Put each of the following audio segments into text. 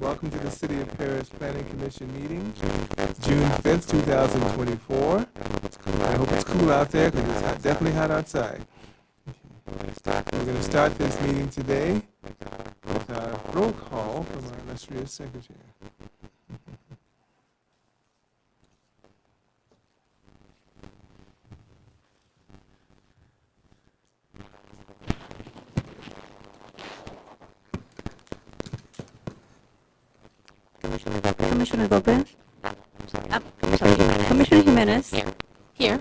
Welcome to the City of Paris Planning Commission meeting, June 5th, 2024. I hope it's cool out there because it's definitely hot outside. We're going to start this meeting today with our roll call from our illustrious secretary. Commissioner Lopez? Commissioner Jimenez? Here.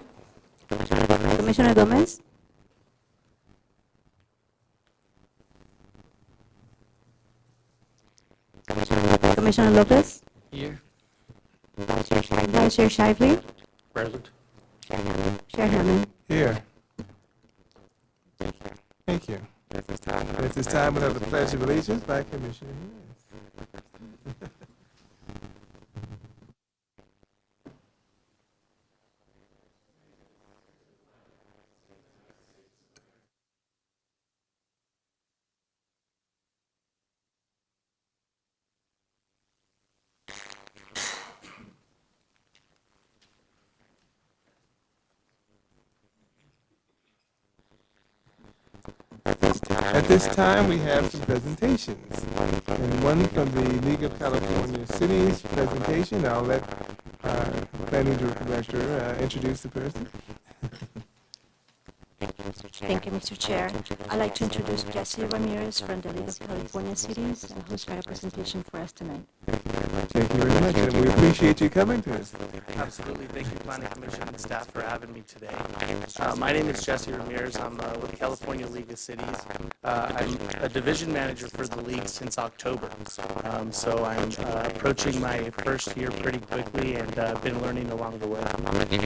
Commissioner Gomez? Commissioner Lopez? Here. Vice Chair Shively? Present. Chair Hammond? Here. Thank you. At this time, we'll have the Pledge of Allegiance by Commissioner Jimenez. At this time, we have some presentations. And one from the League of California Cities presentation. I'll let our planning director introduce the person. Thank you, Mr. Chair. I'd like to introduce Jesse Ramirez from the League of California Cities, who's got a presentation for us tonight. Thank you very much, and we appreciate you coming to us. Absolutely. Thank you, Planning Commission and staff, for having me today. My name is Jesse Ramirez. I'm with the California League of Cities. I'm a division manager for the league since October. So I'm approaching my first year pretty quickly and been learning along the way.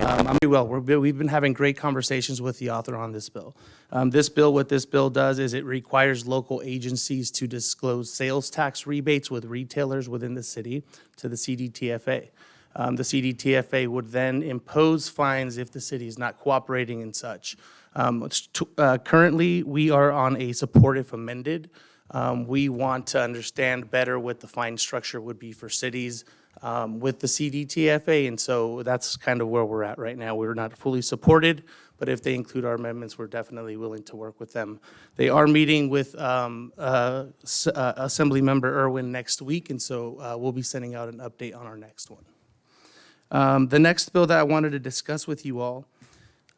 I'm doing well. We've been having great conversations with the author on this bill. What this bill does is it requires local agencies to disclose sales tax rebates with retailers within the city to the CDTFA. The CDTFA would then impose fines if the city is not cooperating and such. Currently, we are on a support if amended. We want to understand better what the fine structure would be for cities with the CDTFA, and so that's kind of where we're at right now. We're not fully supported, but if they include our amendments, we're definitely willing to work with them. They are meeting with Assemblymember Irwin next week, and so we'll be sending out an update on our next one. The next bill that I wanted to discuss with you all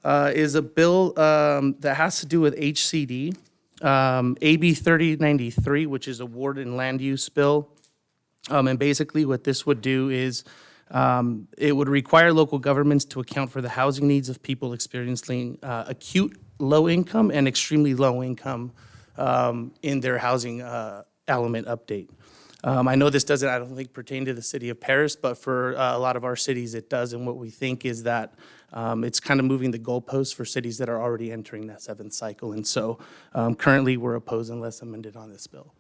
is a bill that has to do with HCD, AB 3093, which is a ward and land use bill. And basically what this would do is it would require local governments to account for the housing needs of people experiencing acute low income and extremely low income in their housing element update. I know this doesn't, I don't think, pertain to the city of Paris, but for a lot of our cities it does. And what we think is that it's kind of moving the goalposts for cities that are already entering that seventh cycle. And so currently we're opposed unless amended on this bill.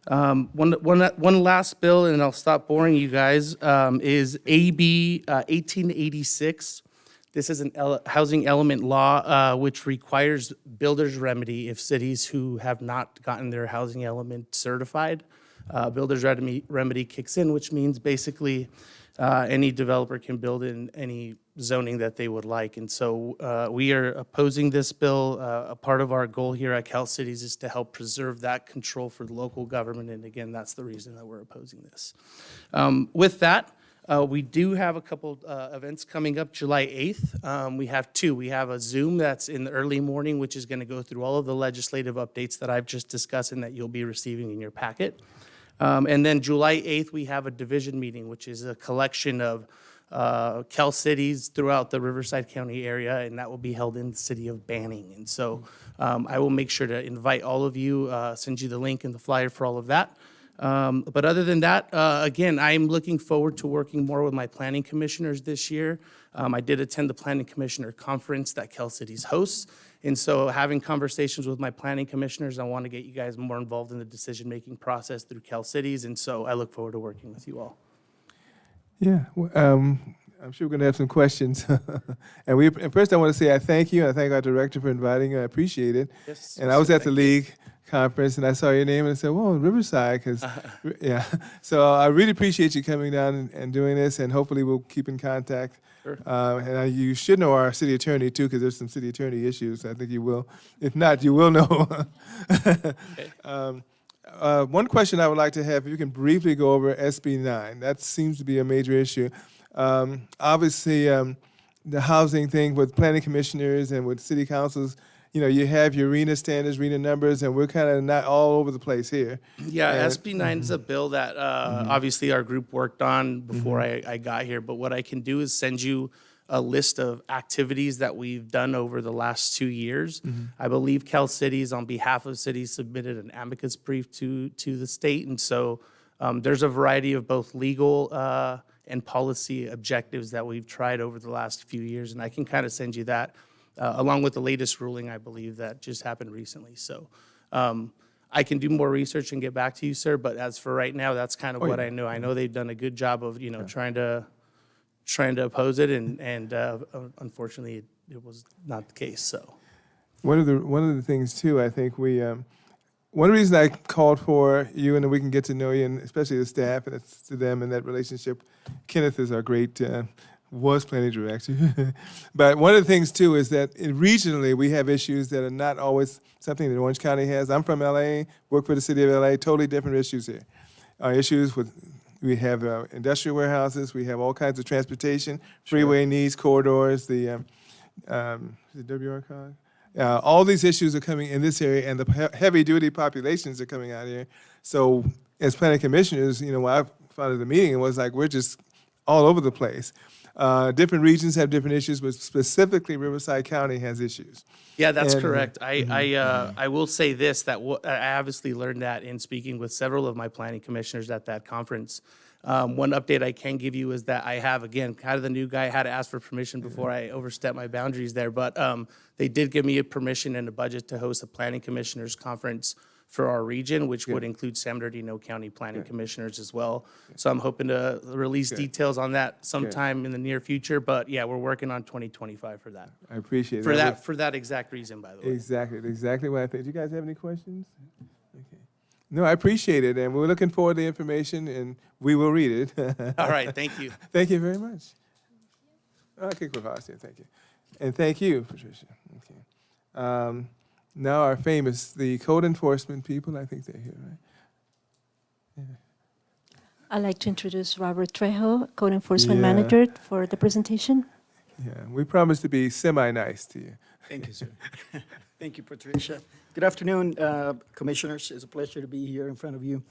One last bill, and I'll stop boring you guys, is AB 1886. This is an housing element law which requires builder's remedy if cities who have not gotten their housing element certified. Builder's remedy kicks in, which means basically any developer can build in any zoning that they would like. And so we are opposing this bill. A part of our goal here at Cal Cities is to help preserve that control for the local government. And again, that's the reason that we're opposing this. With that, we do have a couple events coming up July 8th. We have two. We have a Zoom that's in the early morning, which is going to go through all of the legislative updates that I've just discussed and that you'll be receiving in your packet. And then July 8th, we have a division meeting, which is a collection of Cal cities throughout the Riverside County area, and that will be held in the city of Banning. And so I will make sure to invite all of you, send you the link and the flyer for all of that. But other than that, again, I'm looking forward to working more with my planning commissioners this year. I did attend the planning commissioner conference that Cal Cities hosts. And so having conversations with my planning commissioners, I want to get you guys more involved in the decision-making process through Cal Cities. And so I look forward to working with you all. Yeah, I'm sure we're going to have some questions. And first I want to say I thank you, and I thank our director for inviting you. I appreciate it. Yes, And I was at the thank you. league conference, and I saw your name, and I said, "Whoa, Riverside," because yeah. So I really appreciate you coming down and doing this, and hopefully we'll keep in contact. Sure. You should know our city attorney too, because there's some city attorney issues. I think you will. If not, you will know. One question I would like to have, if you can briefly go over SB 9. That seems to be a major issue. Obviously, the housing thing with planning commissioners and with city councils, you have your RENA standards, RENA numbers, and we're kind of not all over the place here. Yeah, And- SB 9 is a bill that obviously our group worked on before I got here. But what I can do is send you a list of activities that we've done over the last 2 years. I believe Cal Cities, on behalf of cities, submitted an amicus brief to the state. And so there's a variety of both legal and policy objectives that we've tried over the last few years. And I can kind of send you that along with the latest ruling, I believe, that just happened recently. So I can do more research and get back to you, sir. But as for right now, that's kind of what I know. I know they've done a good job of, trying to oppose it, and unfortunately, it was not the case. So One of the things too, I think one of the reasons I called for you, and then we can get to know you, and especially the staff, and it's to them and that relationship. Kenneth is our great, was planning director. But one of the things too is that regionally we have issues that are not always something that Orange County has. I'm from LA, work for the city of LA, totally different issues here. Issues with, we have industrial warehouses, we have all kinds of transportation, freeway needs, corridors, the WR card. All these issues are coming in this area, and the heavy-duty populations are coming out here. So as planning commissioners, when I founded the meeting, it was like we're just all over the place. Different regions have different issues, but specifically Riverside County has issues. yeah, that's And- correct. I will say this, that I obviously learned that in speaking with several of my planning commissioners at that conference. One update I can give you is that I have, again, kind of the new guy, had to ask for permission before I overstep my boundaries there, but they did give me a permission and a budget to host a planning commissioners conference for our region, which would include San Bernardino County planning commissioners as well. So I'm hoping to release details on that sometime in the near future, but yeah, we're working on 2025 for that. I appreciate For that exact reason, by the way. Exactly what I think. Do you guys have any questions? Okay. No, I appreciate it, and we're looking forward to the information, and we will read it. All right, thank you. Thank you very much. Okay, thank you. And thank you, Patricia. Okay. Now our famous, the code enforcement people, I think they're here, right? I'd like to introduce Robert Trejo, Code Enforcement Yeah. Manager, for the presentation. Yeah, we promise to be semi-nice to you. Thank you, sir. Thank you, Patricia. Good afternoon, Commissioners. It's a pleasure to be here in front of you.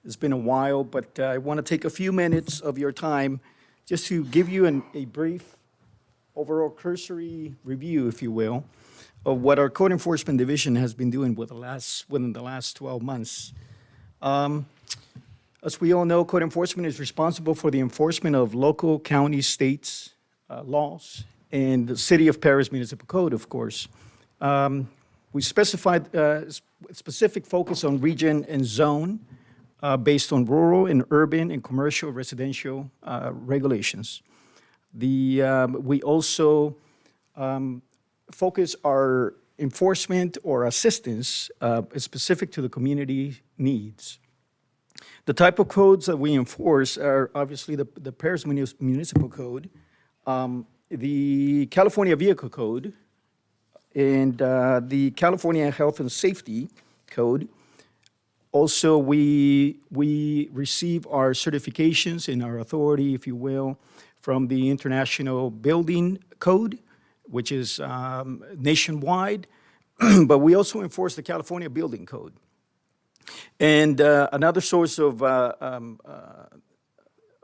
It's been a while, but I want to take a few minutes of your time just to give you a brief, overall cursory review, if you will, of what our Code Enforcement Division has been doing within the last 12 months. As we all know, code enforcement is responsible for the enforcement of local, county, states, laws, and the City of Paris Municipal Code, of course. We specified specific focus on region and zone based on rural and urban and commercial residential regulations. We also focus our enforcement or assistance specific to the community needs. The type of codes that we enforce are obviously the Paris Municipal Code, the California Vehicle Code, and the California Health and Safety Code. Also, we receive our certifications and our authority, if you will, from the International Building Code, which is nationwide, but we also enforce the California Building Code. And another source of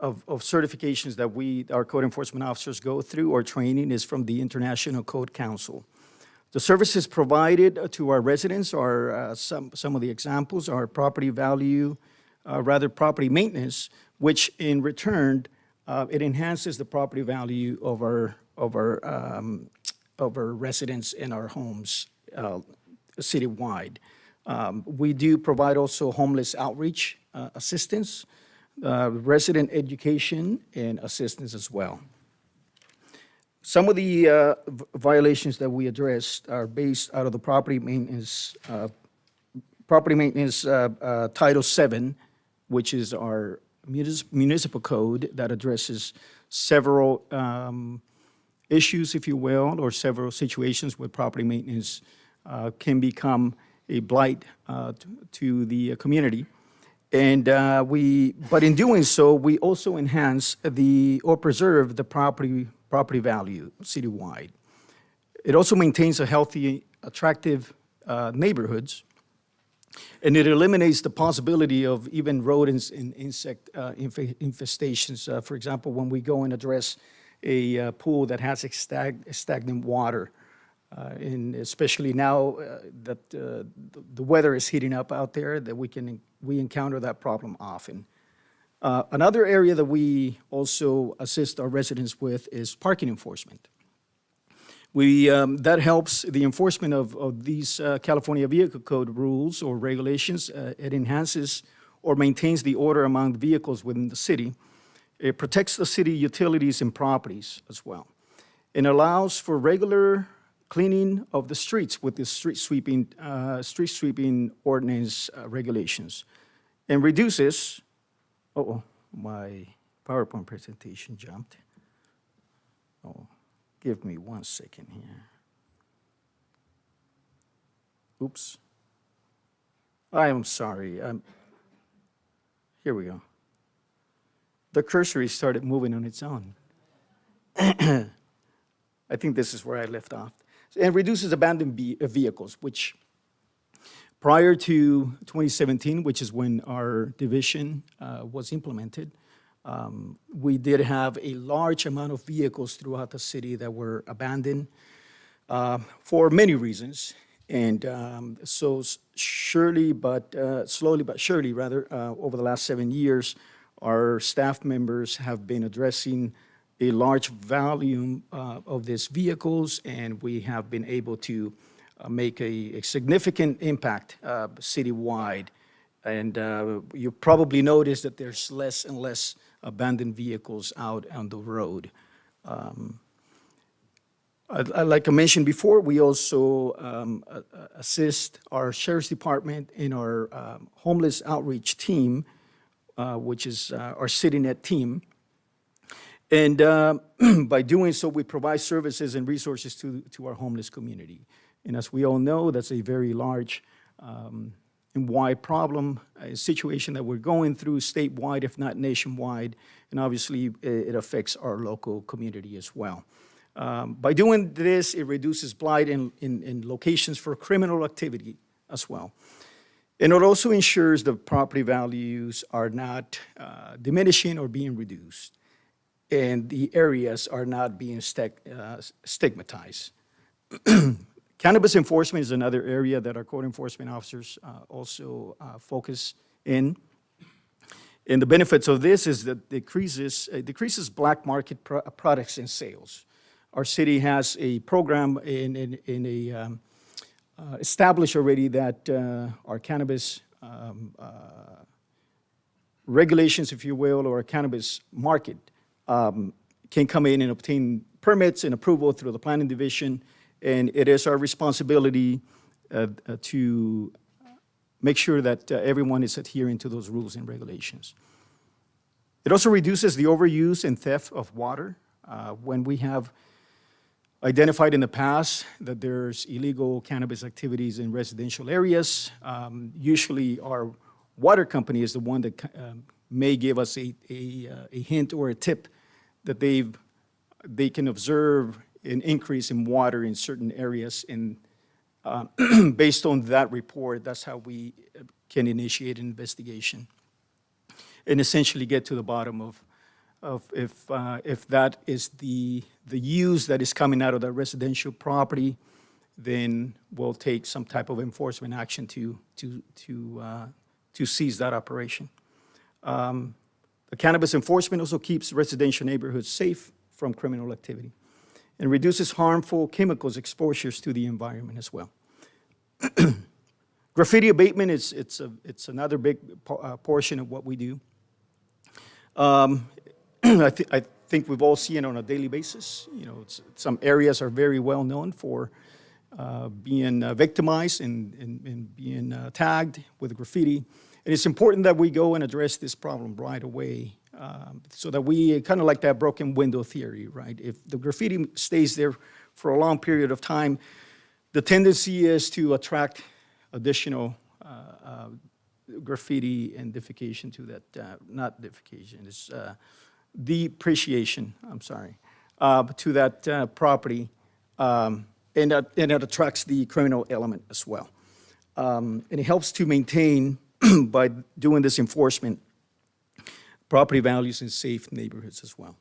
certifications that our code enforcement officers go through or training is from the International Code Council. The services provided to our residents are some of the examples are property value, property maintenance, which in return it enhances the property value of our residents in our homes citywide. We do provide also homeless outreach assistance, resident education, and assistance as well. Some of the violations that we addressed are based out of the Property Maintenance Title VII, which is our municipal code that addresses several issues, if you will, or several situations where property maintenance can become a blight to the community. And but in doing so, we also enhance or preserve the property value citywide. It also maintains a healthy, attractive neighborhoods, and it eliminates the possibility of even rodents and insect infestations. For example, when we go and address a pool that has stagnant water, and especially now that the weather is heating up out there, that we encounter that problem often. Another area that we also assist our residents with is parking enforcement. That helps the enforcement of these California Vehicle Code rules or regulations. It enhances or maintains the order among vehicles within the city. It protects the city utilities and properties as well. It allows for regular cleaning of the streets with the street sweeping ordinance regulations, and reduces, my PowerPoint presentation jumped. Give me 1 second here. Oops. I am sorry. Here we go. The cursor started moving on its own. I think this is where I left off. And reduces abandoned vehicles, which prior to 2017, which is when our division was implemented, we did have a large amount of vehicles throughout the city that were abandoned for many reasons. And so slowly but surely, over the last 7 years, our staff members have been addressing a large volume of these vehicles, and we have been able to make a significant impact citywide. And you probably noticed that there's less and less abandoned vehicles out on the road. Like I mentioned before, we also assist our sheriff's department in our homeless outreach team, which is our CityNet team. And by doing so, we provide services and resources to our homeless community. And as we all know, that's a very large and wide problem, a situation that we're going through statewide, if not nationwide, and obviously it affects our local community as well. By doing this, it reduces blight in locations for criminal activity as well. And it also ensures the property values are not diminishing or being reduced, and the areas are not being stigmatized. Cannabis enforcement is another area that our code enforcement officers also focus in. And the benefits of this is that it decreases black market products and sales. Our city has a program established already that our cannabis regulations, if you will, or a cannabis market can come in and obtain permits and approval through the planning division, and it is our responsibility to make sure that everyone is adhering to those rules and regulations. It also reduces the overuse and theft of water. When we have identified in the past that there's illegal cannabis activities in residential areas, usually our water company is the one that may give us a hint or a tip that they can observe an increase in water in certain areas, and based on that report, that's how we can initiate an investigation and essentially get to the bottom of if that is the use that is coming out of the residential property, then we'll take some type of enforcement action to seize that operation. The cannabis enforcement also keeps residential neighborhoods safe from criminal activity and reduces harmful chemicals exposures to the environment as well. Graffiti abatement it's another big portion of what we do. I think we've all seen it on a daily basis. You know, some areas are very well known for being victimized and being tagged with graffiti. And it's important that we go and address this problem right away, so that we kind of like that broken window theory, right? If the graffiti stays there for a long period of time, the tendency is to attract additional graffiti and defecation to that, not defecation, it's depreciation, I'm sorry, to that property, and it attracts the criminal element as well. And it helps to maintain, by doing this enforcement, property values in safe neighborhoods as well.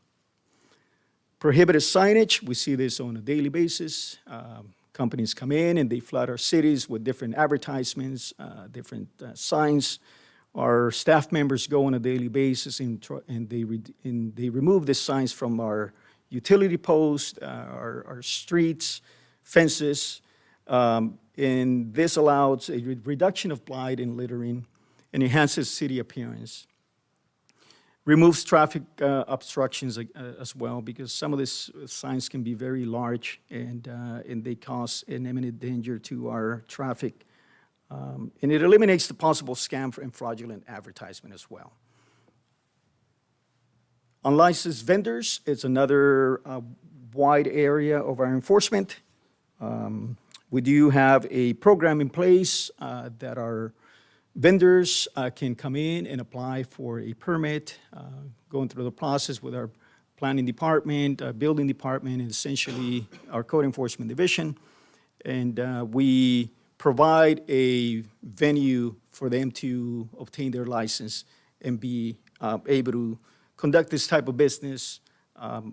Prohibited signage, we see this on a daily basis. Companies come in and they flood our cities with different advertisements, different signs. Our staff members go on a daily basis and they remove the signs from our utility posts, our streets, fences, and this allows a reduction of blight and littering and enhances city appearance. Removes traffic obstructions as well, because some of these signs can be very large and they cause an imminent danger to our traffic. And it eliminates the possible scam and fraudulent advertisement as well. Unlicensed vendors, it's another wide area of our enforcement. We do have a program in place that our vendors can come in and apply for a permit, going through the process with our planning department, building department, and essentially our code enforcement division. And we provide a venue for them to obtain their license and be able to conduct this type of business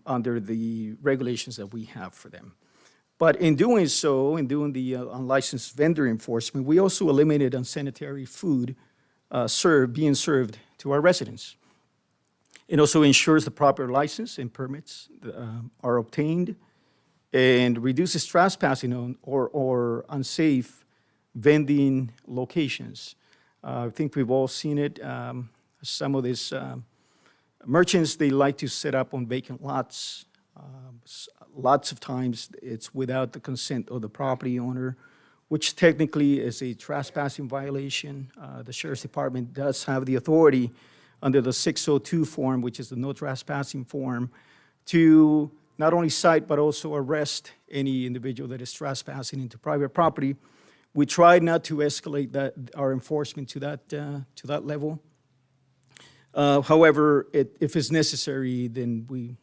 under the regulations that we have for them. But in doing so, in doing the unlicensed vendor enforcement, we also eliminated unsanitary food being served to our residents. It also ensures the proper license and permits are obtained and reduces trespassing on or unsafe vending locations. I think we've all seen it. Some of these merchants, they like to set up on vacant lots. Lots of times it's without the consent of the property owner, which technically is a trespassing violation. The Sheriff's Department does have the authority under the 602 form, which is the no trespassing form, to not only cite but also arrest any individual that is trespassing into private property. We try not to escalate our enforcement to that level. However, if it's necessary, then we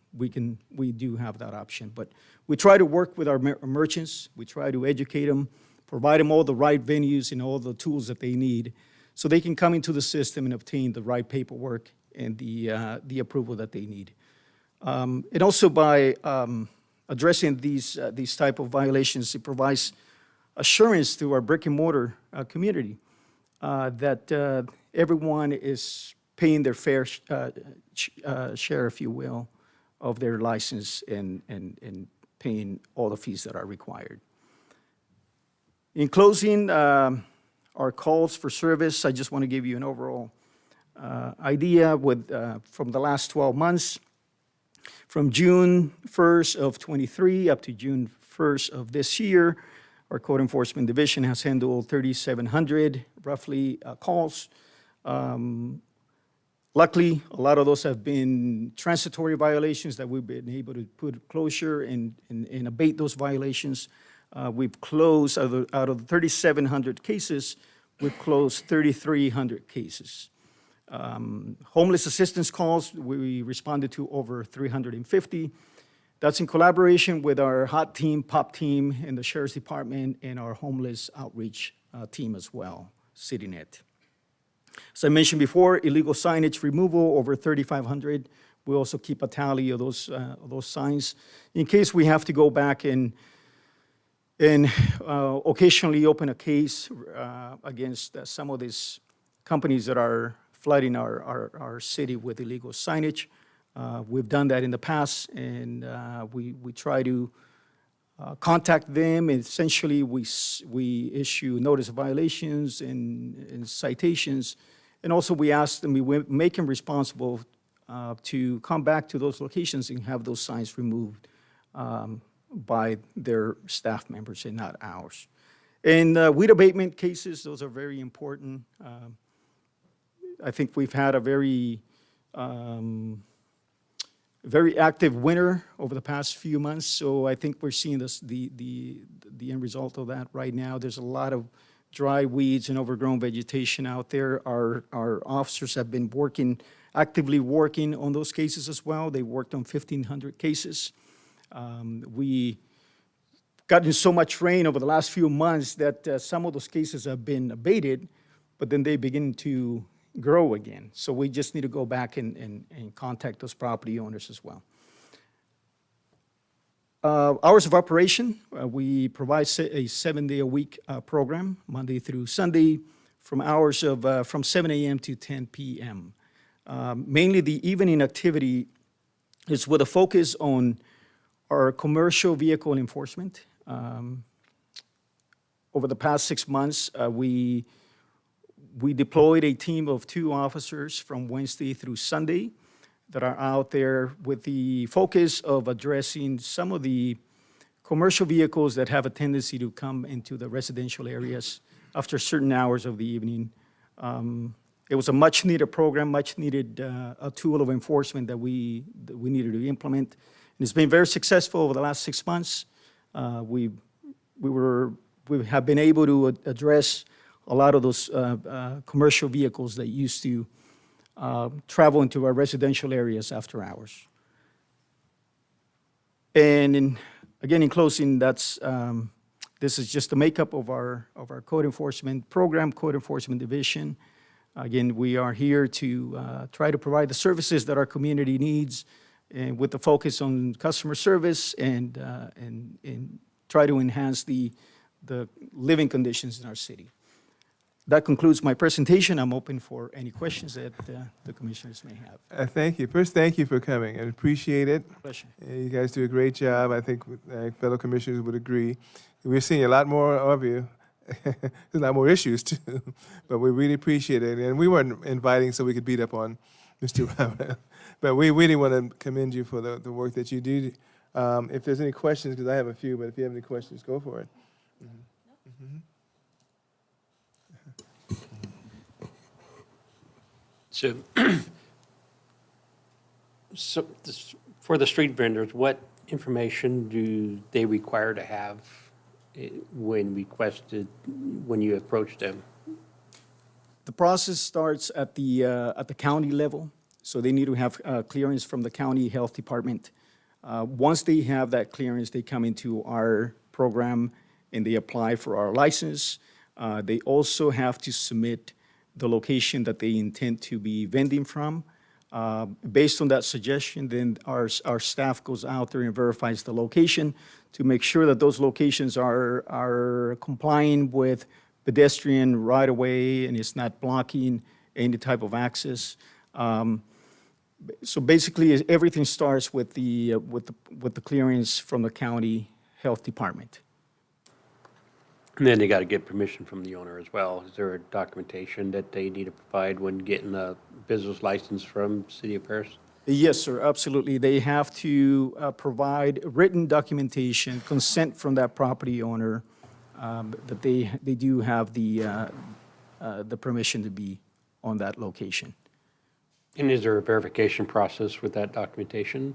do have that option. But we try to work with our merchants. We try to educate them, provide them all the right venues and all the tools that they need so they can come into the system and obtain the right paperwork and the approval that they need. And also by addressing these type of violations, it provides assurance to our brick and mortar community that everyone is paying their fair share, if you will, of their license and paying all the fees that are required. In closing, our calls for service, I just want to give you an overall idea from the last 12 months. From June 1st of 23 up to June 1st of this year, our Code Enforcement Division has handled 3,700 roughly calls. Luckily, a lot of those have been transitory violations that we've been able to put closure and abate those violations. We've closed, out of the 3,700 cases, we've closed 3,300 cases. Homeless assistance calls, we responded to over 350. That's in collaboration with our HOT team, POP team, and the Sheriff's Department, and our homeless outreach team as well, CityNet. As I mentioned before, illegal signage removal, over 3,500. We also keep a tally of those signs in case we have to go back and occasionally open a case against some of these companies that are flooding our city with illegal signage. We've done that in the past, and we try to contact them, and essentially we issue notice of violations and citations, and also we ask them, we make them responsible to come back to those locations and have those signs removed by their staff members and not ours. And weed abatement cases, those are very important. I think we've had a very active winter over the past few months, so I think we're seeing the end result of that right now. There's a lot of dry weeds and overgrown vegetation out there. Our officers have been actively working on those cases as well. They worked on 1,500 cases. We gotten so much rain over the last few months that some of those cases have been abated, but then they begin to grow again. So we just need to go back and contact those property owners as well. Hours of operation, we provide a 7-day-a-week program, Monday through Sunday, from hours of from 7 a.m. to 10 p.m. Mainly the evening activity is with a focus on our commercial vehicle enforcement. Over the past 6 months, we deployed a team of 2 officers from Wednesday through Sunday that are out there with the focus of addressing some of the commercial vehicles that have a tendency to come into the residential areas after certain hours of the evening. It was a much-needed program, much-needed a tool of enforcement that we needed to implement. And it's been very successful over the last 6 months. We have been able to address a lot of those commercial vehicles that used to travel into our residential areas after hours. And again, in closing, this is just the makeup of our code enforcement program, code enforcement division. Again, we are here to try to provide the services that our community needs, and with the focus on customer service and try to enhance the living conditions in our city. That concludes my presentation. I'm open for any questions that the commissioners may have. Thank you. First, thank you for coming. I appreciate it. Pleasure. You guys do a great job. I think fellow commissioners would agree. We're seeing a lot more of you. There's a lot more issues, too. But we really appreciate it. And we weren't inviting so we could beat up on Mr. Robert. But we really want to commend you for the work that you do. If there's any questions, because I have a few, but if you have any questions, go for it. Mm-hmm. Mm-hmm. So for the street vendors, what information do they require to have when you approach them? The process starts at the county level, so they need to have clearance from the county health department. Once they have that clearance, they come into our program and they apply for our license. They also have to submit the location that they intend to be vending from. Based on that suggestion, then our staff goes out there and verifies the location to make sure that those locations are complying with pedestrian right-of-way and it's not blocking any type of access. So basically, everything starts with the clearance from the county health department. And then they got to get permission from the owner as well. Is there a documentation that they need to provide when getting a business license from City of Paris? Yes, sir, absolutely. They have to provide written documentation, consent from that property owner, that they do have the permission to be on that location. And is there a verification process with that documentation?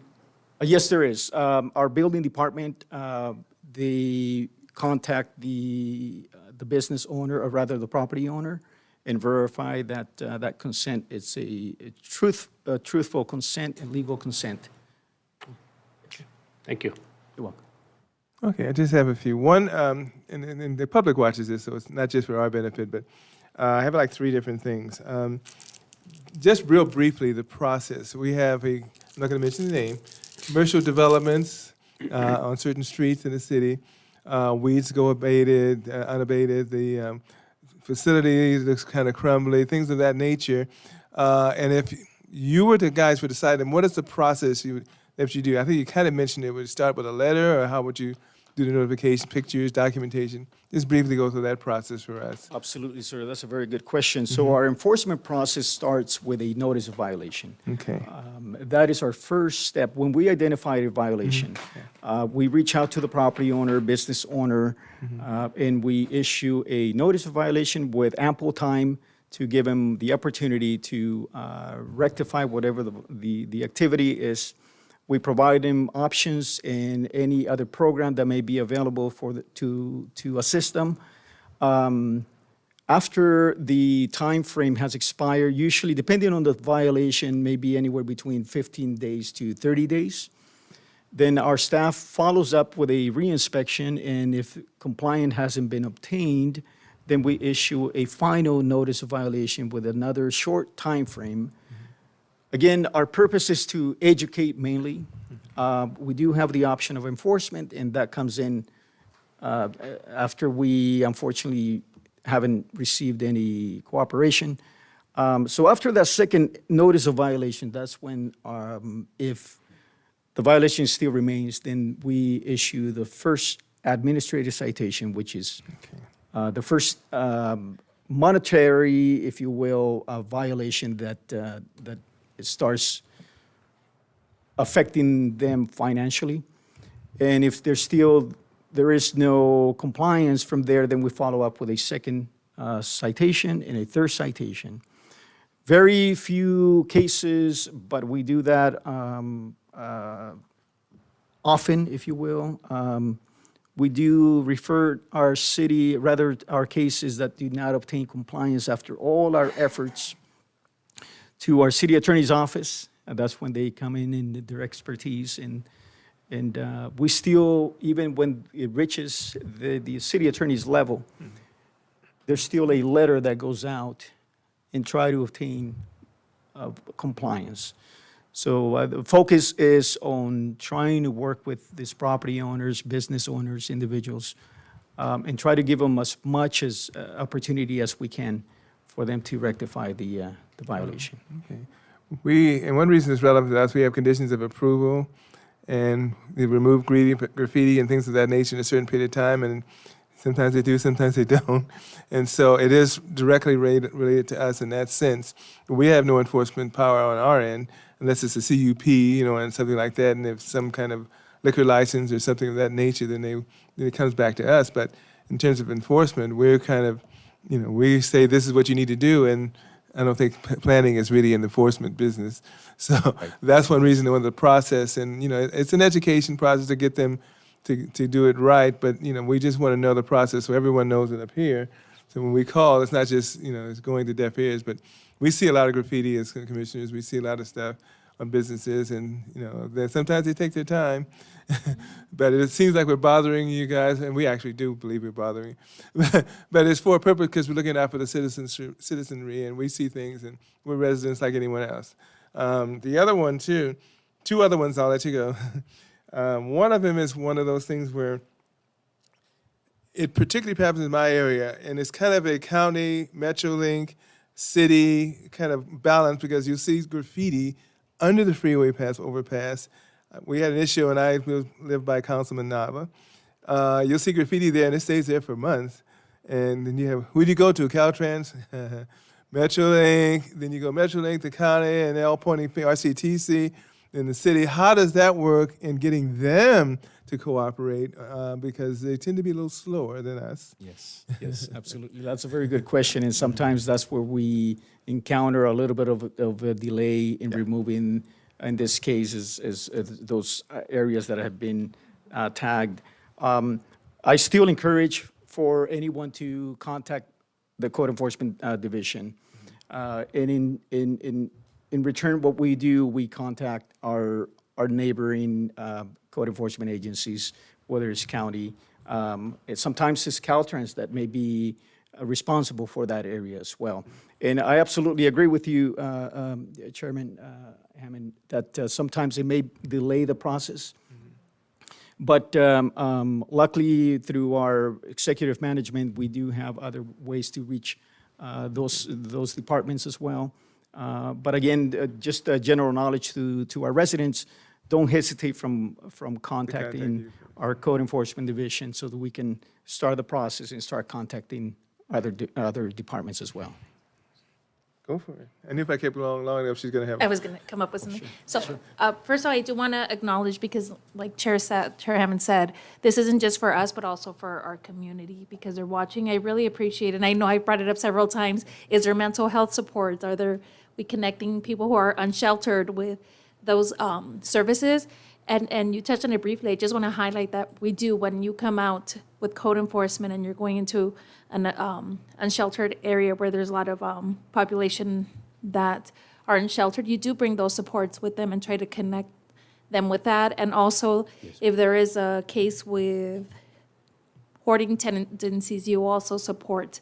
Yes, there is. Our building department, they contact the business owner, or rather the property owner, and verify that that consent is a truthful consent and legal consent. Thank you. You're welcome. Okay, I just have a few. One, and the public watches this, so it's not just for our benefit, but I have like 3 different things. Just real briefly, the process. We have I'm not going to mention the name, commercial developments on certain streets in the city. Weeds go unabated, the facility looks kind of crumbly, things of that nature. And if you were the guys for deciding what is the process that you do, I think you kind of mentioned it would start with a letter, or how would you do the notification, pictures, documentation? Just briefly go through that process for us. Absolutely, sir. That's a very good question. So our enforcement process starts with a notice of violation. Okay. That is our first step. When we identify a violation, we reach out to the property owner, business owner, and we issue a notice of violation with ample time to give him the opportunity to rectify whatever the activity is. We provide him options and any other program that may be available to assist them. After the time frame has expired, usually depending on the violation, maybe anywhere between 15 days to 30 days. Then our staff follows up with a reinspection, and if compliance hasn't been obtained, then we issue a final notice of violation with another short time frame. Again, our purpose is to educate mainly. We do have the option of enforcement, and that comes in after we unfortunately haven't received any cooperation. So after that second notice of violation, that's when, if the violation still remains, then we issue the first administrative citation, which is the first monetary, if you will, violation that starts affecting them financially. And if there is no compliance from there, then we follow up with a second citation and a third citation. Very few cases, but we do that often, if you will. We do refer our cases that do not obtain compliance after all our efforts to our city attorney's office. And that's when they come in their expertise. And we still, even when it reaches the city attorney's level, there's still a letter that goes out and try to obtain compliance. So the focus is on trying to work with these property owners, business owners, individuals, and try to give them as much as opportunity as we can for them to rectify the violation. Okay. And one reason it's relevant to us, we have conditions of approval, and they remove graffiti and things of that nature in a certain period of time, and sometimes they do, sometimes they don't. And so it is directly related to us in that sense. We have no enforcement power on our end, unless it's a CUP, and something like that, and if some kind of liquor license or something of that nature, then it comes back to us. But in terms of enforcement, we're kind of, we say this is what you need to do, and I don't think planning is really an enforcement business. So that's one reason they want the process, and it's an education process to get them to do it right. But we just want to know the process so everyone knows it up here. So when we call, it's not just it's going to deaf ears, but we see a lot of graffiti as commissioners. We see a lot of stuff on businesses, and then sometimes they take their time. But it seems like we're bothering you guys, and we actually do believe we're bothering you. But it's for a purpose, because we're looking out for the citizenry, and we see things, and we're residents like anyone else. The other one, too, two other ones, I'll let you go. One of them is one of those things where it particularly happens in my area, and it's kind of a county, Metrolink, city kind of balance, because you see graffiti under the freeway overpass. We had an issue, and I live by Councilman Nava. You'll see graffiti there, and it stays there for months. And then you have, who do you go to? Caltrans, Metrolink, then you go Metrolink, the county, and they're all pointing RCTC in the city. How does that work in getting them to cooperate? Because they tend to be a little slower than us. Yes, absolutely. That's a very good question, and sometimes that's where we encounter a little bit of a delay in removing, in this case, is those areas that have been tagged. I still encourage for anyone to contact the Code Enforcement Division. And in return, what we do, we contact our neighboring code enforcement agencies, whether it's county. Sometimes it's Caltrans that may be responsible for that area as well. And I absolutely agree with you, Chairman Hammond, that sometimes it may delay the process. But luckily, through our executive management, we do have other ways to reach those departments as well. But again, just general knowledge to our residents, don't hesitate from contacting our code enforcement division so that we can start the process and start contacting other departments as well. Go for it. And if I kept long enough, she's gonna have. I was going to come up with something. So, first of all, I do want to acknowledge, because like Chair Hammond said, this isn't just for us, but also for our community, because they're watching. I really appreciate it, and I know I brought it up several times. Is there mental health supports? We connecting people who are unsheltered with those services? And you touched on it briefly. I just want to highlight that we do, when you come out with code enforcement and you're going into an unsheltered area where there's a lot of population that are unsheltered, you do bring those supports with them and try to connect them with that. And also, if there is a case with hoarding tendencies, you also support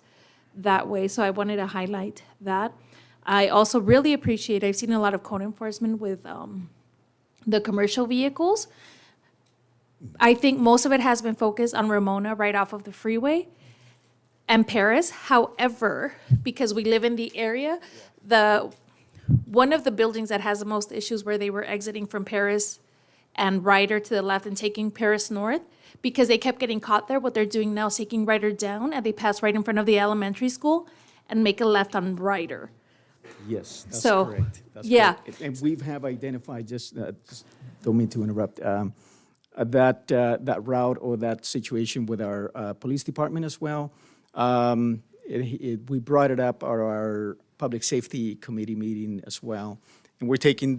that way. So I wanted to highlight that. I also really appreciate, I've seen a lot of code enforcement with the commercial vehicles. I think most of it has been focused on Ramona right off of the freeway and Paris. However, because we live in the area, one of the buildings that has the most issues where they were exiting from Paris and Ryder to the left and taking Paris North, because they kept getting caught there, what they're doing now is taking Ryder down, and they pass right in front of the elementary school and make a left on Ryder. Yes, that's So, correct. That's yeah. correct. And we have identified, just don't mean to interrupt, that route or that situation with our police department as well. We brought it up at our public safety committee meeting as well. And we're making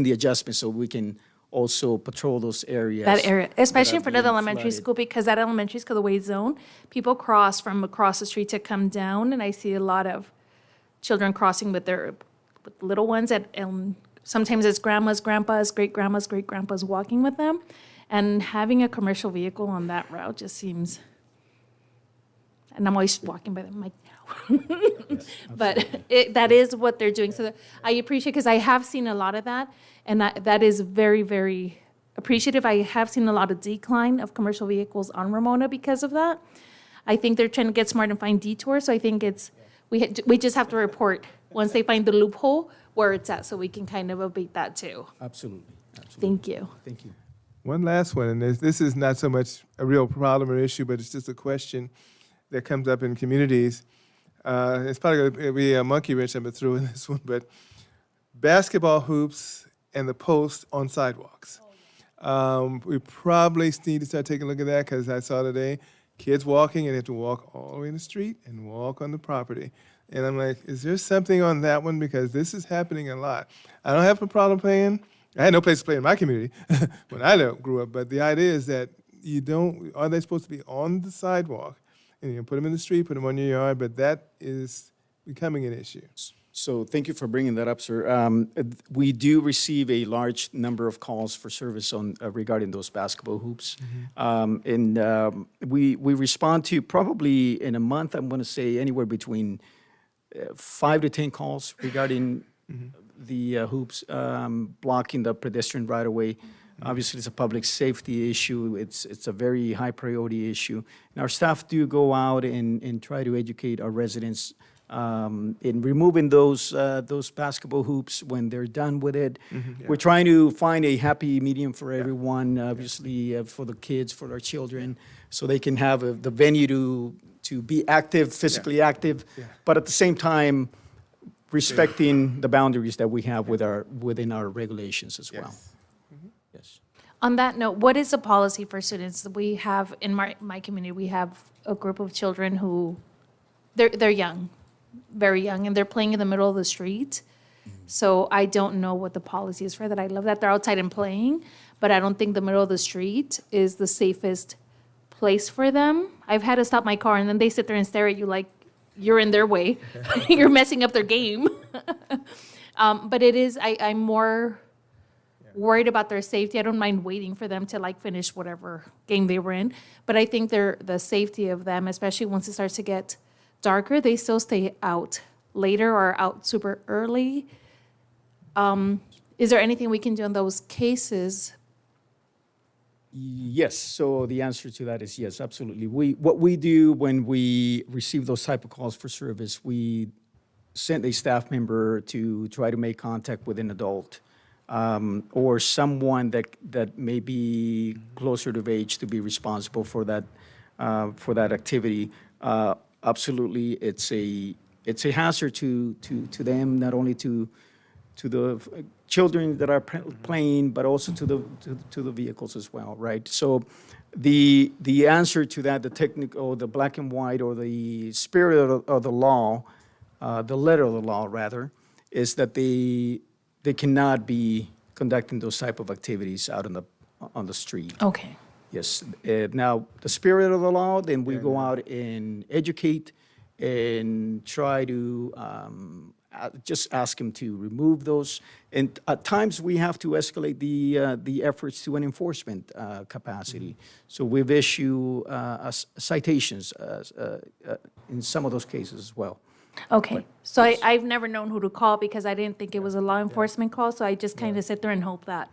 the adjustments so we can also patrol those areas. That area, especially in that are front of the being elementary flooded. school, because that elementary school, the way it's zoned, people cross from across the street to come down, and I see a lot of children crossing with little ones, and sometimes it's grandmas, grandpas, great-grandpas walking with them, and having a commercial vehicle on that route just seems, and I'm always walking by them, I'm like, no. But that is what they're doing, so I appreciate, because I have seen a lot of that, and that is very, very appreciative. I have seen a lot of decline of commercial vehicles on Ramona because of that. I think they're trying to get smart and find detours, so I think we just have to report once they find the loophole where it's at, so we can kind of abate that too. Absolutely, absolutely. Thank you. Thank you. One last one, and this is not so much a real problem or issue, but it's just a question that comes up in communities. It's probably going to be a monkey wrench I'm going to throw in this one, but basketball hoops and the post on sidewalks. We probably need to start taking a look at that, because I saw today kids walking and they have to walk all the way in the street and walk on the property. And I'm like, is there something on that one? Because this is happening a lot. I don't have a problem playing. I had no place to play in my community when I grew up, but the idea is that are they supposed to be on the sidewalk? And you can put them in the street, put them on your yard, but that is becoming an issue. So thank you for bringing that up, sir. We do receive a large number of calls for service regarding those basketball hoops. We respond to probably in a month, I'm going to say anywhere between 5 to 10 calls regarding the hoops blocking the pedestrian right-of-way. Obviously, it's a public safety issue. It's a very high priority issue. And our staff do go out and try to educate our residents in removing those basketball hoops when they're done with it. We're trying to find a happy medium for everyone, obviously for the kids, for our children, so they can have the venue to be active, physically active, but at the same time respecting the boundaries that we have within our regulations as well. Yes. On that note, what is the policy for students? We have, in my community, we have a group of children who, they're young, very young, and they're playing in the middle of the street. So I don't know what the policy is for that. I love that they're outside and playing, but I don't think the middle of the street is the safest place for them. I've had to stop my car, and then they sit there and stare at you like you're in their way. You're messing up their game. But it is, I'm more worried about their safety. I don't mind waiting for them to finish whatever game they were in. But I think the safety of them, especially once it starts to get darker, they still stay out later or out super early. Is there anything we can do in those cases? Yes, so the answer to that is yes, absolutely. What we do when we receive those type of calls for service, we send a staff member to try to make contact with an adult or someone that may be closer to age to be responsible for that activity, absolutely, it's a hazard to them, not only to the children that are playing, but also to the vehicles as well, right? So the answer to that, the technical, the black and white, or the spirit of the law, the letter of the law rather, is that they cannot be conducting those type of activities out on the street. Okay. Yes. Now, the spirit of the law, then we go out and educate and try to just ask him to remove those. And at times, we have to escalate the efforts to an enforcement capacity. So we've issued citations in some of those cases as well. Okay, so I've never known who to call because I didn't think it was a law enforcement call, so I just kind of sit there and hope that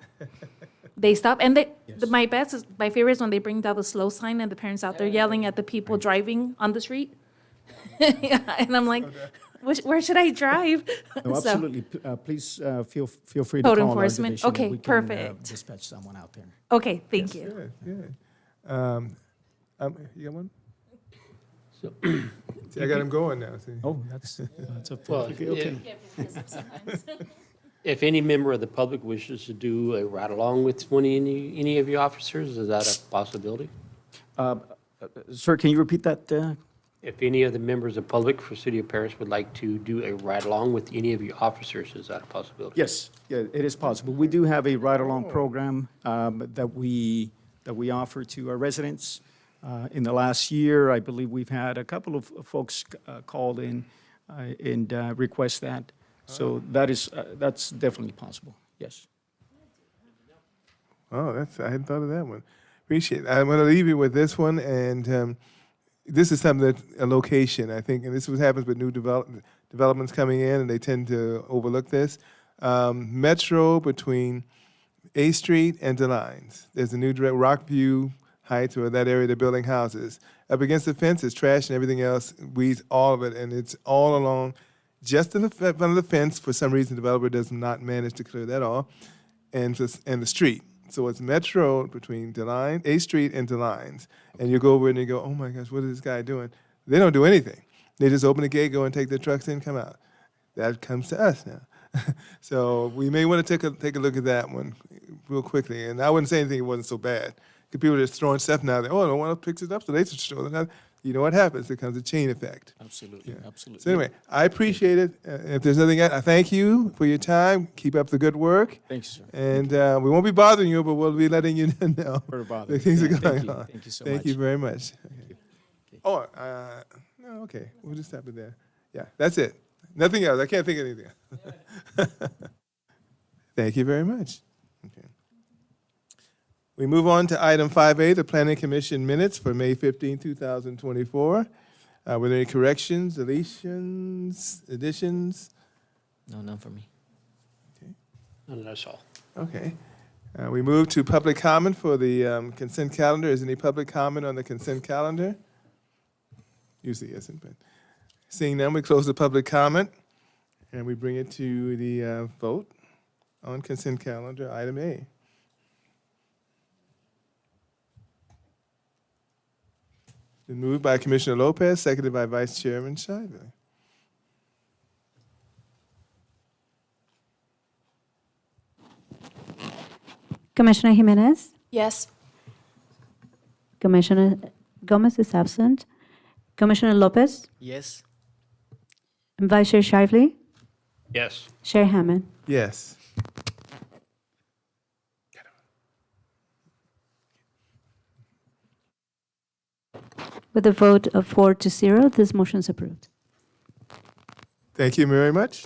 they stop. And my favorite is when they bring down the slow sign and the parents out there yelling at the people driving on the street. Yeah, and I'm like, where should I drive? No, So- absolutely. Please feel free to Code call our enforcement. division, and Okay, we can, perfect. dispatch someone out there. Okay, thank you. Good, good. You got one? So- See, I got him going now, see? Oh, that's a, Well, okay. If any member of the public wishes to do a ride-along with any of your officers, is that a possibility? Sir, can you repeat that? If any of the members of the public for City of Paris would like to do a ride-along with any of your officers, is that a possibility? Yes, yeah, it is possible. We do have a ride-along program that we offer to our residents. In the last year, I believe we've had a couple of folks called in and request that. So that's definitely possible, yes. Oh, I hadn't thought of that one. Appreciate it. I'm going to leave you with this one, and this is something that a location, I think, and this is what happens with new developments coming in, and they tend to overlook this. Metro between A Street and DeLines. There's a new Rockview Heights, or that area they're building houses. Up against the fence is trash and everything else, weeds, all of it, and it's all along just in the front of the fence. For some reason, the developer does not manage to clear that off, and the street. So it's Metro between A Street and DeLines. And you go over and you go, oh my gosh, what is this guy doing? They don't do anything. They just open the gate, go and take their trucks in, come out. That comes to us now. So we may want to take a look at that one real quickly. And I wouldn't say anything, it wasn't so bad. Because people are just throwing stuff now. Oh, no one else picks it up, so they just throw it out. You know what happens? There comes a chain effect. Absolutely, Yeah. absolutely. So anyway, I appreciate it. If there's nothing else, I thank you for your time. Keep up the good work. Thanks, sir. And we won't be bothering you, but we'll be letting you know For the bother. that things are Yeah, going thank you. on. Thank you so Thank much. you very much. Oh, no, okay. We'll just stop it there. Yeah, that's it. Nothing else. I can't think of anything else. Thank you very much. Okay. We move on to item 5A, the Planning Commission minutes for May 15, 2024. Were there any corrections, deletions, additions? No, none for me. And that's all. Okay. We move to public comment for the consent calendar. Is any public comment on the consent calendar? Usually isn't, but seeing none, we close the public comment and we bring it to the vote on consent calendar, item A. Been moved by Commissioner Lopez, seconded by Vice Chairman Scheiber. Commissioner Jimenez, Yes. Commissioner Gomez is absent. Commissioner Lopez, Yes. and Vice Chair Shively, Yes. Chair Hammond. Yes. With a vote of 4-0, this motion is approved. Thank you very much.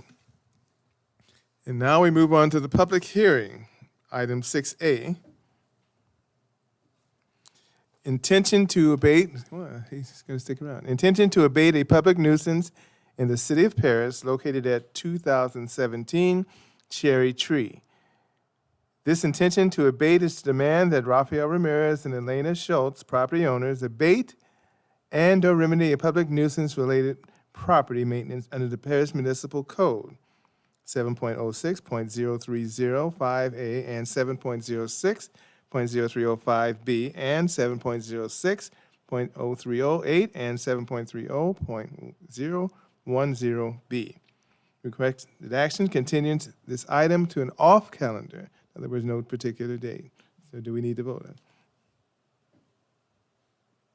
And now we move on to the public hearing, item 6A. Intention to abate, well, he's going to stick around. Intention to abate a public nuisance in the city of Paris located at 2017 Cherry Tree. This intention to abate is to demand that Rafael Ramirez and Elena Schultz, property owners, abate and/or remedy a public nuisance-related property maintenance under the Paris Municipal Code. 7.06.0305A, and 7.06.0305B, and 7.06.0308, and 7.30.010B. Requested action continues this item to an off calendar. In other words, no particular date. So do we need to vote on it?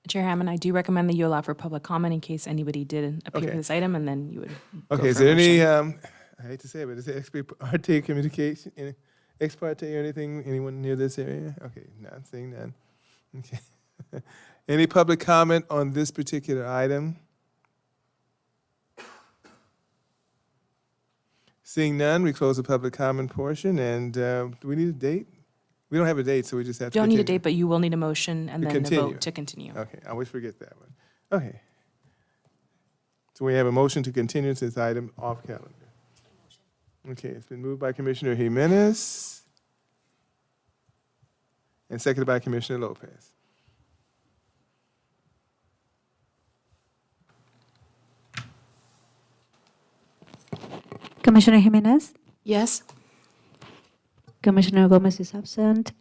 Chair Hammond, I do recommend that you allow for public comment in case anybody did appear Okay. for this item, and then you would. go Okay, is for a there any, motion. I hate to say it, but is there ex parte communication, ex parte or anything, anyone near this area? Okay, not seeing none. Okay. Any public comment on this particular item? Seeing none, we close the public comment portion, and do we need a date? We don't have a date, so we just have to Don't need a continue. date, but you will need a motion and To then a continue. vote to continue. Okay, I always forget that one. Okay. So we have a motion to continue this item off calendar. Okay, it's been moved by Commissioner Jimenez and seconded by Commissioner Lopez. Commissioner Jimenez? Yes? Commissioner Gomez is absent.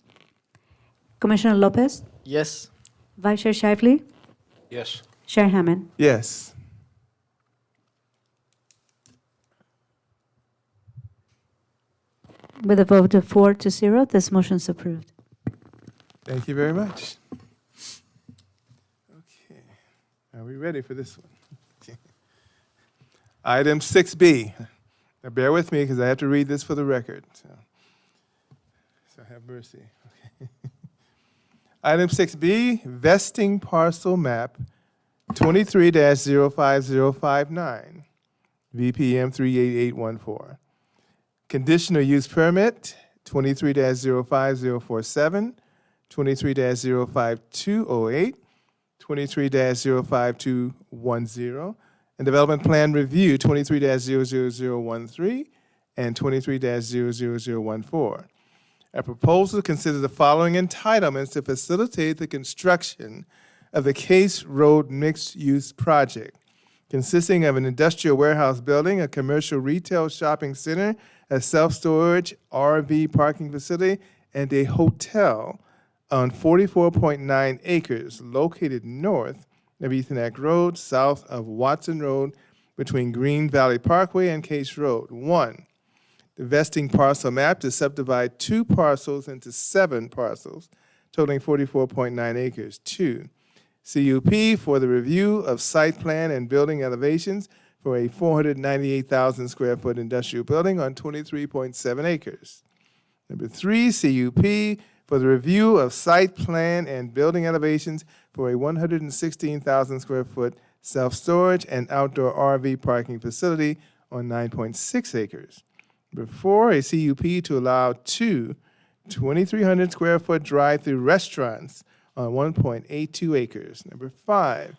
Commissioner Lopez? Yes. Vice Chair Shively? Yes. Chair Hammond? Yes. With a vote of 4-0, this motion is approved. Thank you very much. Okay, are we ready for this one? Okay. Item 6B. Now bear with me because I have to read this for the record. So have mercy. Okay. Item 6B, vesting parcel map 23-05059, VPM 38814. Conditional use permit 23-05047, 23-05208, 23-05210, and development plan review 23-00013 and 23-00014. A proposal to consider the following entitlements to facilitate the construction of the Case Road mixed-use project, consisting of an industrial warehouse building, a commercial retail shopping center, a self-storage RV parking facility, and a hotel on 44.9 acres located north of Ethan Act Road, south of Watson Road, between Green Valley Parkway and Case Road. 1, the vesting parcel map to subdivide 2 parcels into 7 parcels, totaling 44.9 acres. 2, CUP for the review of site plan and building elevations for a 498,000 square foot industrial building on 23.7 acres. Number 3, CUP for the review of site plan and building elevations for a 116,000 square foot self-storage and outdoor RV parking facility on 9.6 acres. Number 4, a CUP to allow 2 2,300 square foot drive-through restaurants on 1.82 acres. Number 5,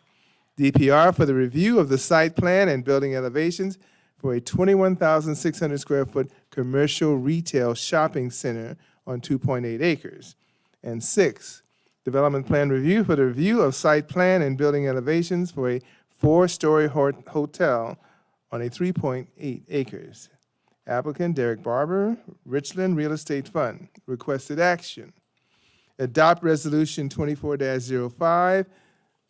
DPR for the review of the site plan and building elevations for a 21,600 square foot commercial retail shopping center on 2.8 acres. And 6, development plan review for the review of site plan and building elevations for a 4-story hotel on a 3.8 acres. Applicant Derek Barber, Richland Real Estate Fund. Requested action. Adopt Resolution 24-05,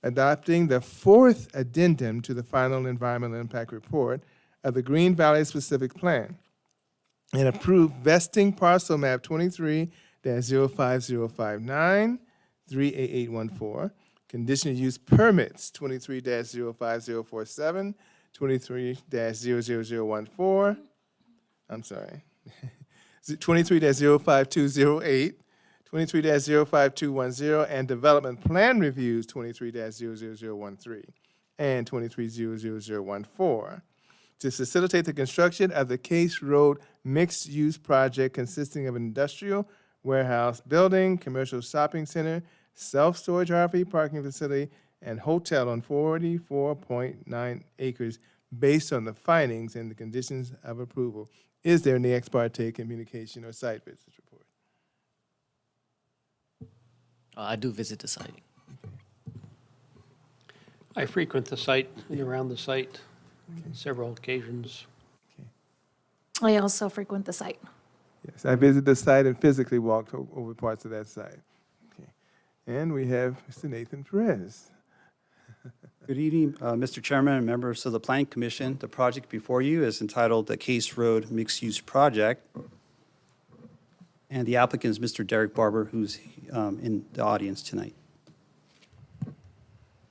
adopting the 4th addendum to the final environmental impact report of the Green Valley Specific Plan, and approve vesting parcel map 23-05059, 38814, conditional use permits 23-05047, 23-00014, I'm sorry, 23-05208, 23-05210, and development plan reviews 23-00013 and 23-00014 to facilitate the construction of the Case Road mixed-use project consisting of an industrial warehouse building, commercial shopping center, self-storage RV parking facility, and hotel on 44.9 acres based on the findings and the conditions of approval. Is there any ex parte communication or site visits report? I do visit the site. I frequent the site and around the site on several occasions. I also frequent the site. Yes, I visited the site and physically walked over parts of that site. Okay. And we have Mr. Nathan Perez. Good evening, Mr. Chairman and members of the Planning Commission. The project before you is entitled the Case Road Mixed-Use Project. And the applicant is Mr. Derek Barber, who's in the audience tonight.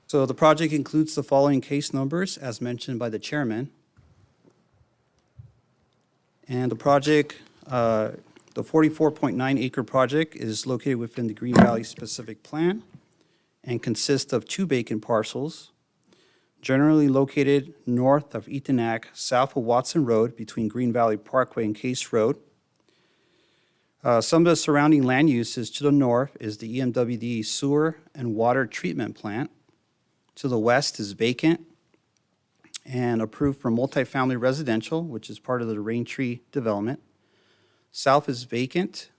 So the project includes the following case numbers, as mentioned by the chairman. And the project, the 44.9 acre project is located within the Green Valley Specific Plan and consists of 2 vacant parcels, generally located north of Etenac, south of Watson Road, between Green Valley Parkway and Case Road. Some of the surrounding land uses to the north is the EMWD sewer and water treatment plant. To the west is vacant and approved for multifamily residential, which is part of the Raintree development. South is vacant,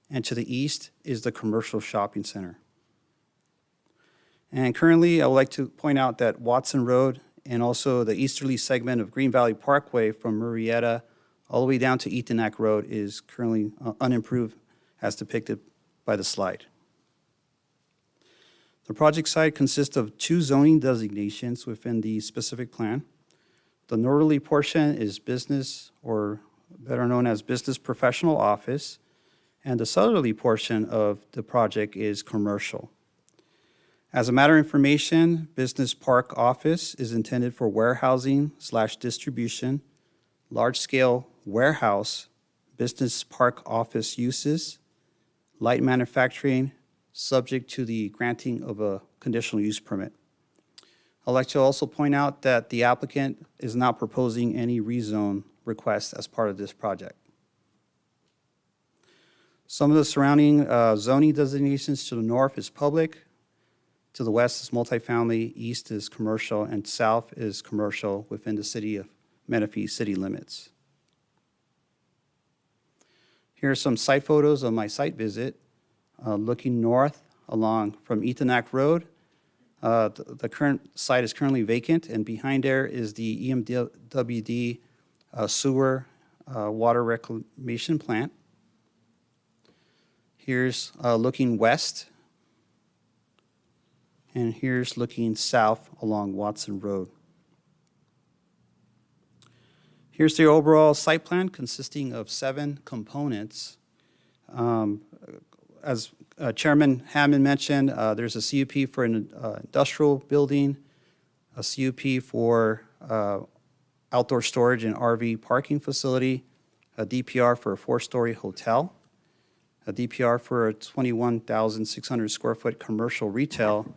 and to the east is the commercial shopping center. And currently, I would like to point out that Watson Road and also the easterly segment of Green Valley Parkway from Murrieta all the way down to Etenac Road is currently unimproved as depicted by the slide. The project site consists of 2 zoning designations within the specific plan. The northerly portion is business, or better known as business professional office, and the southerly portion of the project is commercial. As a matter of information, Business Park Office is intended for warehousing/distribution, large-scale warehouse, business park office uses, light manufacturing, subject to the granting of a conditional use permit. I'd like to also point out that the applicant is not proposing any rezone request as part of this project. Some of the surrounding zoning designations to the north is public, to the west is multifamily, east is commercial, and south is commercial within the city of Menifee city limits. Here are some site photos of my site visit. Looking north along from Etenac Road, the current site is currently vacant, and behind there is the EMWD sewer water reclamation plant. Here's looking west, and here's looking south along Watson Road. Here's the overall site plan consisting of 7 components. As Chairman Hammond mentioned, there's a CUP for an industrial building, a CUP for outdoor storage and RV parking facility, a DPR for a 4-story hotel, a DPR for a 21,600 square foot commercial retail,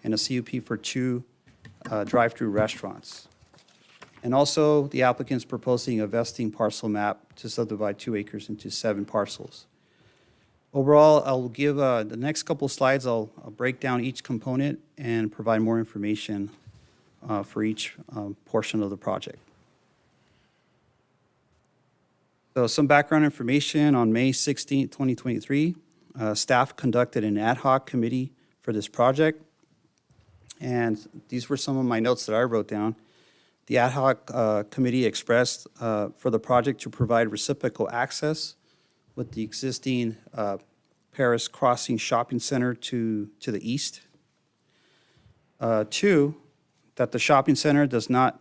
and a CUP for 2 drive-through restaurants. And also, the applicant's proposing a vesting parcel map to subdivide 2 acres into 7 parcels. Overall, I'll give the next couple slides, I'll break down each component and provide more information for each portion of the project. So some background information: on May 16, 2023, staff conducted an ad hoc committee for this project. And these were some of my notes that I wrote down. The ad hoc committee expressed for the project to provide reciprocal access with the existing Paris Crossing Shopping Center to the east. 2, that the shopping center does not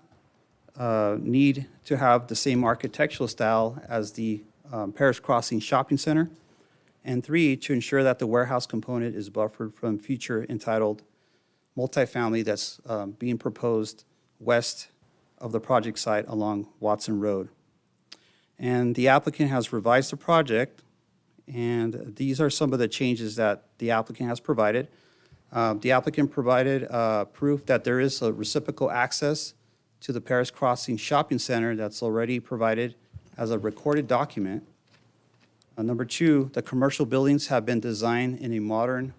need to have the same architectural style as the Paris Crossing Shopping Center. And 3, to ensure that the warehouse component is buffered from future entitled multifamily that's being proposed west of the project site along Watson Road. And the applicant has revised the project, and these are some of the changes that the applicant has provided. The applicant provided proof that there is a reciprocal access to the Paris Crossing Shopping Center that's already provided as a recorded document. Number 2, the commercial buildings have been designed in a modern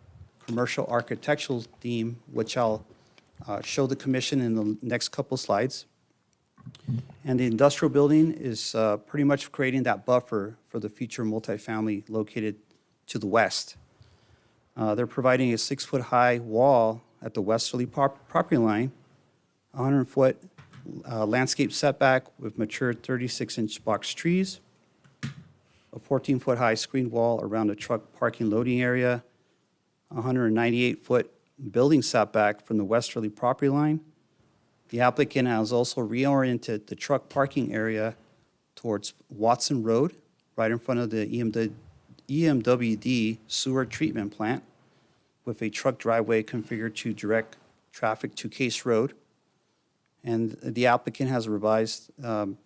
commercial architectural theme, which I'll show the commission in the next couple slides. And the industrial building is pretty much creating that buffer for the future multifamily located to the west. They're providing a 6-foot-high wall at the westerly property line, a 100-foot landscape setback with mature 36-inch box trees, a 14-foot-high screen wall around the truck parking loading area, 198-foot building setback from the westerly property line. The applicant has also reoriented the truck parking area towards Watson Road, right in front of the EMWD sewer treatment plant, with a truck driveway configured to direct traffic to Case Road. And the applicant has revised the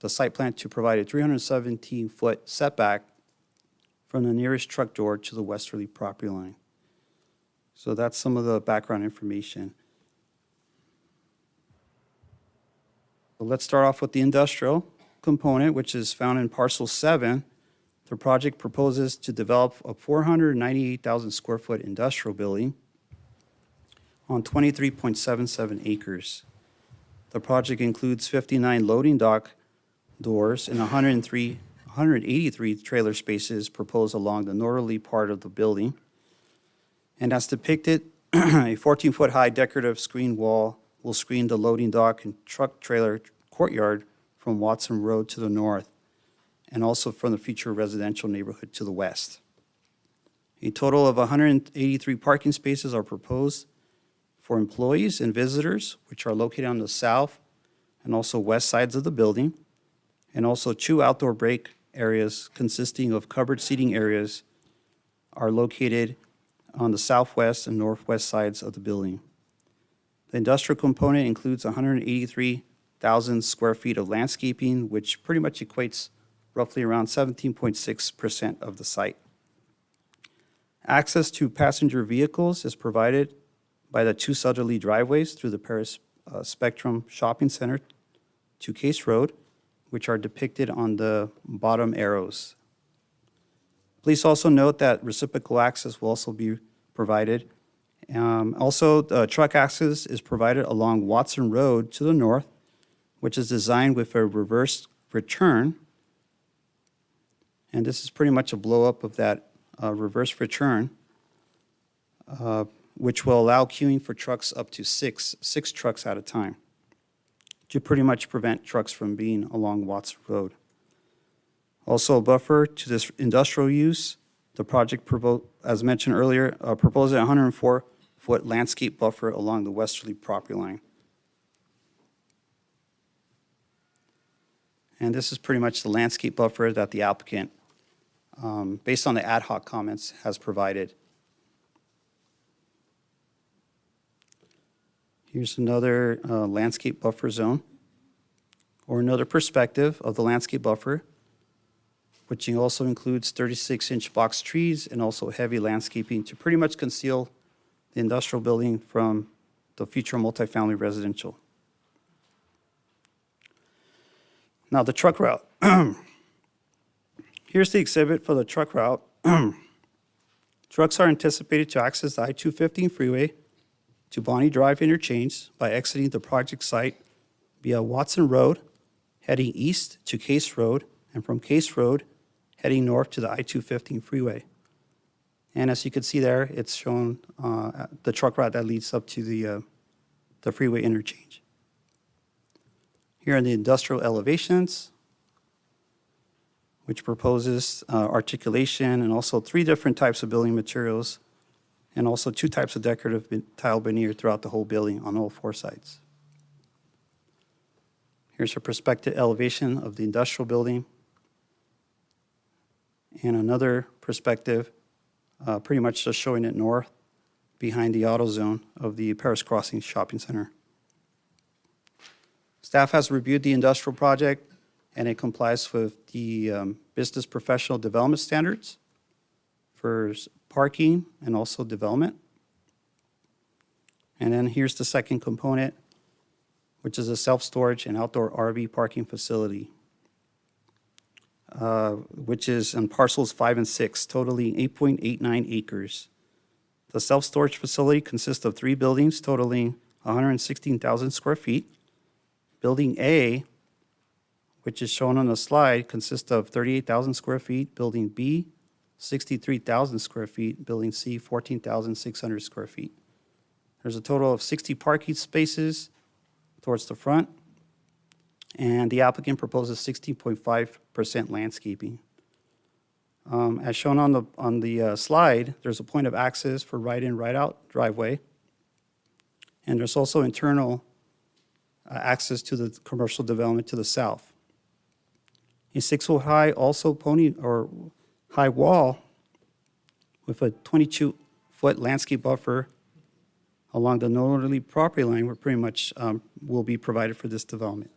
site plan to provide a 317-foot setback from the nearest truck door to the westerly property line. So that's some of the background information. So let's start off with the industrial component, which is found in parcel 7. The project proposes to develop a 498,000 square foot industrial building on 23.77 acres. The project includes 59 loading dock doors and 183 trailer spaces proposed along the northerly part of the building. And as depicted, a 14-foot-high decorative screen wall will screen the loading dock and truck trailer courtyard from Watson Road to the north, and also from the future residential neighborhood to the west. A total of 183 parking spaces are proposed for employees and visitors, which are located on the south and also west sides of the building, and also 2 outdoor break areas consisting of covered seating areas are located on the southwest and northwest sides of the building. The industrial component includes 183,000 square feet of landscaping, which pretty much equates roughly around 17.6% of the site. Access to passenger vehicles is provided by the 2 southerly driveways through the Paris Spectrum Shopping Center to Case Road, which are depicted on the bottom arrows. Please also note that reciprocal access will also be provided. Also, the truck access is provided along Watson Road to the north, which is designed with a reverse return. And this is pretty much a blow-up of that reverse return, which will allow queuing for trucks up to six trucks at a time, to pretty much prevent trucks from being along Watson Road. Also, a buffer to this industrial use. The project, as mentioned earlier, proposes a 104-foot landscape buffer along the westerly property line. And this is pretty much the landscape buffer that the applicant, based on the ad hoc comments, has provided. Here's another landscape buffer zone, or another perspective of the landscape buffer, which also includes 36-inch box trees and also heavy landscaping to pretty much conceal the industrial building from the future multifamily residential. Now, the truck route. Here's the exhibit for the truck route. Trucks are anticipated to access the I-215 freeway to Bonnie Drive interchange by exiting the project site via Watson Road, heading east to Case Road, and from Case Road, heading north to the I-215 freeway. And as you can see there, it's shown the truck route that leads up to the freeway interchange. Here are the industrial elevations, which proposes articulation and also 3 different types of building materials, and also 2 types of decorative tile veneer throughout the whole building on all 4 sides. Here's a perspective elevation of the industrial building, and another perspective, pretty much just showing it north behind the auto zone of the Paris Crossing Shopping Center. Staff has reviewed the industrial project, and it complies with the business professional development standards for parking and also development. And then here's the second component, which is a self-storage and outdoor RV parking facility, which is in parcels 5 and 6, totaling 8.89 acres. The self-storage facility consists of 3 buildings totaling 116,000 square feet. Building A, which is shown on the slide, consists of 38,000 square feet. Building B, 63,000 square feet. Building C, 14,600 square feet. There's a total of 60 parking spaces, towards the front. And the applicant proposes 16.5% landscaping. As shown on the slide, there's a point of access for right-in, right-out driveway. And there's also internal access to the commercial development to the south. A 6-foot high high wall with a 22-foot landscape buffer along the northerly property line where pretty much will be provided for this development.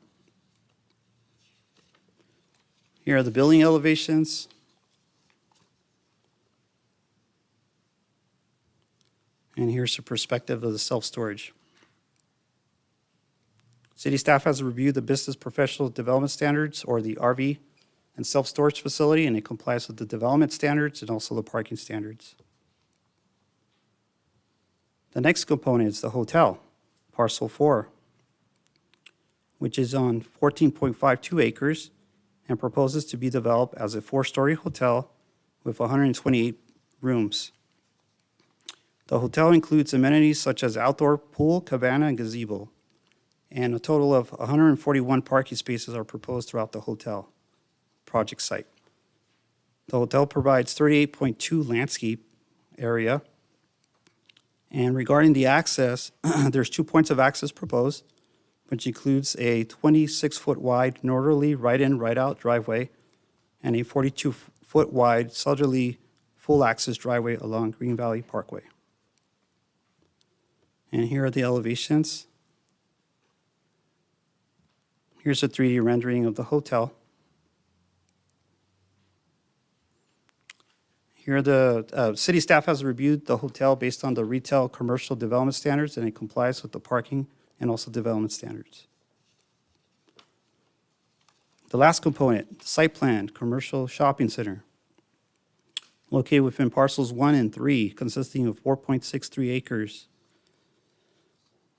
Here are the building elevations. And here's a perspective of the self-storage. City staff has reviewed the business professional development standards, or the RV, and self-storage facility, and it complies with the development standards and also the parking standards. The next component is the hotel, parcel 4, which is on 14.52 acres and proposes to be developed as a 4-story hotel with 128 rooms. The hotel includes amenities such as outdoor pool, cabana, and gazebo, and a total of 141 parking spaces are proposed throughout the hotel project site. The hotel provides 38.2 landscape area. And regarding the access, there's 2 points of access proposed, which includes a 26-foot wide northerly right-in, right-out driveway and a 42-foot wide southerly full-access driveway along Green Valley Parkway. And here are the elevations. Here's a 3D rendering of the hotel. Here, the city staff has reviewed the hotel based on the retail commercial development standards, and it complies with the parking and also development standards. The last component, site plan, commercial shopping center, located within parcels 1 and 3, consisting of 4.63 acres.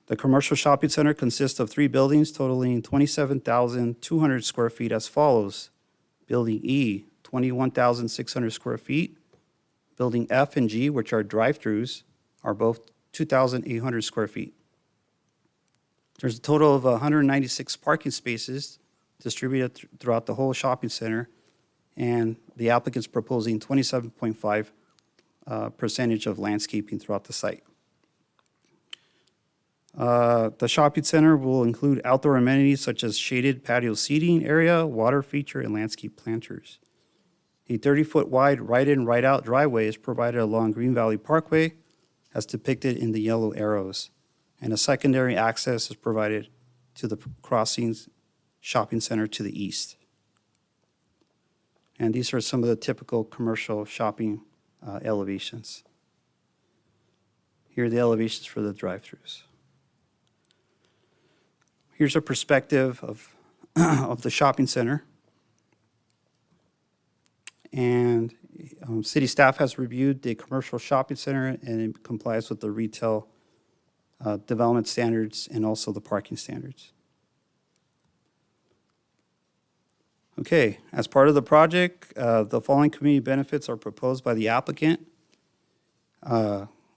The commercial shopping center consists of 3 buildings totaling 27,200 square feet as follows. Building E, 21,600 square feet. Building F and G, which are drive-throughs, are both 2,800 square feet. There's a total of 196 parking spaces distributed throughout the whole shopping center, and the applicant's proposing 27.5% percentage of landscaping throughout the site. The shopping center will include outdoor amenities such as shaded patio seating area, water feature, and landscape planters. A 30-foot wide right-in, right-out driveway is provided along Green Valley Parkway, as depicted in the yellow arrows, and a secondary access is provided to the Crossings Shopping Center to the east. And these are some of the typical commercial shopping elevations. Here are the elevations for the drive-throughs. Here's a perspective of the shopping center. And city staff has reviewed the commercial shopping center, and it complies with the retail development standards and also the parking standards. Okay, as part of the project, the following community benefits are proposed by the applicant.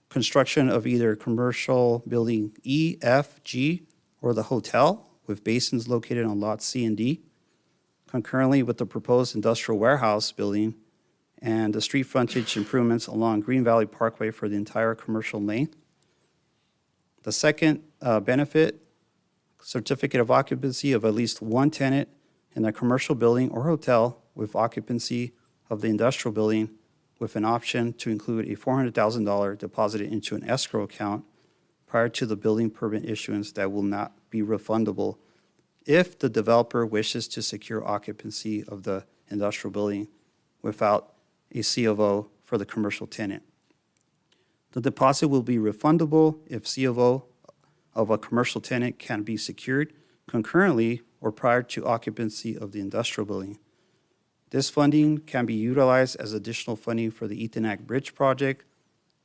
Construction of either commercial building E, F, G, or the hotel with basins located on lots C and D, concurrently with the proposed industrial warehouse building and the street frontage improvements along Green Valley Parkway for the entire commercial lane. The second benefit, certificate of occupancy of at least one tenant in a commercial building or hotel with occupancy of the industrial building, with an option to include a $400,000 deposited into an escrow account prior to the building permit issuance that will not be refundable if the developer wishes to secure occupancy of the industrial building without a C of O for the commercial tenant. The deposit will be refundable if C of O of a commercial tenant can be secured concurrently or prior to occupancy of the industrial building. This funding can be utilized as additional funding for the Etenac Bridge project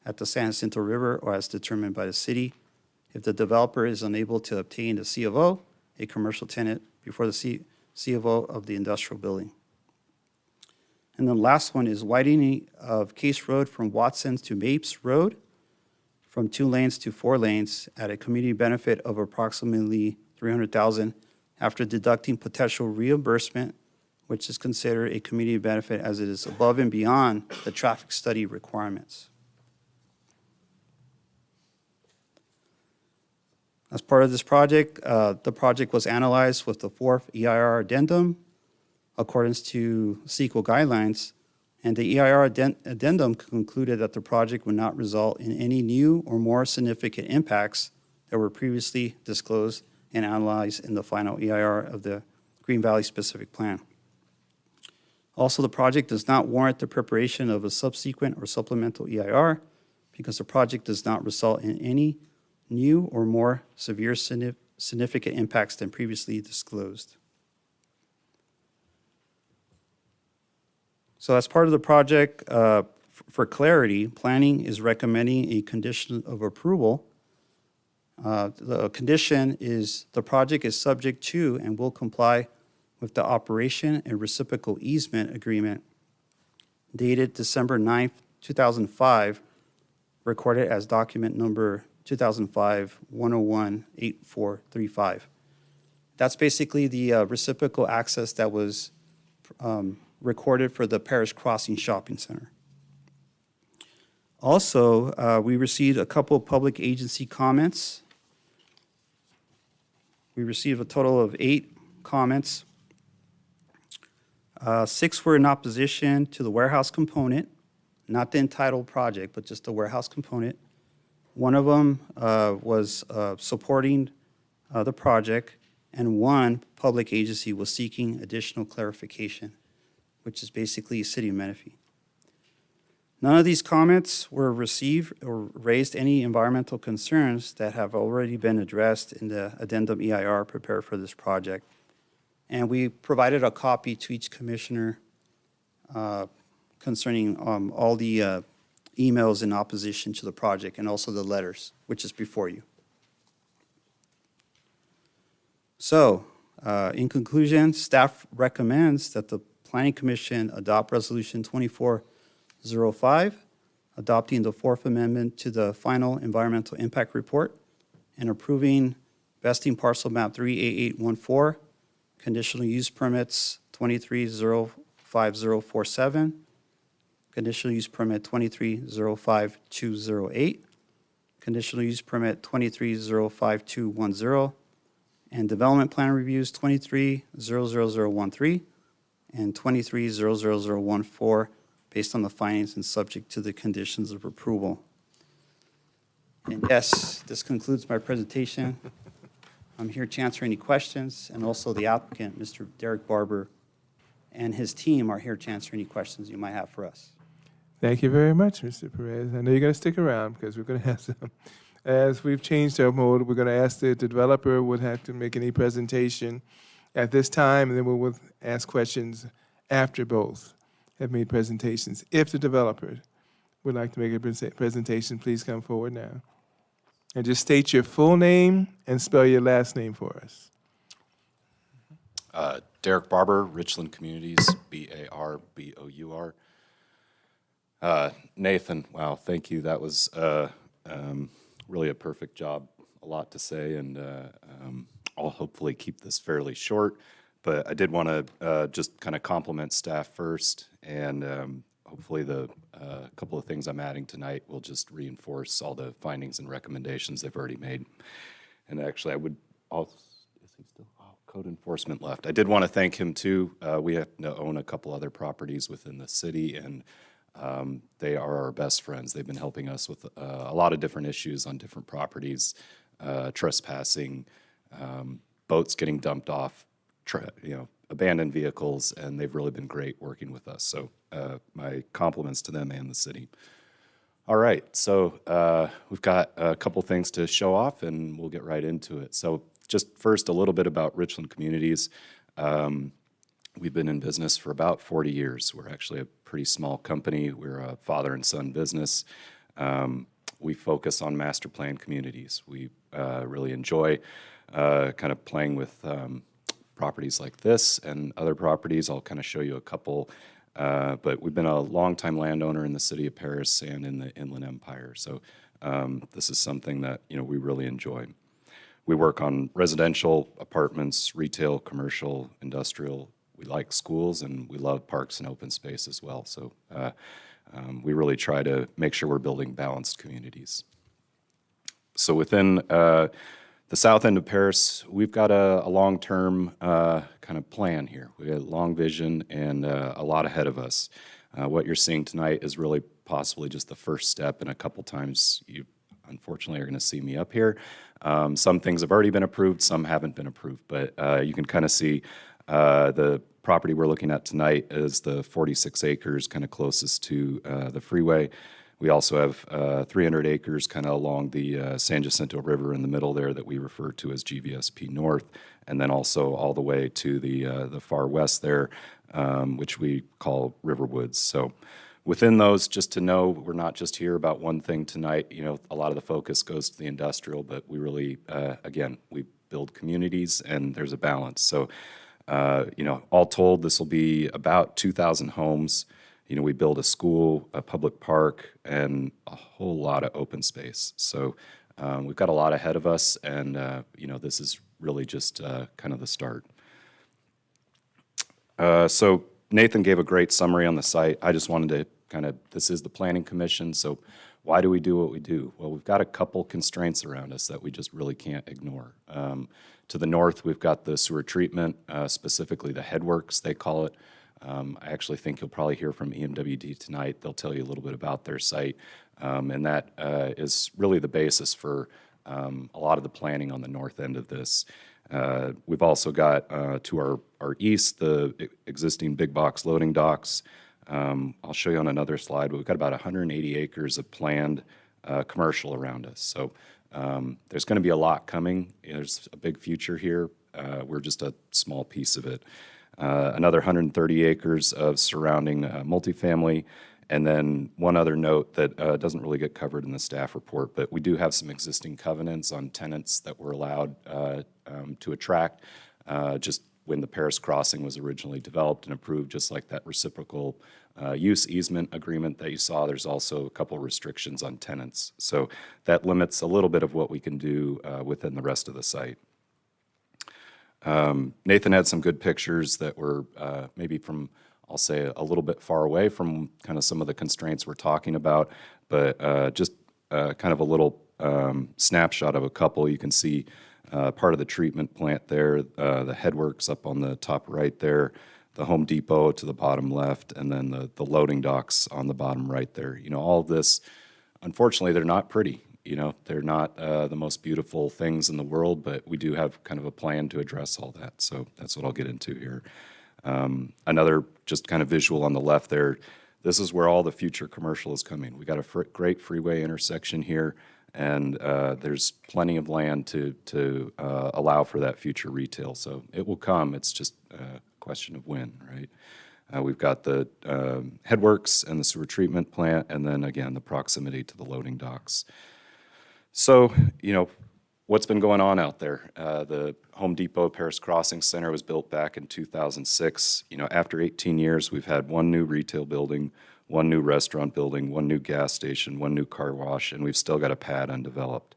at the San Jacinto River or as determined by the city. If the developer is unable to obtain the C of O, a commercial tenant, before the C of O of the industrial building. And the last one is widening of Case Road from Watson's to Mapes Road from 2 lanes to 4 lanes at a community benefit of approximately $300,000 after deducting potential reimbursement, which is considered a community benefit as it is above and beyond the traffic study requirements. As part of this project, the project was analyzed with the fourth EIR addendum accordance to CEQA guidelines, and the EIR addendum concluded that the project would not result in any new or more significant impacts that were previously disclosed and analyzed in the final EIR of the Green Valley Specific Plan. Also, the project does not warrant the preparation of a subsequent or supplemental EIR because the project does not result in any new or more severe significant impacts than previously disclosed. So as part of the project, for clarity, planning is recommending a condition of approval. The condition is the project is subject to and will comply with the operation and reciprocal easement agreement dated December 9th, 2005, recorded as document number 2005-101-8435. That's basically the reciprocal access that was recorded for the Parish Crossing Shopping Center. Also, we received a couple of public agency comments. We received a total of 8 comments. 6 were in opposition to the warehouse component, not the entitled project, but just the warehouse component. One of them was supporting the project, and one public agency was seeking additional clarification, which is basically City of Menifee. None of these comments were received or raised any environmental concerns that have already been addressed in the addendum EIR prepared for this project. And we provided a copy to each commissioner concerning all the emails in opposition to the project and also the letters, which is before you. So, in conclusion, staff recommends that the Planning Commission adopt Resolution 2405, adopting the Fourth Amendment to the final Environmental Impact Report and approving vesting parcel map 38814, conditional use permits 23-05047, conditional use permit 23-05208, conditional use permit 23-05210, and development plan reviews 23-00013 and 23-00014 based on the findings and subject to the conditions of approval. And yes, this concludes my presentation. I'm here to answer any questions, and also the applicant, Mr. Derek Barber, and his team are here to answer any questions you might have for us. Thank you very much, Mr. Perez. I know you're going to stick around because we're going to have some. As we've changed our mode, we're going to ask the developer would have to make any presentation at this time, and then we will ask questions after both have made presentations. If the developer would like to make a presentation, please come forward now. And just state your full name and spell your last name for us. Derek Barber, Richland Communities, B-A-R-B-O-U-R. Nathan, wow, thank you. That was really a perfect job. A lot to say, and I'll hopefully keep this fairly short. But I did want to just kind of compliment staff first, and hopefully the couple of things I'm adding tonight will just reinforce all the findings and recommendations they've already made. And actually, I would also, is he still? Oh, code enforcement left. I did want to thank him too. We have to own a couple other properties within the city, and they are our best friends. They've been helping us with a lot of different issues on different properties, trespassing, boats getting dumped off, abandoned vehicles, and they've really been great working with us. So my compliments to them and the city. All right, so we've got a couple things to show off, and we'll get right into it. So just first, a little bit about Richland Communities. We've been in business for about 40 years. We're actually a pretty small company. We're a father and son business. We focus on master plan communities. We really enjoy kind of playing with properties like this and other properties. I'll kind of show you a couple. But we've been a longtime landowner in the city of Paris and in the Inland Empire. So this is something that we really enjoy. we work on residential, apartments, retail, commercial, industrial. We like schools, and we love parks and open space as well. So we really try to make sure we're building balanced communities. So within the south end of Paris, we've got a long-term kind of plan here. We got a long vision and a lot ahead of us. What you're seeing tonight is really possibly just the first step, and a couple times you unfortunately are going to see me up here. Some things have already been approved, some haven't been approved, but you can kind of see the property we're looking at tonight is the 46 acres kind of closest to the freeway. We also have 300 acres kind of along the San Jacinto River in the middle there that we refer to as GVSP North, and then also all the way to the far west there, which we call Riverwoods. So within those, just to know, we're not just here about one thing tonight. You know, a lot of the focus goes to the industrial, but we really, again, we build communities, and there's a balance. So, you know, all told, this will be about 2,000 homes. You know, we build a school, a public park, and a whole lot of open space. So we've got a lot ahead of us, and, you know, this is really just kind of the start. So Nathan gave a great summary on the site. I just wanted to kind of, this is the Planning Commission, so why do we do what we do? Well, we've got a couple constraints around us that we just really can't ignore. To the north, we've got the sewer treatment, specifically the headworks, they call it. I actually think you'll probably hear from EMWD tonight. They'll tell you a little bit about their site, and that is really the basis for a lot of the planning on the north end of this. We've also got to our east the existing big box loading docks. I'll show you on another slide, but we've got about 180 acres of planned commercial around us. So there's going to be a lot coming. There's a big future here. We're just a small piece of it. Another 130 acres of surrounding multifamily. And then one other note that doesn't really get covered in the staff report, but we do have some existing covenants on tenants that were allowed to attract just when the Paris Crossing was originally developed and approved, just like that reciprocal use easement agreement that you saw. There's also a couple restrictions on tenants. So that limits a little bit of what we can do within the rest of the site. Nathan had some good pictures that were maybe from, I'll say, a little bit far away from kind of some of the constraints we're talking about, but just kind of a little snapshot of a couple. You can see part of the treatment plant there, the headworks up on the top right there, the Home Depot to the bottom left, and then the loading docks on the bottom right there. You know, all of this, unfortunately, they're not pretty. You know, they're not the most beautiful things in the world, but we do have kind of a plan to address all that. So that's what I'll get into here. Another just kind of visual on the left there, this is where all the future commercial is coming. We got a great freeway intersection here, and there's plenty of land to allow for that future retail. So it will come. It's just a question of when, right? We've got the headworks and the sewer treatment plant, and then again, the proximity to the loading docks. So, you know, what's been going on out there? The Home Depot Paris Crossing Center was built back in 2006. You know, after 18 years, we've had one new retail building, one new restaurant building, one new gas station, one new car wash, and we've still got a pad undeveloped.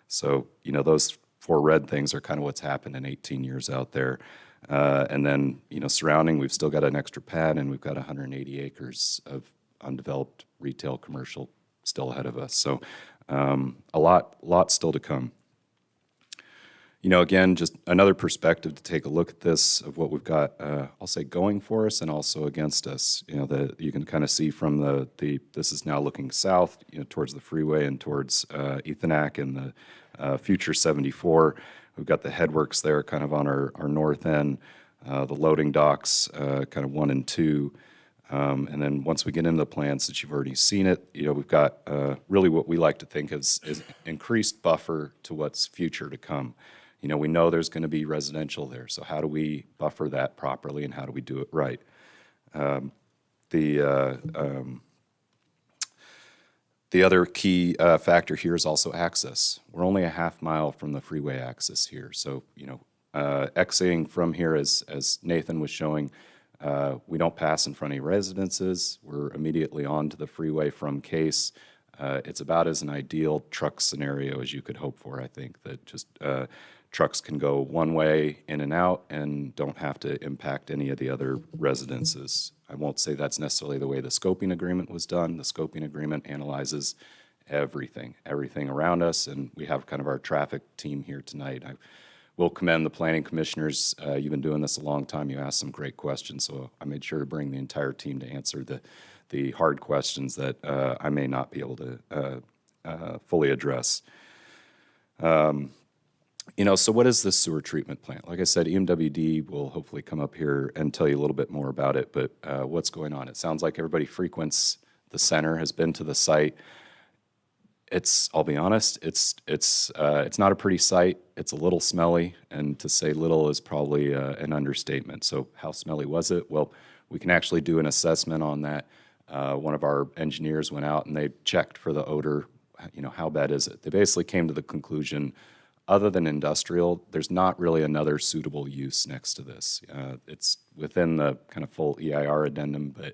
So, you know, those four red things are kind of what's happened in 18 years out there. And then, you know, surrounding, we've still got an extra pad, and we've got 180 acres of undeveloped retail commercial still ahead of us. So a lot still to come. You know, again, just another perspective to take a look at this of what we've got, I'll say, going for us and also against us. You know, you can kind of see from this is now looking south, you know, towards the freeway and towards Ethonac and the future 74. We've got the headworks there kind of on our north end, the loading docks, kind of 1 and 2. And then once we get into the plans that you've already seen it, you know, we've got really what we like to think is increased buffer to what's future to come. You know, we know there's going to be residential there, so how do we buffer that properly and how do we do it right? The other key factor here is also access. We're only a half mile from the freeway access here, so, you know, exiting from here, as Nathan was showing, we don't pass in front of any residences. We're immediately onto the freeway from Case. It's about as an ideal truck scenario as you could hope for, I think, that just trucks can go one way in and out and don't have to impact any of the other residences. I won't say that's necessarily the way the scoping agreement was done. The scoping agreement analyzes everything around us, and we have kind of our traffic team here tonight. I will commend the planning commissioners. You've been doing this a long time. You asked some great questions, so I made sure to bring the entire team to answer the hard questions that I may not be able to fully address. So what is this sewer treatment plant? Like I said, EMWD will hopefully come up here and tell you a little bit more about it, but what's going on? It sounds like everybody frequents the center, has been to the site. I'll be honest, it's not a pretty site. It's a little smelly, and to say little is probably an understatement. So how smelly was it? Well, we can actually do an assessment on that. One of our engineers went out and they checked for the odor. How bad is it? They basically came to the conclusion, other than industrial, there's not really another suitable use next to this. It's within the kind of full EIR addendum, but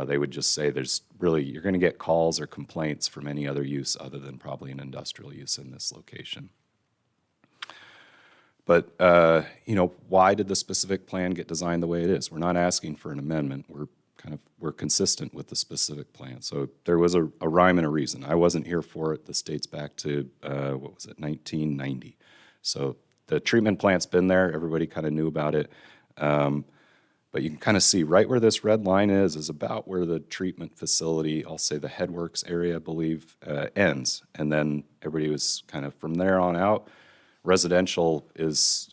they would just say you're going to get calls or complaints from any other use other than probably an industrial use in this location. But, why did the specific plan get designed the way it is? We're not asking for an amendment. We're consistent with the specific plan. So there was a rhyme and a reason. I wasn't here for it. This dates back to, 1990. So the treatment plant's been there. Everybody kind of knew about it. But you can kind of see right where this red line is about where the treatment facility, I'll say the headworks area, I believe, ends. And then everybody was kind of from there on out. Residential is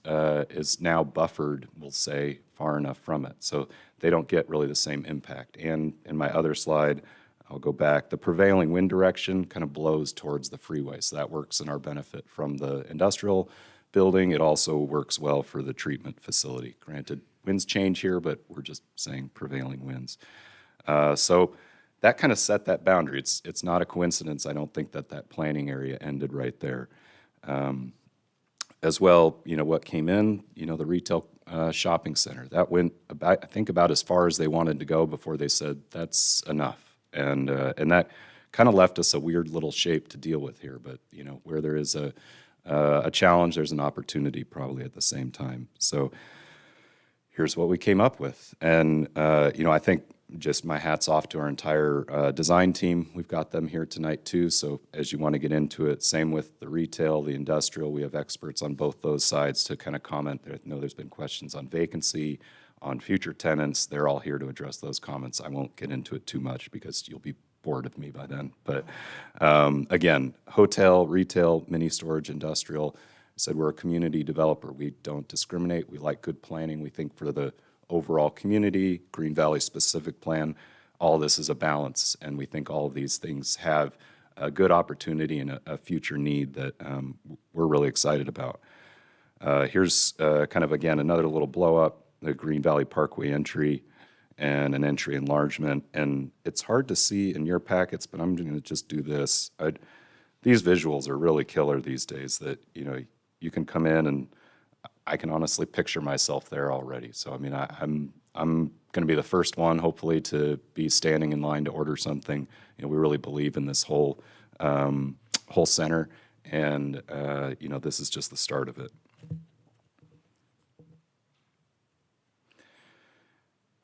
now buffered, we'll say, far enough from it. So they don't get really the same impact. And in my other slide, I'll go back, the prevailing wind direction kind of blows towards the freeway. So that works in our benefit from the industrial building. It also works well for the treatment facility. Granted, winds change here, but we're just saying prevailing winds. So that kind of set that boundary. It's not a coincidence. I don't think that planning area ended right there. As well, what came in, the retail shopping center. That went about as far as they wanted to go before they said that's enough. And that kind of left us a weird little shape to deal with here. But, where there is a challenge, there's an opportunity probably at the same time. So here's what we came up with. And, I think just my hat's off to our entire design team. We've got them here tonight too. So as you want to get into it, same with the retail, the industrial, we have experts on both those sides to kind of comment. I know there's been questions on vacancy, on future tenants. They're all here to address those comments. I won't get into it too much because you'll be bored of me by then. But again, hotel, retail, mini storage, industrial. I said we're a community developer. We don't discriminate. We like good planning. We think for the overall community, Green Valley specific plan, all this is a balance, and we think all of these things have a good opportunity and a future need that we're really excited about. Here's kind of, again, another little blow up, the Green Valley Parkway entry and an entry enlargement, and it's hard to see in your packets, but I'm going to just do this. These visuals are really killer these days that, you can come in and I can honestly picture myself there already. So, I mean, I'm going to be the first one, hopefully, to be standing in line to order something. We really believe in this whole center, and this is just the start of it.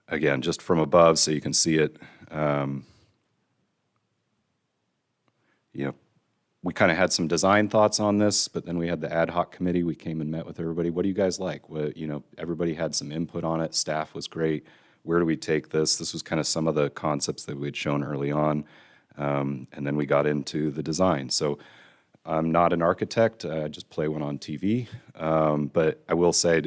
Again, just from above, so you can see it. We kind of had some design thoughts on this, but then we had the ad hoc committee. We came and met with everybody. What do you guys like? Everybody had some input on it. Staff was great. Where do we take this? This was kind of some of the concepts that we had shown early on. And then we got into the design. So I'm not an architect. I just play one on TV. But I will say,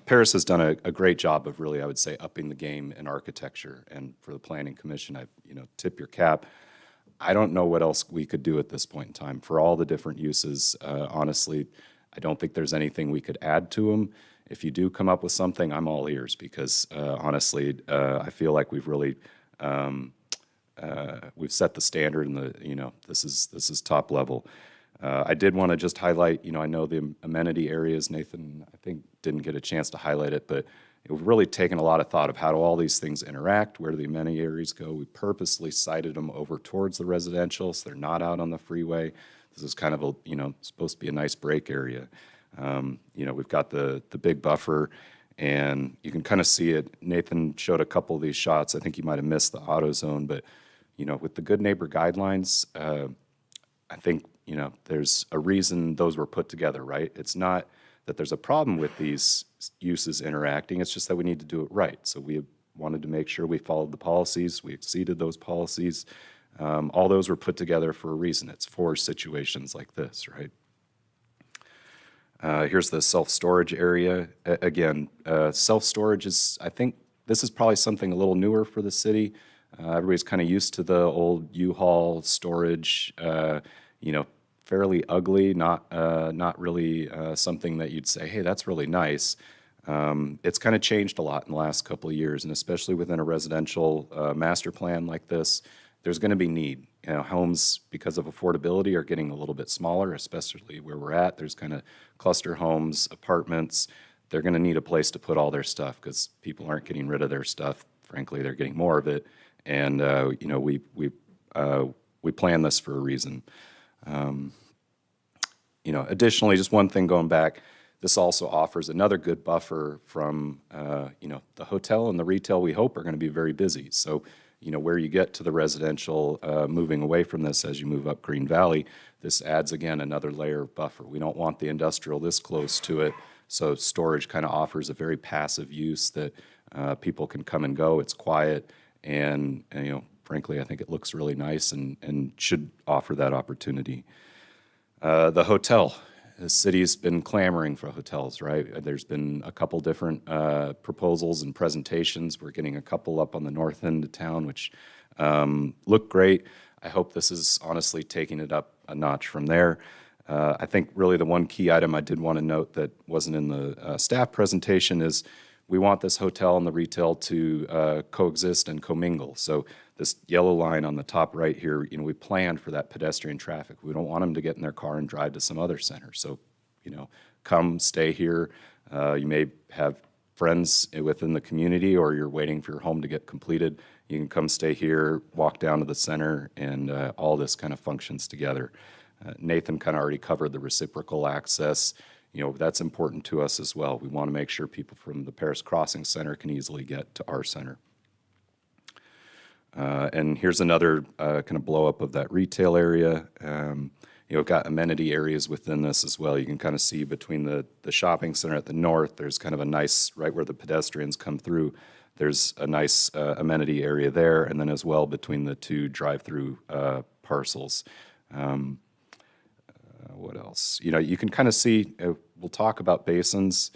Paris has done a great job of really, I would say, upping the game in architecture. And for the Planning Commission, I tip your cap. I don't know what else we could do at this point in time. For all the different uses, honestly, I don't think there's anything we could add to them. If you do come up with something, I'm all ears because, honestly, I feel like we've really we've set the standard, and this is top level. I did want to just highlight, I know the amenity areas. Nathan, I think, didn't get a chance to highlight it, but we've really taken a lot of thought of how do all these things interact, where do the amenity areas go. We purposely sited them over towards the residential, so they're not out on the freeway. This is kind of a, supposed to be a nice break area. We've got the big buffer, and you can kind of see it. Nathan showed a couple of these shots. I think you might have missed the auto zone, but, with the good neighbor guidelines, I think, there's a reason those were put together, right? It's not that there's a problem with these uses interacting, it's just that we need to do it right. So we wanted to make sure we followed the policies, we exceeded those policies. All those were put together for a reason. It's for situations like this, right? Here's the self-storage area. Again, self-storage is, I think, this is probably something a little newer for the city. Everybody's kind of used to the old U-Haul storage, fairly ugly, not really something that you'd say, hey, that's really nice. It's kind of changed a lot in the last couple of years, and especially within a residential master plan like this, there's going to be need. Homes, because of affordability, are getting a little bit smaller, especially where we're at. There's kind of cluster homes, apartments. They're going to need a place to put all their stuff because people aren't getting rid of their stuff. Frankly, they're getting more of it. And, we plan this for a reason. Additionally, just one thing going back, this also offers another good buffer from, the hotel and the retail we hope are going to be very busy. So, where you get to the residential, moving away from this as you move up Green Valley, this adds, again, another layer of buffer. We don't want the industrial this close to it, so storage kind of offers a very passive use that people can come and go. It's quiet, and frankly, I think it looks really nice and should offer that opportunity. The hotel. The city's been clamoring for hotels, right? There's been a couple different proposals and presentations. We're getting a couple up on the north end of town, which look great. I hope this is honestly taking it up a notch from there. I think really the one key item I did want to note that wasn't in the staff presentation is we want this hotel and the retail to coexist and commingle. So this yellow line on the top right here, we planned for that pedestrian traffic. We don't want them to get in their car and drive to some other center. So, come stay here. You may have friends within the community, or you're waiting for your home to get completed. You can come stay here, walk down to the center, and all this kind of functions together. Nathan kind of already covered the reciprocal access. That's important to us as well. We want to make sure people from the Paris Crossing Center can easily get to our center. And here's another kind of blow up of that retail area. We've got amenity areas within this as well. You can kind of see between the shopping center at the north, there's kind of a nice, right where the pedestrians come through, there's a nice amenity area there, and then as well between the two drive-through parcels. What else? You can kind of see, we'll talk about basins.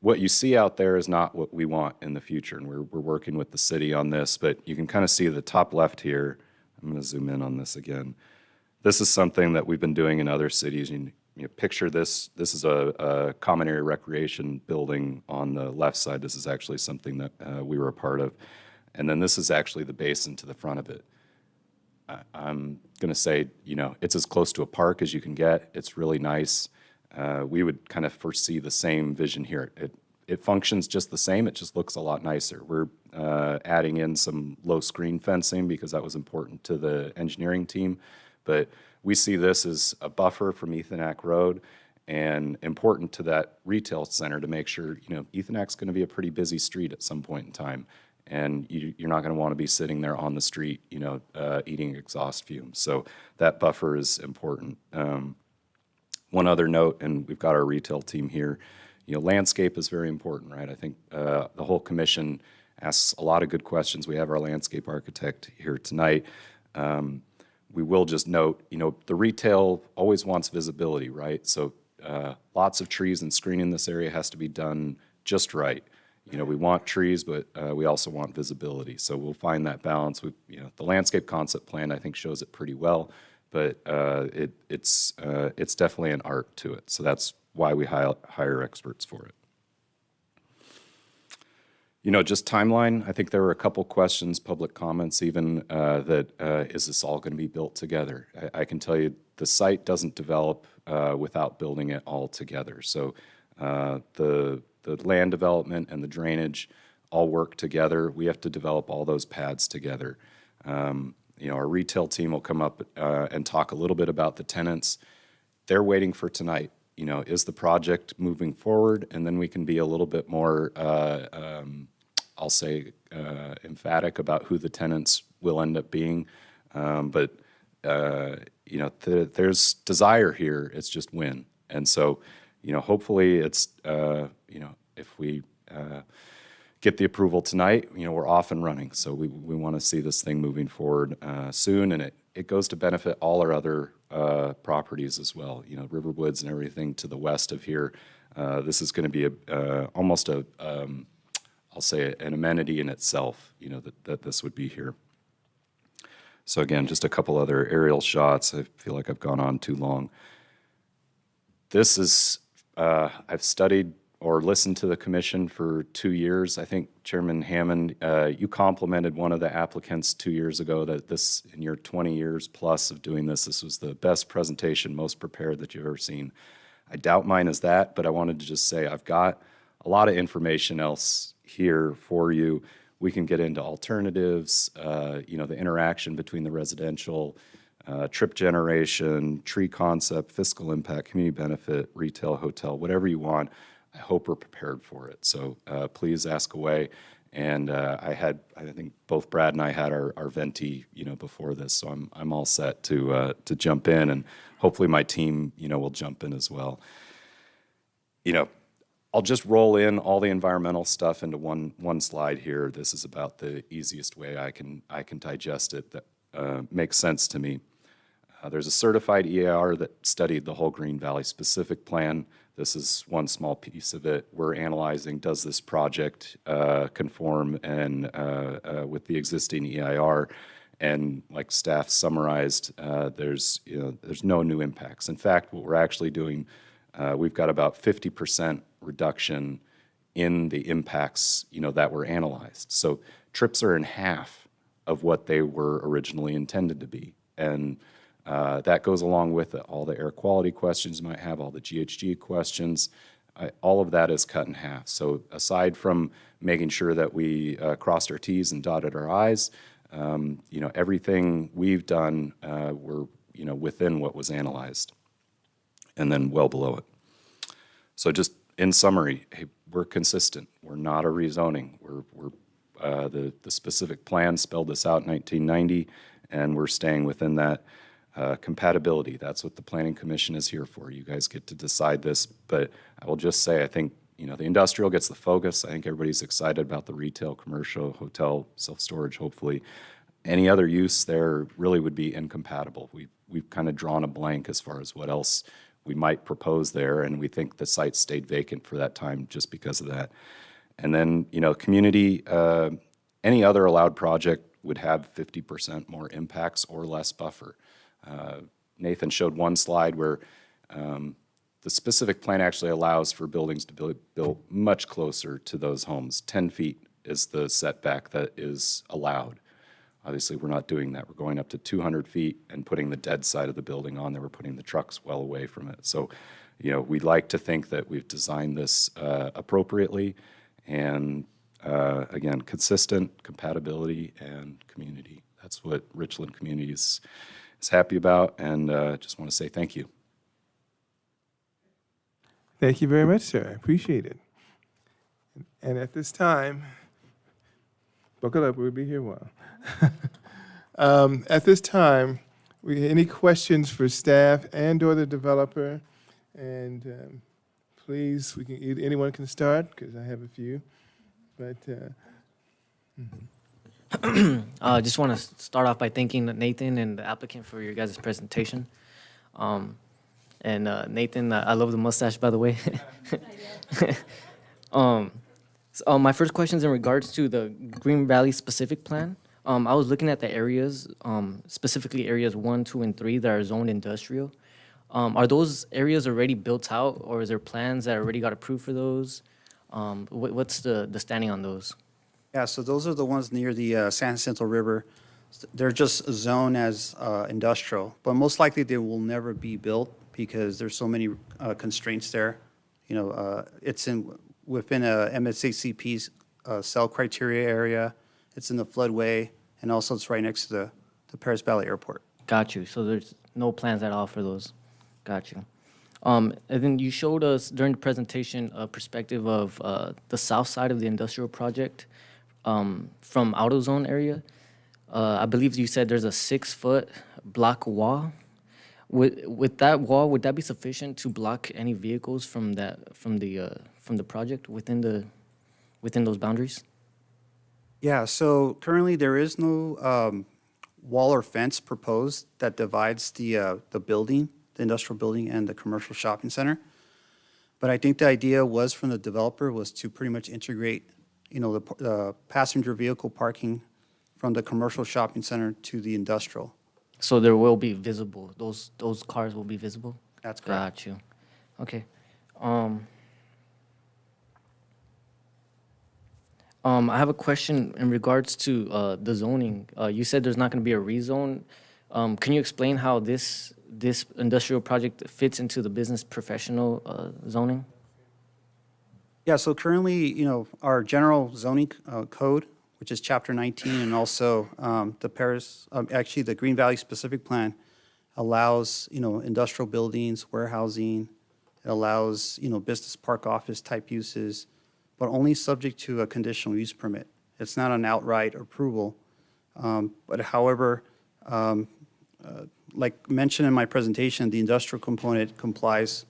What you see out there is not what we want in the future, and we're working with the city on this, but you can kind of see the top left here. I'm going to zoom in on this again. This is something that we've been doing in other cities. Picture this. This is a common area recreation building on the left side. This is actually something that we were a part of. And then this is actually the basin to the front of it. I'm going to say, it's as close to a park as you can get. It's really nice. We would kind of foresee the same vision here. It functions just the same. It just looks a lot nicer. We're adding in some low screen fencing because that was important to the engineering team. But we see this as a buffer from Ethonac Road and important to that retail center to make sure, Ethonac's going to be a pretty busy street at some point in time. And you're not going to want to be sitting there on the street, eating exhaust fumes. So that buffer is important. One other note, and we've got our retail team here, landscape is very important, right? I think the whole commission asks a lot of good questions. We have our landscape architect here tonight. We will just note, the retail always wants visibility, right? So lots of trees and screening in this area has to be done just right. We want trees, but we also want visibility. So we'll find that balance. The landscape concept plan, I think, shows it pretty well, but it's definitely an art to it. So that's why we hire experts for it. Just timeline, I think there were a couple questions, public comments even, that is this all going to be built together? I can tell you the site doesn't develop without building it all together. So the the land development and the drainage all work together. We have to develop all those pads together. You know, our retail team will come up and talk a little bit about the tenants. They're waiting for tonight. You know, is the project moving forward? And then we can be a little bit more, I'll say, emphatic about who the tenants will end up being. But you know, there's desire here. It's just when. And so, you know, hopefully it's, you know, if we get the approval tonight, you know, we're off and running. So we want to see this thing moving forward soon, and it goes to benefit all our other properties as well. You know, Riverwoods and everything to the west of here. This is going to be almost a, I'll say, an amenity in itself, you know, that this would be here. So again, just a couple other aerial shots. I feel like I've gone on too long. This is, I've studied or listened to the commission for 2 years. I think Chairman Hammond, you complimented one of the applicants 2 years ago that this, in your 20 years plus of doing this, this was the best presentation, most prepared that you've ever seen. I doubt mine is that, but I wanted to just say I've got a lot of information else here for you. We can get into alternatives, you know, the interaction between the residential, trip generation, tree concept, fiscal impact, community benefit, retail, hotel, whatever you want. I hope we're prepared for it. So please ask away. And I think both Brad and I had our venti, you know, before this, so I'm all set to jump in, and hopefully my team, you know, will jump in as well. You know, I'll just roll in all the environmental stuff into one slide here. This is about the easiest way I can digest it that makes sense to me. There's a certified EAR that studied the whole Green Valley specific plan. This is one small piece of it. We're analyzing, does this project conform and with the existing EIR? And like staff summarized, there's no new impacts. In fact, what we're actually doing, we've got about 50% reduction in the impacts, you know, that were analyzed. So trips are in half of what they were originally intended to be. And that goes along with it. All the air quality questions you might have, all the GHG questions, all of that is cut in half. So aside from making sure that we crossed our T's and dotted our I's, you know, everything we've done, we're, you know, within what was analyzed and then well below it. So just in summary, hey, we're consistent. We're not a rezoning. The specific plan spelled this out in 1990, and we're staying within that. Compatibility, that's what the Planning Commission is here for. You guys get to decide this, but I will just say, I think, you know, the industrial gets the focus. I think everybody's excited about the retail, commercial, hotel, self-storage, hopefully. Any other use there really would be incompatible. We've kind of drawn a blank as far as what else we might propose there, and we think the site stayed vacant for that time just because of that. And then, you know, community, any other allowed project would have 50% more impacts or less buffer. Nathan showed one slide where the specific plan actually allows for buildings to be built much closer to those homes. 10 feet is the setback that is allowed. Obviously, we're not doing that. We're going up to 200 feet and putting the dead side of the building on there. We're putting the trucks well away from it. So, you know, we'd like to think that we've designed this appropriately and, again, consistent, compatibility, and community. That's what Richland Communities is happy about, and just want to say thank you. Thank you very much, sir. I appreciate it. And at this time, buckle up, we'll be here a while. At this time, any questions for staff and/or the developer? And please, anyone can start, because I have a few. But I just want to start off by thanking Nathan and the applicant for your guys' presentation. And Nathan, I love the mustache, by the way. So my first question is in regards to the Green Valley specific plan. I was looking at the areas, specifically areas 1, 2, and 3 that are zoned industrial. Are those areas already built out, or is there plans that already got approved for those? What's the standing on those? Yeah, so those are the ones near the San Jacinto River. They're just zoned as industrial, but most likely they will never be built because there's so many constraints there. You know, it's in within a MSACP's cell criteria area. It's in the floodway, and also it's right next to the Paris Valley Airport. Got you. So there's no plans at all for those. Got you. And then you showed us during the presentation a perspective of the south side of the industrial project from AutoZone area. I believe you said there's a 6-foot block wall. With that wall, would that be sufficient to block any vehicles from the project within those boundaries? Yeah, so currently there is no wall or fence proposed that divides the building, the industrial building and the commercial shopping center. But I think the idea was from the developer was to pretty much integrate, the passenger vehicle parking from the commercial shopping center to the industrial. So there will be visible, those cars will be visible? That's correct. Got you. Okay. I have a question in regards to the zoning. You said there's not going to be a rezone. Can you explain how this industrial project fits into the business professional zoning? Yeah, so currently, our general zoning code, which is Chapter 19, and also the Green Valley Specific Plan allows, industrial buildings, warehousing. It allows, business park office type uses, but only subject to a conditional use permit. It's not an outright approval. But however, like mentioned in my presentation, the industrial component complies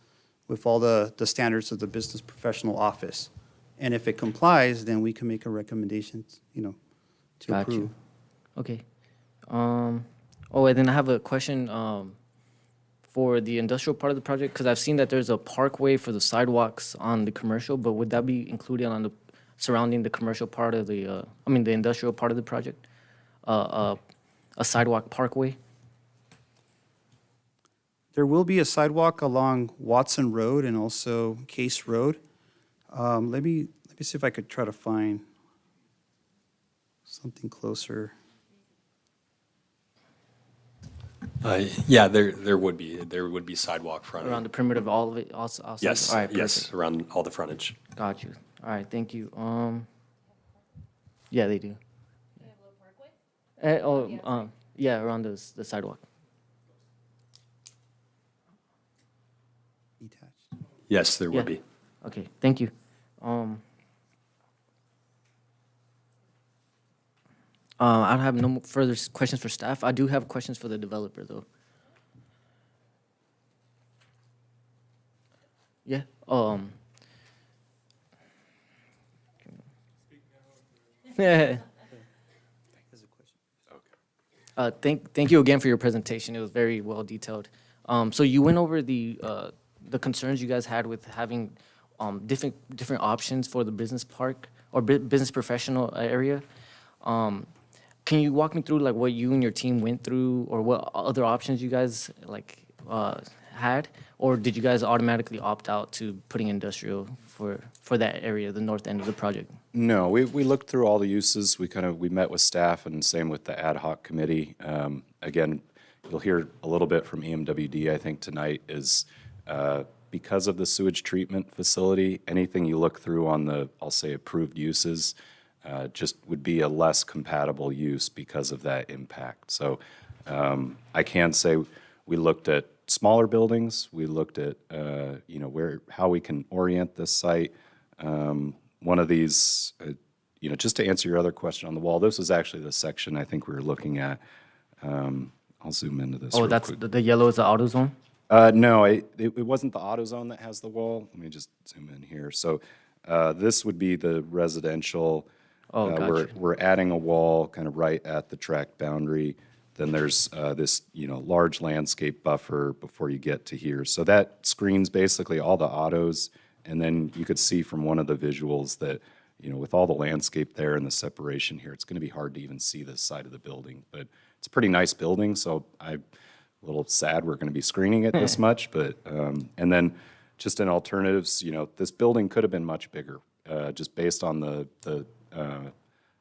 with all the standards of the business professional office. And if it complies, then we can make a recommendation, to Got approve. you. Okay. And then I have a question for the industrial part of the project, because I've seen that there's a parkway for the sidewalks on the commercial, but would that be included on the surrounding the commercial part of the industrial part of the project? A sidewalk parkway? There will be a sidewalk along Watson Road and also Case Road. Let me see if I could try to find something closer. Yeah, there would be sidewalk frontage. Around the perimeter of all of it also? Yes, All right, yes, perfect. around all the frontage. Got you. All right, thank you. Yeah, they do. Yeah, around the sidewalk. Detached. Yes, there Yeah. would be. Okay, thank you. I don't have no further questions for staff. I do have questions for the developer, though. Yeah. Thank you again for your presentation. It was very well detailed. So you went over the concerns you guys had with having different options for the business park or business professional area. Can you walk me through like what you and your team went through, or what other options you guys had, or did you guys automatically opt out to putting industrial for that area, the north end of the project? No, we looked through all the uses. We met with staff, and same with the ad hoc committee. Again, you'll hear a little bit from EMWD, I think, tonight, is because of the sewage treatment facility, anything you look through on the, I'll say, approved uses, just would be a less compatible use because of that impact. So I can say we looked at smaller buildings. We looked at, how we can orient this site. One of these, just to answer your other question on the wall, this was actually the section I think we were looking at. I'll zoom into this. Oh, real that's quick. the yellow is the AutoZone? No, it wasn't the AutoZone that has the wall. Let me just zoom in here. So this would be the residential. Oh, gotcha. We're adding a wall kind of right at the tract boundary. Then there's this, large landscape buffer before you get to here. So that screens basically all the autos. And then you could see from one of the visuals that, with all the landscape there and the separation here, it's going to be hard to even see this side of the building. But it's a pretty nice building, so I'm a little sad we're going to be screening it this much. But and then just in alternatives, this building could have been much bigger, just based on the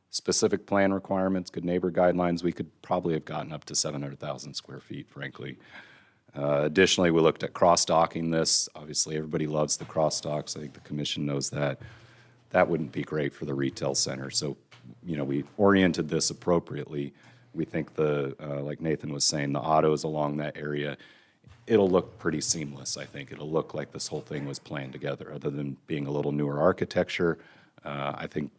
specific plan requirements, good neighbor guidelines. We could probably have gotten up to 700,000 square feet, frankly. Additionally, we looked at cross-docking this. Obviously, everybody loves the cross-docks. I think the commission knows that. that wouldn't be great for the retail center. So, you know, we oriented this appropriately. We think like Nathan was saying, the autos along that area, it'll look pretty seamless, I think. It'll look like this whole thing was planned together, other than being a little newer architecture. I think,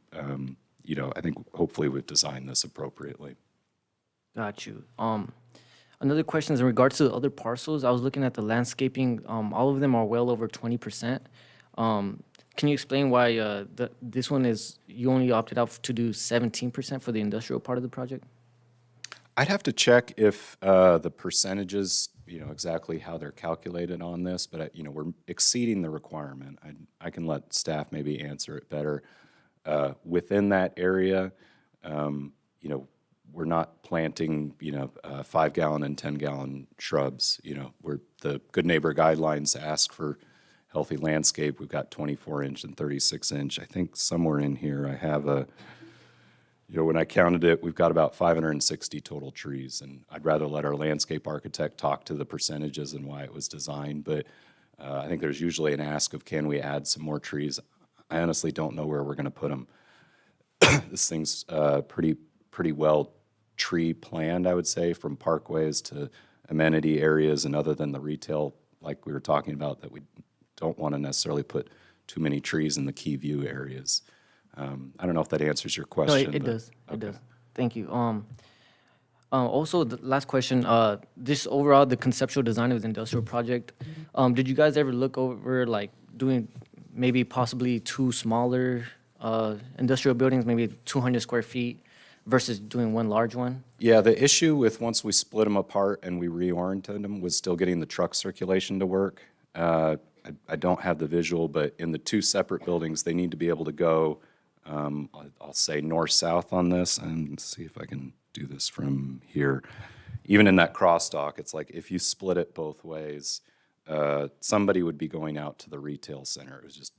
you know, I think hopefully we've designed this appropriately. Got you. Another question is in regards to the other parcels. I was looking at the landscaping. All of them are well over 20%. Can you explain why this one is, you only opted out to do 17% for the industrial part of the project? I'd have to check if the percentages, you know, exactly how they're calculated on this, but, you know, we're exceeding the requirement. I can let staff maybe answer it better. Within that area, you know, we're not planting, you know, 5-gallon and 10-gallon shrubs. You know, the Good Neighbor guidelines ask for healthy landscape. We've got 24-inch and 36-inch. I think somewhere in here I have you know, when I counted it, we've got about 560 total trees, and I'd rather let our landscape architect talk to the percentages and why it was designed, but I think there's usually an ask of, can we add some more trees? I honestly don't know where we're going to put them. This thing's pretty well tree planned, I would say, from parkways to amenity areas, and other than the retail, like we were talking about, that we don't want to necessarily put too many trees in the key view areas. I don't know if that answers your No, question. it but- does. It okay. does. Thank you. Also, the last question, this overall, the conceptual design of the industrial project, did you guys ever look over, like, doing maybe possibly 2 smaller industrial buildings, maybe 200 square feet, versus doing one large one? Yeah, the issue with once we split them apart and we reoriented them was still getting the truck circulation to work. I don't have the visual, but in the 2 separate buildings, they need to be able to go, I'll say north-south on this, and see if I can do this from here. Even in that crosstalk, it's like if you split it both ways, somebody would be going out to the retail center. It was just,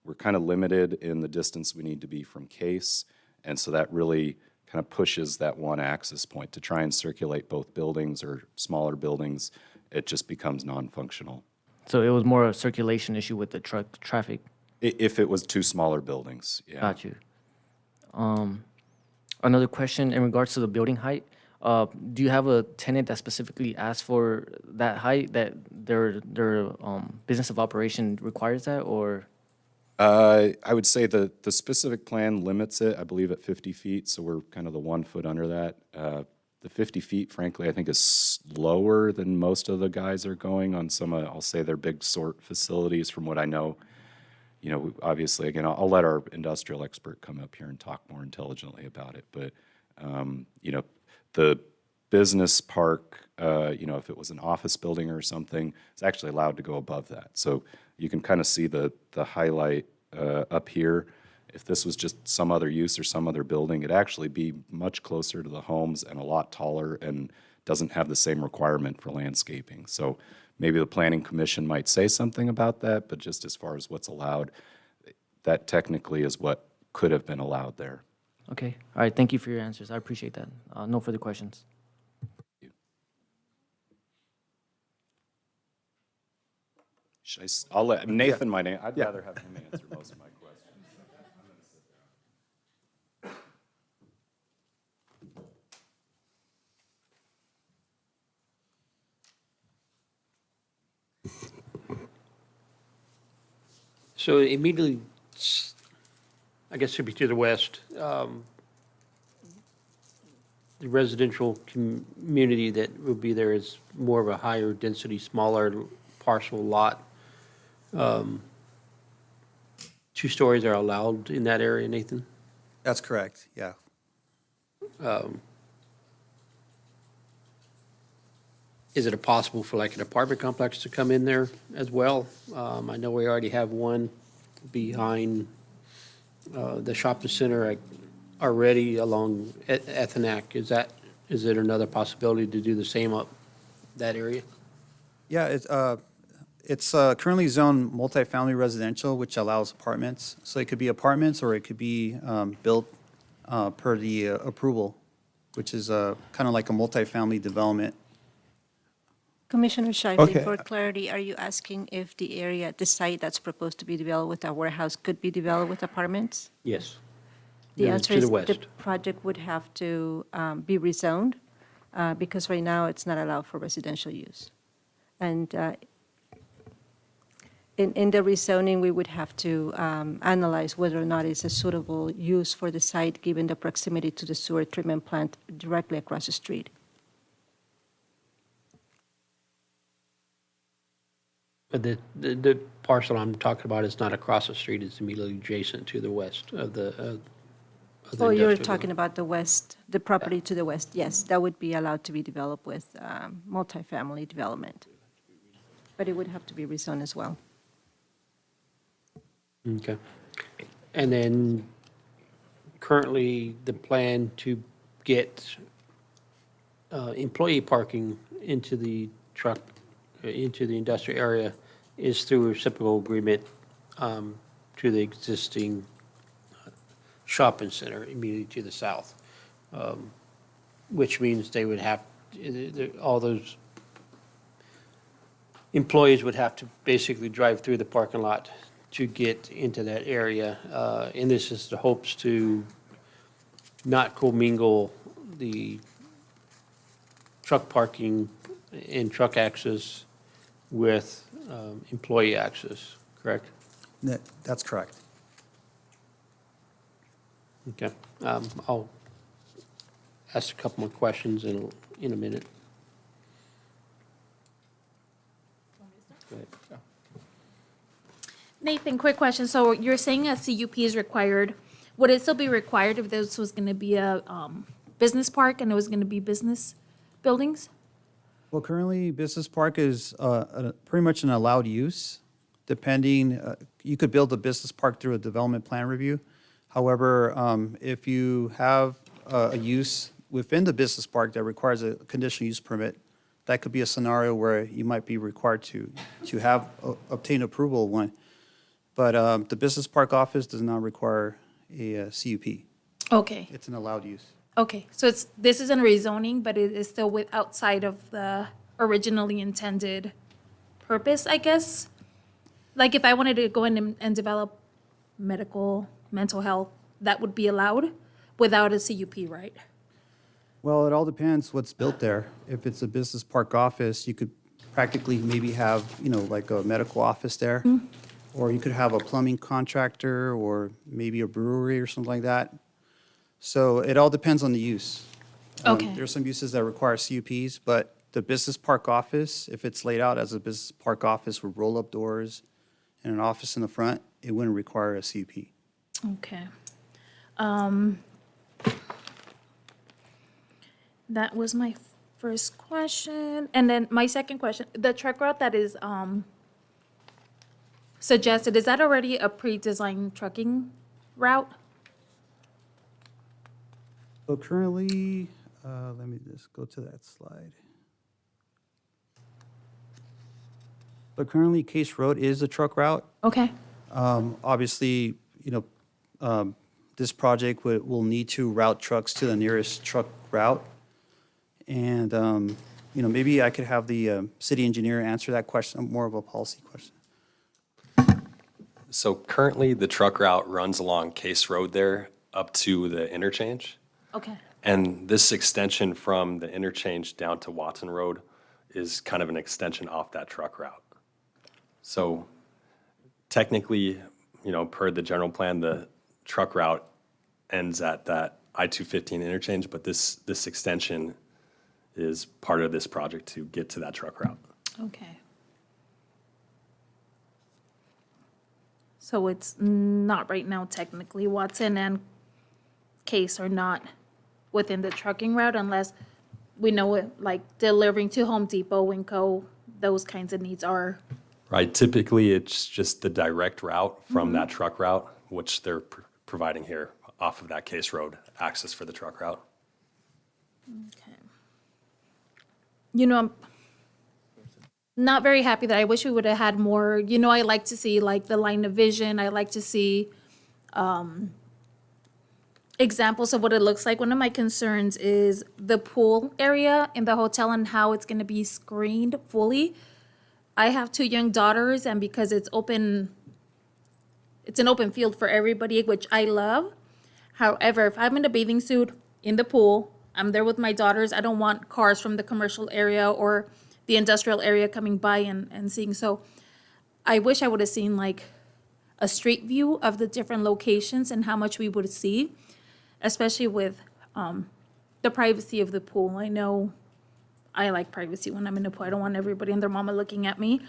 we're kind of limited in the distance we need to be from Case, and so that really kind of pushes that one access point. To try and circulate both buildings or smaller buildings, it just becomes non-functional. So it was more a circulation issue with the truck traffic. If it was 2 smaller buildings, yeah. Got you. Another question in regards to the building height. Do you have a tenant that specifically asked for that height, that their business of operation requires that, or? I would say the specific plan limits it, I believe, at 50 feet, so we're kind of the 1 foot under that. The 50 feet, frankly, I think is slower than most of the guys are going on some, I'll say, their big sort facilities, from what I know. You know, obviously, again, I'll let our industrial expert come up here and talk more intelligently about it, but, you know, the business park, you know, if it was an office building or something, it's actually allowed to go above that. So you can kind of see the highlight up here. If this was just some other use or some other building, it'd actually be much closer to the homes and a lot taller and doesn't have the same requirement for landscaping. So maybe the planning commission might say something about that, but just as far as what's allowed, that technically is what could have been allowed there. Okay, all right, thank you for your answers. I appreciate that. No further questions. I'll let Nathan might, I'd rather have him answer most of my questions. So immediately, I guess it'd be to the west, the residential community that would be there is more of a higher density, smaller parcel lot. 2 stories are allowed in that area, Nathan? That's correct, yeah. Is it possible for like an apartment complex to come in there as well? I know we already have one behind the shopping center already along Ethanac. Is it another possibility to do the same up that area? Yeah, it's currently zoned multifamily residential, which allows apartments. So it could be apartments or it could be built per the approval, which is kind of like a multifamily development. Commissioner Shively, Okay. for clarity, are you asking if the area, the site that's proposed to be developed with a warehouse could be developed with apartments? Yes. The answer To is the the west. project would have to be rezoned because right now it's not allowed for residential use. And in the rezoning, we would have to analyze whether or not it's a suitable use for the site, given the proximity to the sewer treatment plant directly across the street. But the parcel I'm talking about is not across the street, it's immediately adjacent to the west of the Oh, you're industrial talking about the west, the property to the west, yes, that would be allowed to be developed with multifamily development. But it would have to be rezoned as well. Okay. And then currently, the plan to get employee parking into the truck, into the industrial area is through a reciprocal agreement to the existing shopping center immediately to the south, which means they would have, all those employees would have to basically drive through the parking lot to get into that area. And this is the hopes to not commingle the truck parking and truck access with employee access, correct? That's correct. Okay. I'll ask a couple more questions in a minute. Go ahead. Nathan, quick question. So you're saying a CUP is required. Would it still be required if this was going to be a business park and it was going to be business buildings? Well, currently, business park is pretty much an allowed use, depending, you could build a business park through a development plan review. However, if you have a use within the business park that requires a conditional use permit, that could be a scenario where you might be required to have, obtain approval of one. But the business park office does not require a CUP. Okay, It's an allowed use. okay. So this isn't rezoning, but it is still outside of the originally intended purpose, I guess? Like if I wanted to go in and develop mental health, that would be allowed without a CUP, right? Well, it all depends what's built there. If it's a business park office, you could practically maybe have, like a medical office there. Or you could have a plumbing contractor or maybe a brewery or something like that. So it all depends on the use. Okay. There's some uses that require CUPs, but the business park office, if it's laid out as a business park office with roll-up doors and an office in the front, it wouldn't require a CUP. Okay. That was my first question. And then my second question, the truck route that is suggested, is that already a pre-designed trucking route? So currently, let me just go to that slide. But currently, Case Road is a truck route. Okay, Obviously, this project will need to route trucks to the nearest truck route. And, maybe I could have the city engineer answer that question, more of a policy question. So currently, the truck route runs along Case Road there up to the interchange. okay, And this extension from the interchange down to Watson Road is kind of an extension off that truck route. So technically, per the general plan, the truck route ends at that I-215 interchange, but this extension is part of this project to get to that truck route. okay. So it's not right now technically Watson and Case are not within the trucking route unless we know it, like delivering to Home Depot, Winco, those kinds of needs are. Right, typically, it's just the direct route from that truck route, which they're providing here off of that Case Road, access for the truck route. Okay. I'm not very happy that I wish we would have had more, I like to see like the line of vision. I like to see examples of what it looks like. One of my concerns is the pool area in the hotel and how it's going to be screened fully. I have 2 young daughters, and because it's an open field for everybody, which I love. However, if I'm in a bathing suit in the pool, I'm there with my daughters, I don't want cars from the commercial area or the industrial area coming by and seeing. So I wish I would have seen like a street view of the different locations and how much we would see, especially with the privacy of the pool. I know I like privacy when I'm in the pool. I don't want everybody and their mama looking at me.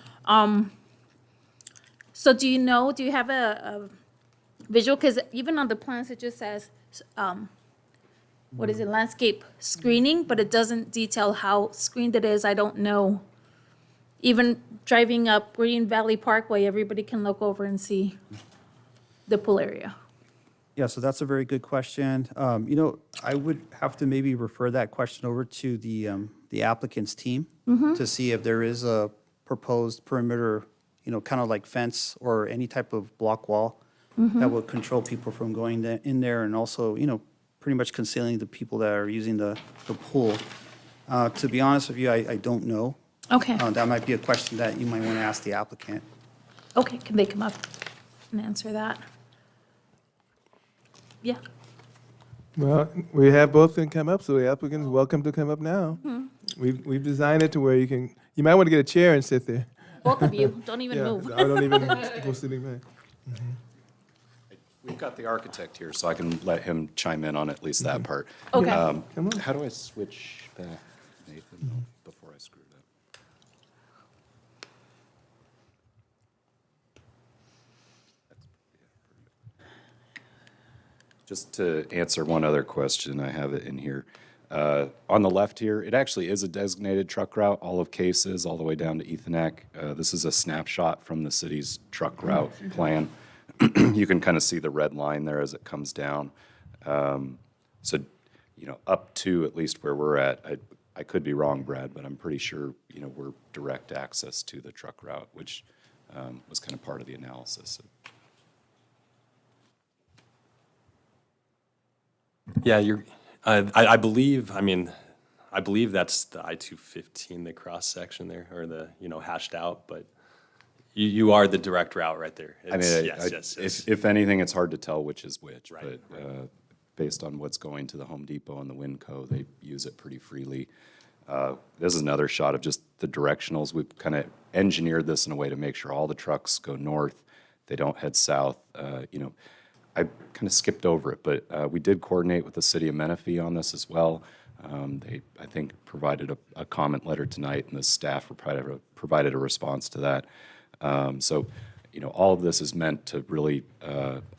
So do you have a visual? Because even on the plans, it just says, what is it, landscape screening, but it doesn't detail how screened it is. I don't know. Even driving up Green Valley Parkway, everybody can look over and see the pool area. Yeah, so that's a very good question. I would have to maybe refer that question over to the applicant's team to see if there is a proposed perimeter, kind of like fence or any type of block wall that would control people from going in there, and also, pretty much concealing the people that are using the pool. To be honest with you, I don't know. Okay. That might be a question that you might want to ask the applicant. Okay, can they come up and answer that? Yeah. Well, we have both of them come up, so the applicant's welcome to come up now. We've designed it to where you might want to get a chair and sit there. Both of you, don't even Yeah, move. I don't even go sitting back. We've got the architect here, so I can let him chime in on at least that part. Okay. Come on. How do I switch back, Nathan, before I screw it up? Just to answer one other question, I have it in here. On the left here, it actually is a designated truck route. All of Case is all the way down to Ethanek. This is a snapshot from the city's truck route plan. You can kind of see the red line there as it comes down. So, up to at least where we're at, I could be wrong, Brad, but I'm pretty sure, we're direct access to the truck route, which was kind of part of the analysis. Yeah, I believe that's the I-215, the cross section there, or the, hashed out, but you are the direct route right there. Yes. If anything, it's hard to tell which is which, Right, but based on what's going to the Home Depot and the Winco, they use it pretty freely. This is another shot of just the directionals. We've kind of engineered this in a way to make sure all the trucks go north, they don't head south. I kind of skipped over it, but we did coordinate with the city of Menifee on this as well. They, I think, provided a comment letter tonight, and the staff provided a response to that. So, all of this is meant to really,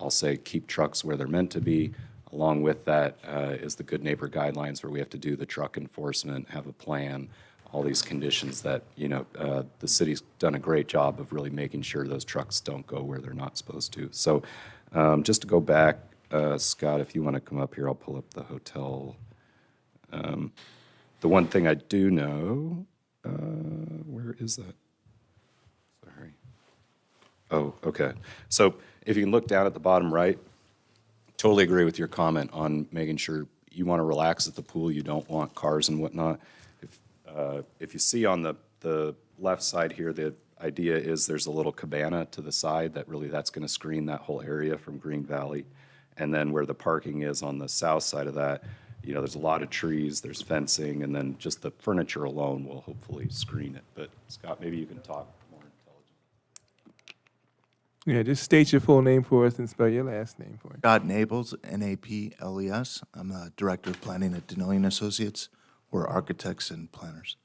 I'll say, keep trucks where they're meant to be. Along with that is the Good Neighbor Guidelines, where we have to do the truck enforcement, have a plan, all these conditions that, the city's done a great job of really making sure those trucks don't go where they're not supposed to. So just to go back, Scott, if you want to come up here, I'll pull up the hotel. The one thing I do know, where is that? Sorry. Oh, okay. So if you can look down at the bottom right, totally agree with your comment on making sure you want to relax at the pool, you don't want cars and whatnot. If you see on the left side here, the idea is there's a little cabana to the side that's going to screen that whole area from Green Valley. And then where the parking is on the south side of that, there's a lot of trees, there's fencing, and then just the furniture alone will hopefully screen it. But Scott, maybe you can talk more intelligently. Yeah, just state your full name for us and spell your last name for us. Scott Naples, Naples. I'm the Director of Planning at Denoying Associates. We're architects and planners.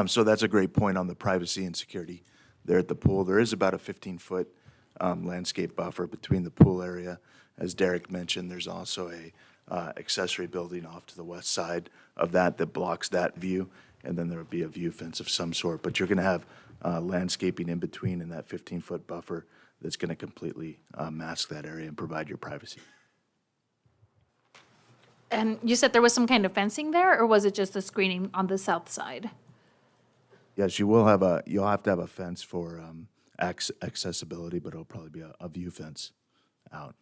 So that's a great point on the privacy and security there at the pool. There is about a 15-foot landscape buffer between the pool area. As Derek mentioned, there's also a accessory building off to the west side of that blocks that view, and then there would be a view fence of some sort. But you're going to have landscaping in between in that 15-foot buffer that's going to completely mask that area and provide your privacy. And you said there was some kind of fencing there, or was it just a screening on the south side? Yes, you'll have to have a fence for accessibility, but it'll probably be a view fence out.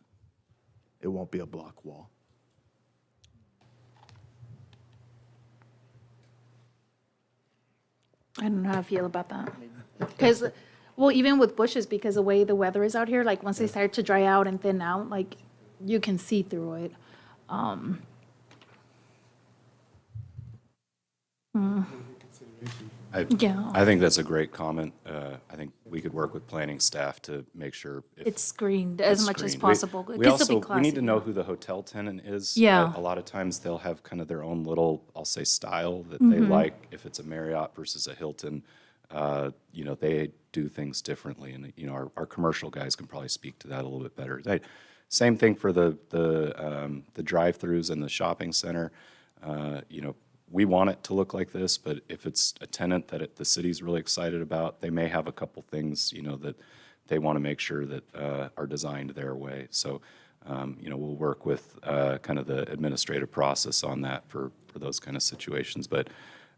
It won't be a block wall. I don't know how I feel about that. Because, well, even with bushes, because the way the weather is out here, like once they start to dry out and thin out, like you can see through it. Yeah. I think that's a great comment. I think we could work with planning staff to make sure if It's screened as it's much as screened. possible. It We can still also, be we need classy. to know who the hotel tenant is. Yeah. A lot of times they'll have kind of their own little, I'll say, style that they like. If it's a Marriott versus a Hilton, you know, they do things differently. And, you know, our commercial guys can probably speak to that a little bit better. Same thing for the drive-throughs in the shopping center. You know, we want it to look like this, but if it's a tenant that the city's really excited about, they may have a couple things, you know, that they want to make sure that are designed their way. So, you know, we'll work with kind of the administrative process on that for those kind of situations. But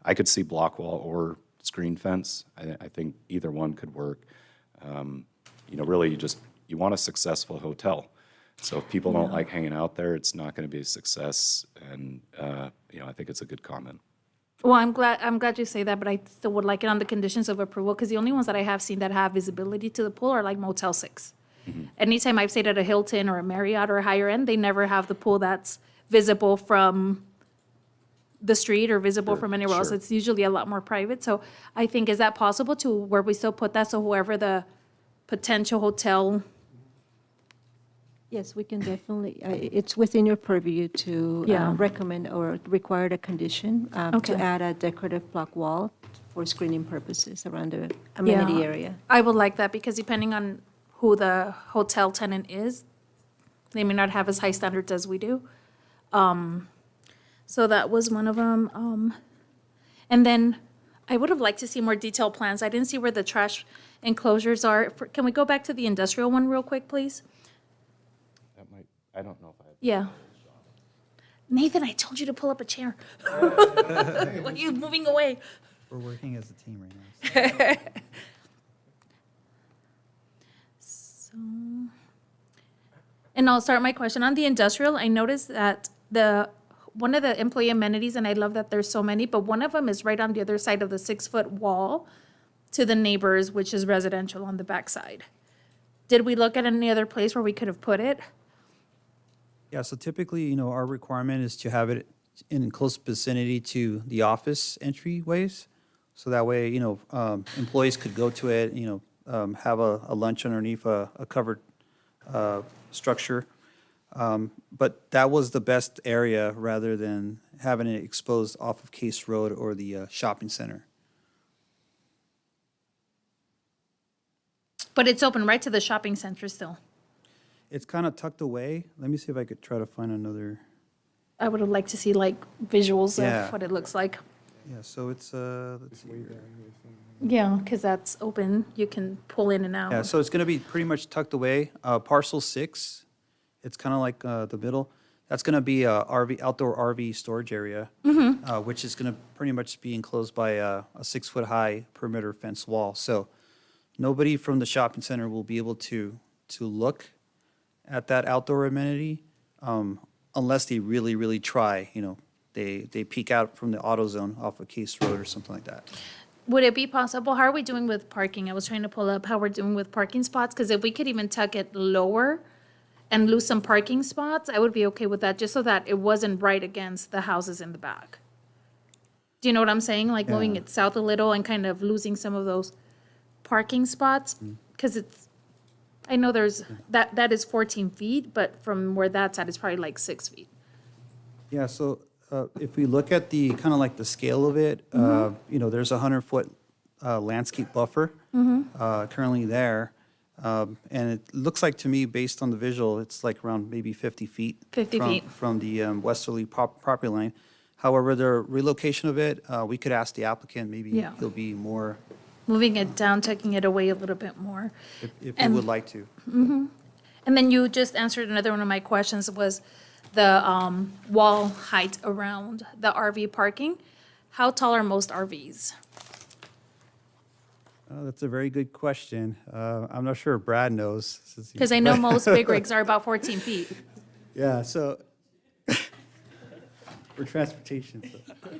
I could see block wall or screen fence. I think either one could work. You know, really, you want a successful hotel. So if people don't like hanging out there, it's not going to be a success. And, you know, I think it's a good comment. Well, I'm glad you say that, but I still would like it on the conditions of approval, because the only ones that I have seen that have visibility to the pool are like Motel 6. Anytime I've stayed at a Hilton or a Marriott or a higher end, they never have the pool that's visible from the street or visible from anywhere else. sure. It's usually a lot more private. So I think, is that possible to where we still put that, so whoever the potential hotel? Yes, we can definitely, it's within your purview to Yeah. recommend or require a condition Okay. to add a decorative block wall for screening purposes around the amenity Yeah. area. I would like that, because depending on who the hotel tenant is, they may not have as high standards as we do. So that was one of them. And then I would have liked to see more detailed plans. I didn't see where the trash enclosures are. Can we go back to the industrial one real quick, please? I don't know if I have. Yeah. Nathan, I told you to pull up a chair. Why are you moving away? We're working as a team right now. And I'll start my question on the industrial. I noticed that one of the employee amenities, and I love that there's so many, but one of them is right on the other side of the 6-foot wall to the neighbors, which is residential on the backside. Did we look at any other place where we could have put it? Yeah, so typically, you know, our requirement is to have it in close vicinity to the office entryways. So that way, you know, employees could go to it, you know, have a lunch underneath a covered structure. But that was the best area rather than having it exposed off of Case Road or the shopping center. But it's open right to the shopping center still. It's kind of tucked away. Let me see if I could try to find another. I would have liked to see like visuals Yeah. of what it looks like. Yeah, so it's, let's see. Yeah, because that's open. You can pull in and out. Yeah, so it's going to be pretty much tucked away. Parcel 6, it's kind of like the middle. That's going to be a outdoor RV storage area, which is going to pretty much be enclosed by a 6-foot-high perimeter fence wall. So nobody from the shopping center will be able to look at that outdoor amenity unless they really, really try. You know, they peek out from the AutoZone off of Case Road or something like that. Would it be possible, how are we doing with parking? I was trying to pull up how we're doing with parking spots, because if we could even tuck it lower and lose some parking spots, I would be okay with that, just so that it wasn't right against the houses in the back. Do you know what I'm saying? Like moving Yeah. it south a little and kind of losing some of those parking spots? Because it's, I know there's, that is 14 feet, but from where that's at, it's probably like 6 feet. Yeah, so if we look at the, kind of like the scale of it, you know, there's a 100-foot landscape buffer currently there. And it looks like to me, based on the visual, it's like around maybe 50 feet. 50 feet. From the westerly property line. However, the relocation of it, we could ask the applicant, maybe Yeah. he'll be more, Moving it down, taking it away a little bit more. if he And- would like to. And then you just answered another one of my questions, was the wall height around the RV parking. How tall are most RVs? That's a very good question. I'm not sure if Brad knows. since he- Because I know most big rigs are about 14 feet. Yeah, so, for transportation, so.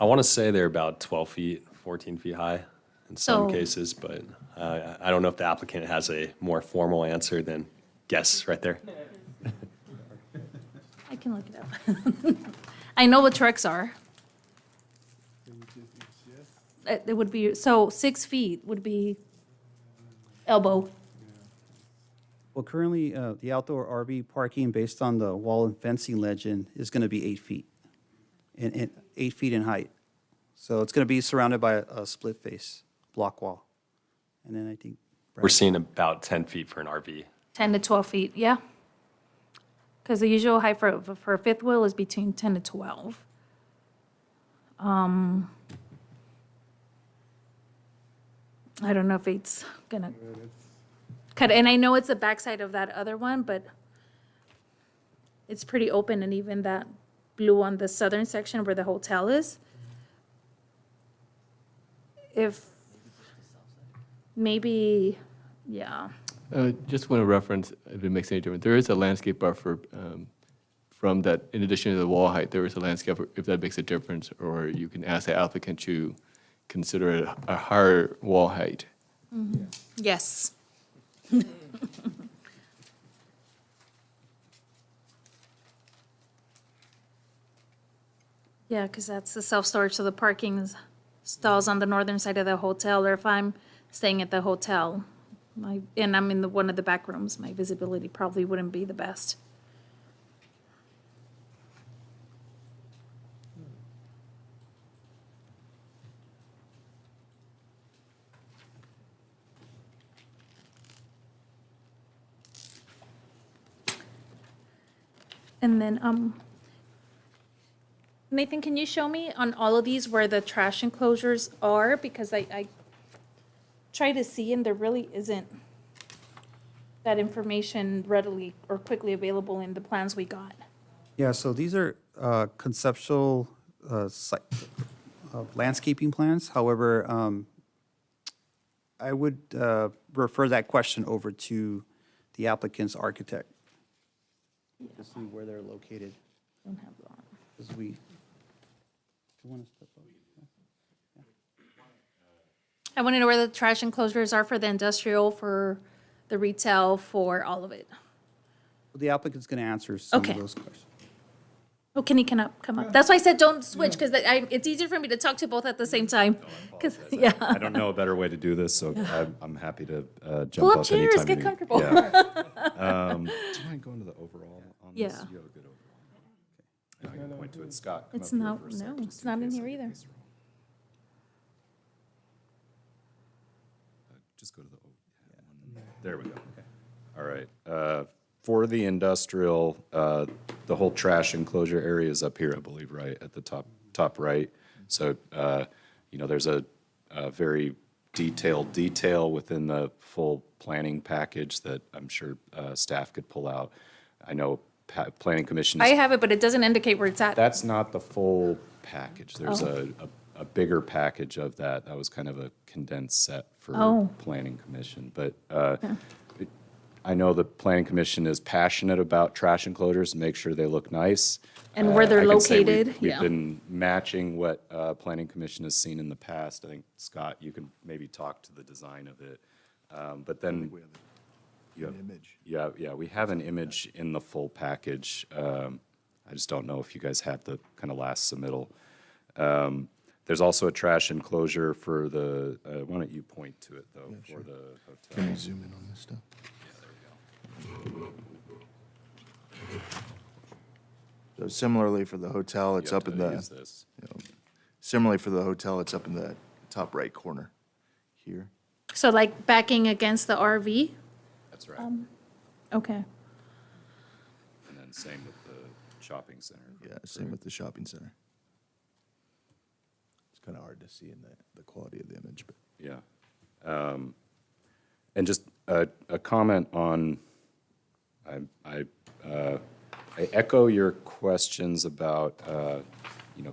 I want to say they're about 12 feet, 14 feet high in some So- cases, but I don't know if the applicant has a more formal answer than guess right there. I can look it up. I know what trucks are. It would be, so 6 feet would be elbow. Well, currently, the outdoor RV parking, based on the wall and fencing legend, is going to be 8 feet, and 8 feet in height. So it's going to be surrounded by a split face block wall. And then I think. We're seeing about 10 feet for an RV. 10 to 12 feet, yeah. Because the usual height for a fifth wheel is between 10 to 12. I don't know if it's gonna cut, and I know it's the backside of that other one, but it's pretty open, and even that blue on the southern section where the hotel is. If, maybe, yeah. Just want to reference, if it makes any difference, there is a landscape buffer from that, in addition to the wall height, there is a landscape, if that makes a difference, or you can ask the applicant to consider a higher wall height. Yes. Yeah, because that's the self-storage, so the parking stalls on the northern side of the hotel, or if I'm staying at the hotel, and I'm in one of the back rooms, my visibility probably wouldn't be the best. And then, Nathan, can you show me on all of these where the trash enclosures are? Because I try to see and there really isn't that information readily or quickly available in the plans we got. Yeah, so these are conceptual landscaping plans. However, I would refer that question over to the applicant's architect to see where they're located. Don't have that. Because we, do you want to step up? I want to know where the trash enclosures are for the industrial, for the retail, for all of it. The applicant's going to answer some Okay. of those questions. Oh, can he come up? That's why I said don't switch, because it's easier for me to talk to both at the same time. 'Cause, yeah. I don't know a better way to do this, so I'm happy to Pull jump up up chairs, anytime. get you need. comfortable. Yeah. Do you mind going to the overall on this? Yeah. You have a good overall. Okay. And I can point to it. Scott, come It's up here not, for a sec, no, just it's not in case here I either. miss wrong. Just go to the, there we go. All right. For the industrial, the whole trash enclosure area is up here, I believe, right, at the top right. So, there's a very detailed detail within the full planning package that I'm sure staff could pull out. I know Planning Commission I is, have it, but it doesn't indicate where it's at. that's not the full package. There's Oh. a bigger package of that. That was kind of a condensed set for Oh. Planning Commission. But I know the Planning Commission is passionate about trash enclosures, and make sure they look nice. And where they're I can say located, We've yeah. been matching what Planning Commission has seen in the past. I think, Scott, you can maybe talk to the design of it. But then, you have- image. yeah, we have an image in the full package. I just don't know if you guys have the kind of last submittal. There's also a trash enclosure for the, why don't you point to it, though, for the Can hotel? we zoom in on this stuff? So similarly for the hotel, it's You up have in to the, use this. similarly for the hotel, it's up in the top right corner here. So like backing against the RV? That's right. Okay. And then same with the shopping center. Yeah, same with the shopping center. It's kind of hard to see in the quality of the image, but. Yeah. And just a comment on, I echo your questions about,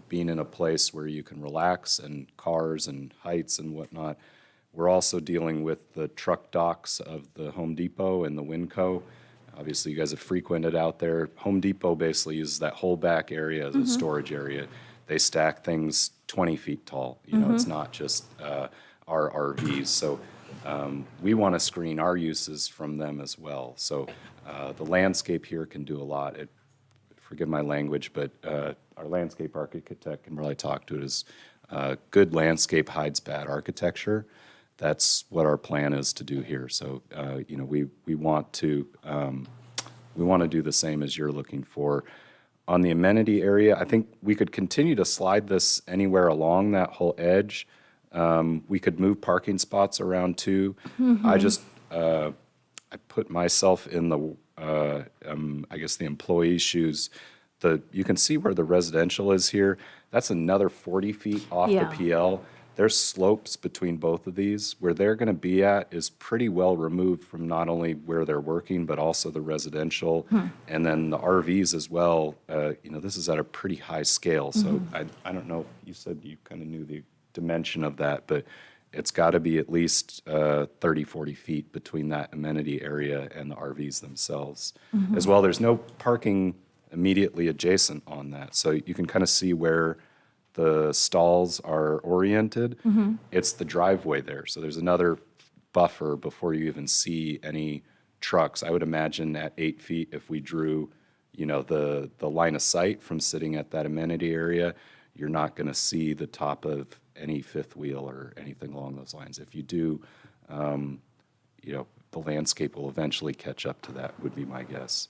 being in a place where you can relax and cars and heights and whatnot. We're also dealing with the truck docks of the Home Depot and the Winco. Obviously, you guys have frequented out there. Home Depot basically uses that whole back area as a storage area. They stack things 20 feet tall. You know, it's not just our RVs. So we want to screen our uses from them as well. So the landscape here can do a lot. Forgive my language, but our landscape architect can really talk to it as good landscape hides bad architecture. That's what our plan is to do here. So, you know, we want to do the same as you're looking for. On the amenity area, I think we could continue to slide this anywhere along that whole edge. We could move parking spots around too. I just, I put myself in the, I guess the employee's shoes. You can see where the residential is here. That's another 40 feet off Yeah. the PL. There's slopes between both of these. Where they're going to be at is pretty well removed from not only where they're working, but also the residential. And then the RVs as well. You know, this is at a pretty high scale. So I don't know, you said you kind of knew the dimension of that, but it's got to be at least 30, 40 feet between that amenity area and the RVs themselves. As well, there's no parking immediately adjacent on that. So you can kind of see where the stalls are oriented. It's the driveway there. So there's another buffer before you even see any trucks. I would imagine at 8 feet, if we drew, you know, the line of sight from sitting at that amenity area, you're not going to see the top of any fifth wheel or anything along those lines. If you do, you know, the landscape will eventually catch up to that, would be my guess.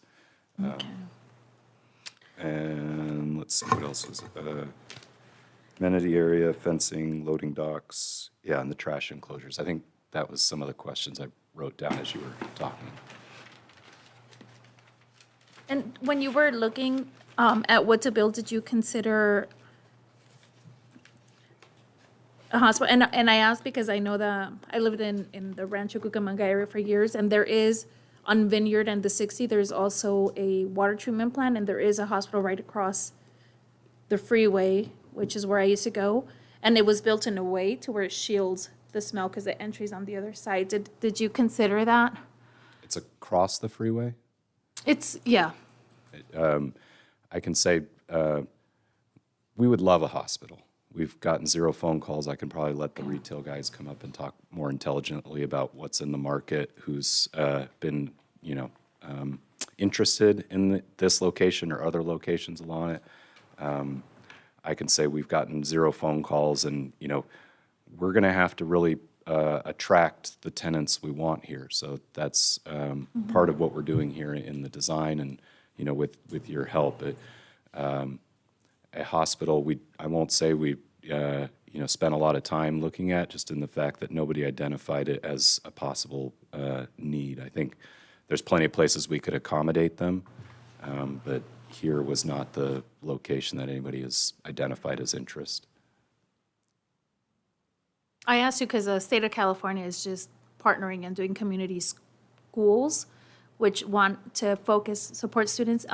And let's see, what else was it? Amenity area, fencing, loading docks, yeah, and the trash enclosures. I think that was some of the questions I wrote down as you were talking. And when you were looking at what to build, did you consider a hospital? And I asked because I know that I lived in the Rancho Cucamonga area for years, and there is, on Vineyard and the 60, there's also a water treatment plant, and there is a hospital right across the freeway, which is where I used to go. And it was built in a way to where it shields the smell because the entry's on the other side. Did you consider that? It's across the freeway. It's, yeah. I can say we would love a hospital. We've gotten 0 phone calls. I can probably let the retail guys come up and talk more intelligently about what's in the market, who's been, you know, interested in this location or other locations along it. I can say we've gotten 0 phone calls, and, you know, we're going to have to really attract the tenants we want here. So that's part of what we're doing here in the design, and, you know, with your help. A hospital, I won't say we, you know, spent a lot of time looking at, just in the fact that nobody identified it as a possible need. I think there's plenty of places we could accommodate them, but here was not the location that anybody has identified as interest. I asked you because the state of California is just partnering and doing community schools, which want to support students.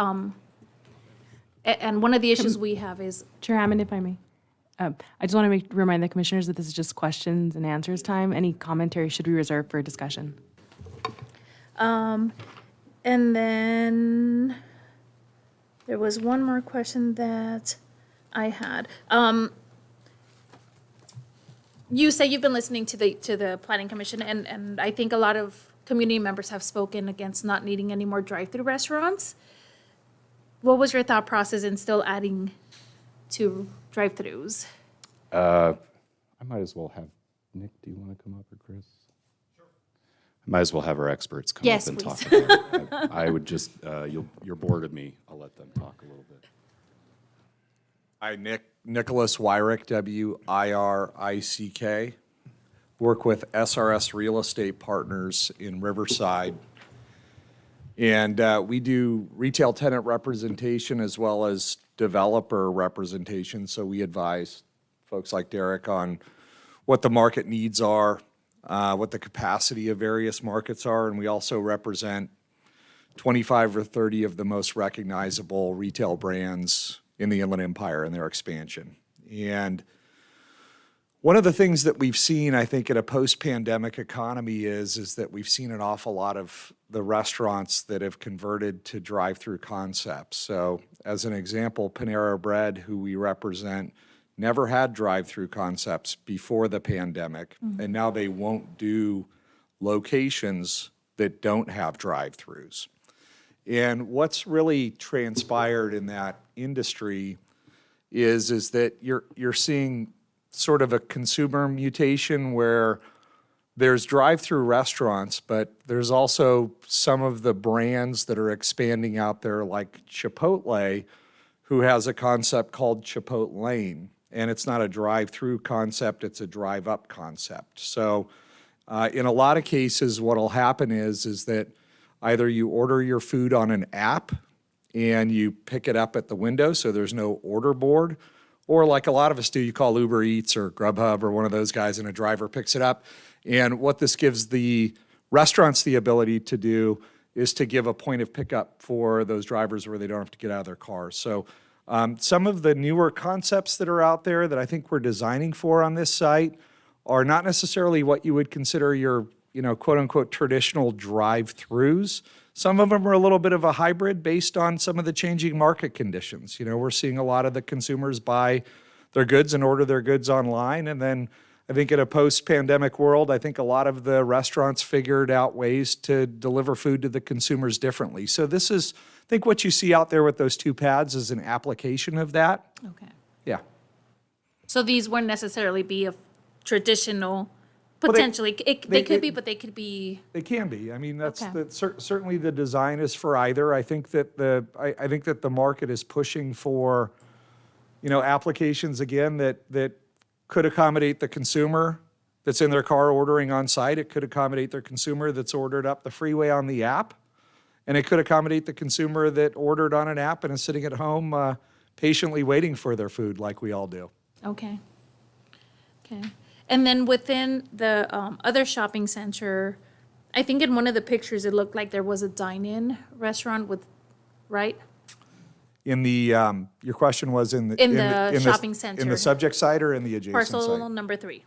And one of the issues we have is, Chair Hammond, if I may. I just want to remind the commissioners that this is just questions and answers time. Any commentary should be reserved for discussion. and then there was one more question that I had. You say you've been listening to the Planning Commission, and I think a lot of community members have spoken against not needing any more drive-through restaurants. What was your thought process in still adding to drive-throughs? I might as well have, Nick, do you want to come up, or Chris? Sure. I might as well have our experts come Yes, up and please. talk about it. I would just, you're bored of me, I'll let them talk a little bit. Hi, Nicholas Wyrick, W-I-R-I-C-K. Work with SRS Real Estate Partners in Riverside. And we do retail tenant representation as well as developer representation. So we advise folks like Derek on what the market needs are, what the capacity of various markets are. And we also represent 25 or 30 of the most recognizable retail brands in the Inland Empire and their expansion. And One of the things that we've seen, I think, in a post-pandemic economy is that we've seen an awful lot of the restaurants that have converted to drive-through concepts. So as an example, Panera Bread, who we represent, never had drive-through concepts before the pandemic, and now they won't do locations that don't have drive-throughs. And what's really transpired in that industry is that you're seeing sort of a consumer mutation where there's drive-through restaurants, but there's also some of the brands that are expanding out there, like Chipotle, who has a concept called Chipotle Lane. And it's not a drive-through concept, it's a drive-up concept. So in a lot of cases, what'll happen is that either you order your food on an app and you pick it up at the window, so there's no order board, or like a lot of us do, you call Uber Eats or Grubhub or one of those guys and a driver picks it up. And what this gives the restaurants the ability to do is to give a point of pickup for those drivers where they don't have to get out of their cars. So some of the newer concepts that are out there that I think we're designing for on this site are not necessarily what you would consider your, quote unquote, traditional drive-throughs. Some of them are a little bit of a hybrid based on some of the changing market conditions. We're seeing a lot of the consumers buy their goods and order their goods online. And then I think in a post-pandemic world, I think a lot of the restaurants figured out ways to deliver food to the consumers differently. So this is, I think what you see out there with those two pads is an application of that. Okay. Yeah. So these wouldn't necessarily be a traditional, Well, potentially, they could they- be, but they could be, They can be. I mean, that's Okay. certainly the design is for either. I think that I think that the market is pushing for, applications again that could accommodate the consumer that's in their car ordering on site. It could accommodate their consumer that's ordered up the freeway on the app, and it could accommodate the consumer that ordered on an app and is sitting at home patiently waiting for their food, like we all do. okay. Okay. And then within the other shopping center, I think in one of the pictures, it looked like there was a dine-in restaurant with, right? In the your question was in the In the shopping in center. the subject site or in the adjacent Parcel site? number 3.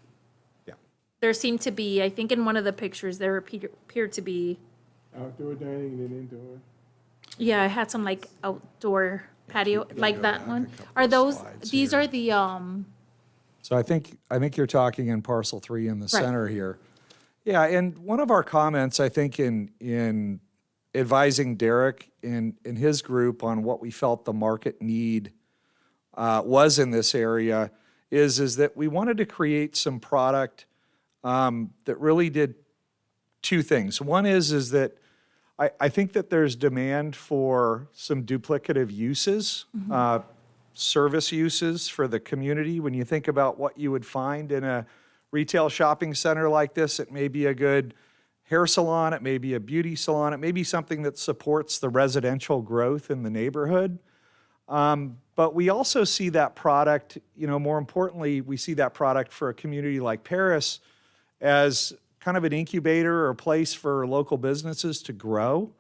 Yeah. There seemed to be, I think in one of the pictures, there appeared to be, Outdoor dining and indoor. yeah, it had some like outdoor patio, like that one. Are those, these are the, So I think you're talking in parcel 3 in the center here. Yeah, and one of our comments, I think, in advising Derek and his group on what we felt the market need was in this area is that we wanted to create some product that really did two things. One is that I think that there's demand for some duplicative uses, service uses for the community. When you think about what you would find in a retail shopping center like this, it may be a good hair salon, it may be a beauty salon, it may be something that supports the residential growth in the neighborhood. But we also see that product, more importantly, we see that product for a community like Paris as kind of an incubator or a place for local businesses to grow.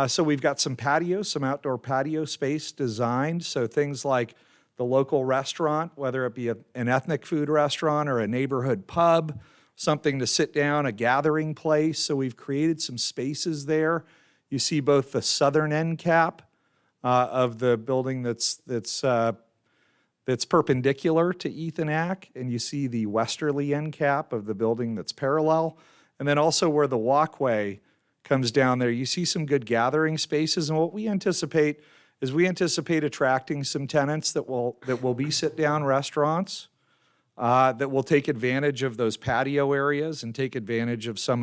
So we've got some patios, some outdoor patio space designed. So things like the local restaurant, whether it be an ethnic food restaurant or a neighborhood pub, something to sit down, a gathering place. So we've created some spaces there. You see both the southern end cap of the building that's perpendicular to Ethan Ack, and you see the westerly end cap of the building that's parallel. And then also where the walkway comes down there, you see some good gathering spaces. And what we anticipate is attracting some tenants that will be sit-down restaurants, that will take advantage of those patio areas and take advantage of some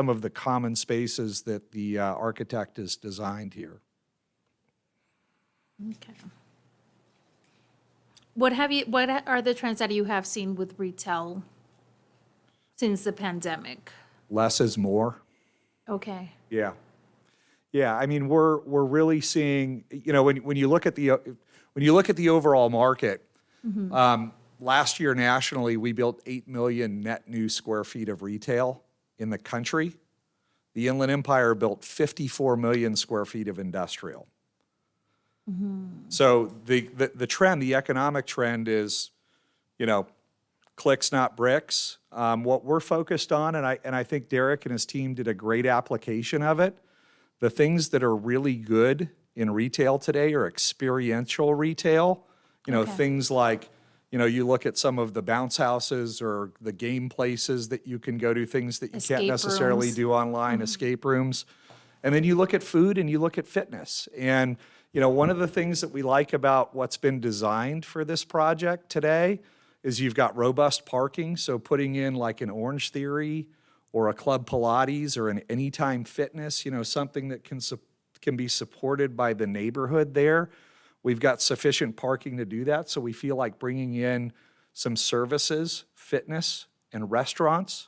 of the common spaces that the architect has designed here. okay. What are the trends that you have seen with retail since the pandemic? Less is more. Okay. Yeah. Yeah, I mean, we're really seeing, when you look at the overall market, last year nationally, we built 8 million net new square feet of retail in the country. The Inland Empire built 54 million square feet of industrial. So the trend, the economic trend is, clicks, not bricks. What we're focused on, and I think Derek and his team did a great application of it, the things that are really good in retail today are experiential retail. Things like, you look at some of the bounce houses or the game places that you can go to, things that you can't Escape necessarily rooms. do online, escape rooms. And then you look at food and you look at fitness. And, one of the things that we like about what's been designed for this project today is you've got robust parking. So putting in like an Orange Theory or a Club Pilates or an Anytime Fitness, something that can be supported by the neighborhood there. We've got sufficient parking to do that, so we feel like bringing in some services, fitness, and restaurants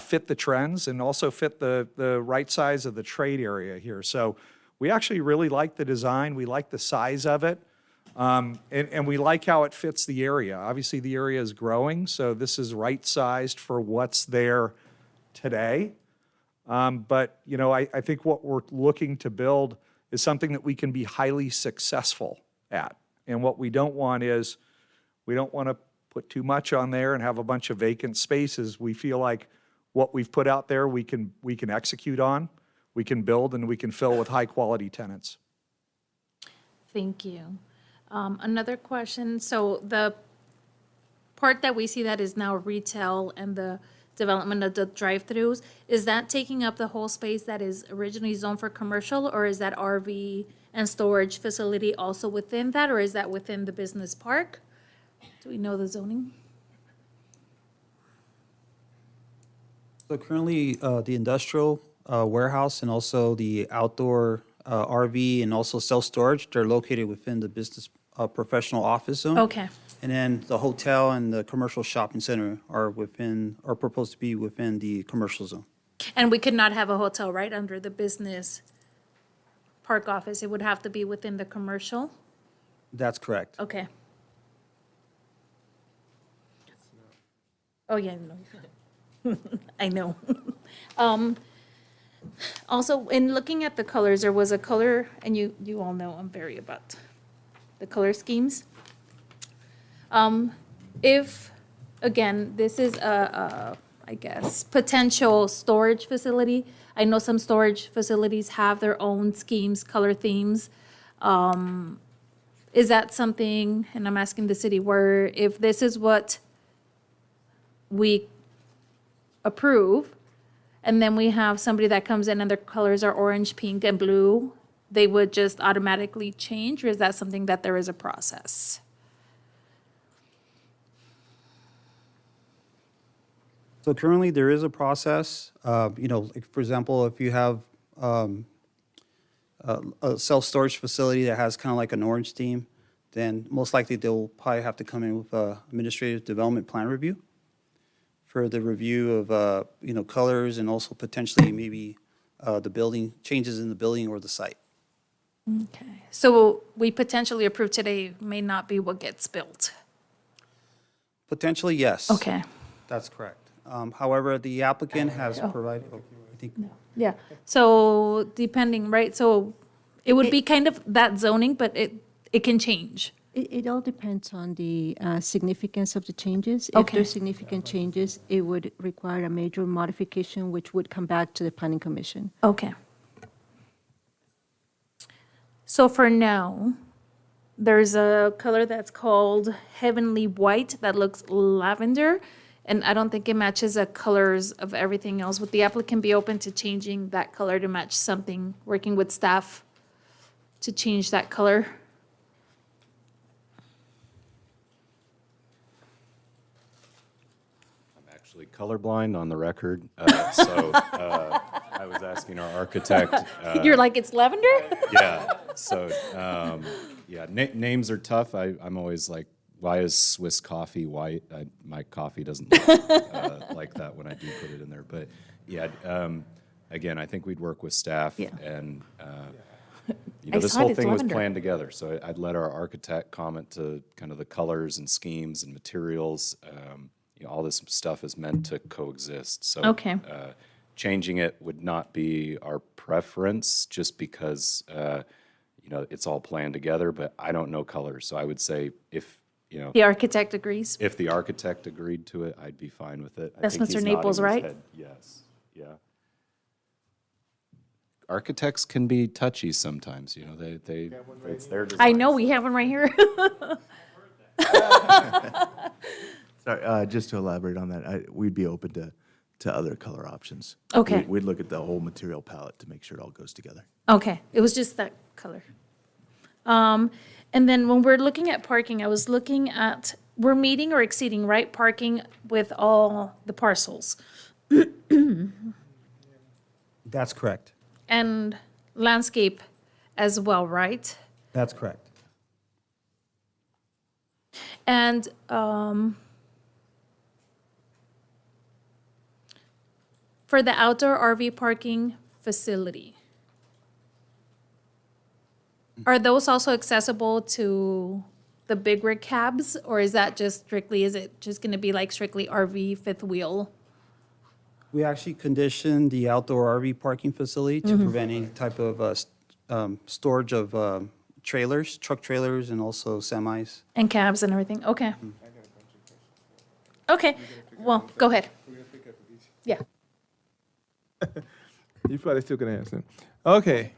fit the trends and also fit the right size of the trade area here. So we actually really like the design. We like the size of it, and we like how it fits the area. Obviously, the area is growing, so this is right-sized for what's there today. But, I think what we're looking to build is something that we can be highly successful at. And what we don't want is, we don't want to put too much on there and have a bunch of vacant spaces. We feel like what we've put out there, we can execute on, we can build, and we can fill with high-quality tenants. Thank you. Another question, so the part that we see that is now retail and the development of the drive-throughs, is that taking up the whole space that is originally zoned for commercial, or is that RV and storage facility also within that, or is that within the business park? Do we know the zoning? So currently, the industrial warehouse and also the outdoor RV and also self-storage, they're located within the business professional office zone. Okay, And then the hotel and the commercial shopping center are proposed to be within the commercial zone. and we could not have a hotel right under the business park office, it would have to be within the commercial? That's correct. Okay. Oh, yeah, no. I know. Also, in looking at the colors, there was a color, and you all know I'm very about the color schemes. If, again, this is I guess, potential storage facility. I know some storage facilities have their own schemes, color themes. Is that something, and I'm asking the city, where if this is what we approve, and then we have somebody that comes in and their colors are orange, pink, and blue, they would just automatically change, or is that something that there is a process? So currently, there is a process. Like for example, if you have a self-storage facility that has kind of like an orange theme, then most likely they'll probably have to come in with a administrative development plan review for the review of, colors and also potentially maybe the building, changes in the building or the site. Okay, so we potentially approve today may not be what gets built. Potentially, yes. Okay. That's correct. However, the applicant has provided, I think, Yeah, so depending, right, so it would be kind of that zoning, but it can change. It all depends on the significance of the changes. If Okay. there's significant changes, it would require a major modification, which would come back to the planning commission. Okay. So for now, there's a color that's called Heavenly White that looks lavender, and I don't think it matches the colors of everything else. Would the applicant be open to changing that color to match something, working with staff to change that color? I'm actually colorblind on the record, so I was asking our architect. You're like, it's lavender? Yeah, so, names are tough. I'm always like, why is Swiss coffee white? My coffee doesn't look like that when I do put it in there. But, again, I think we'd work with staff and, this saw it, whole it's thing was lavender. planned together. So I'd let our architect comment to kind of the colors and schemes and materials. All this stuff is meant to coexist. So Okay. changing it would not be our preference just because, it's all planned together, but I don't know colors. So I would say if you know, The architect agrees. if the architect agreed to it, I'd be fine with it. I That's think Mr. he's nodding Naples, his right? head yes, yeah. Architects can be touchy sometimes, you know, it's their design. I know, we have one right here. Sorry, just to elaborate on that, we'd be open to other color options. Okay. We'd look at the whole material palette to make sure it all goes together. Okay, it was just that color. And then when we're looking at parking, I was looking at, we're meeting or exceeding, right, parking with all the parcels That's correct. and landscape as well, right? That's correct. And for the outdoor RV parking facility, are those also accessible to the big rig cabs? Or is that just strictly, is it just going to be like strictly RV fifth wheel? We actually conditioned the outdoor RV parking facility to prevent any type of storage of trailers, truck trailers, and also semis. And cabs and everything? Okay. Okay, well, go ahead. Yeah. You probably still gonna answer. Okay.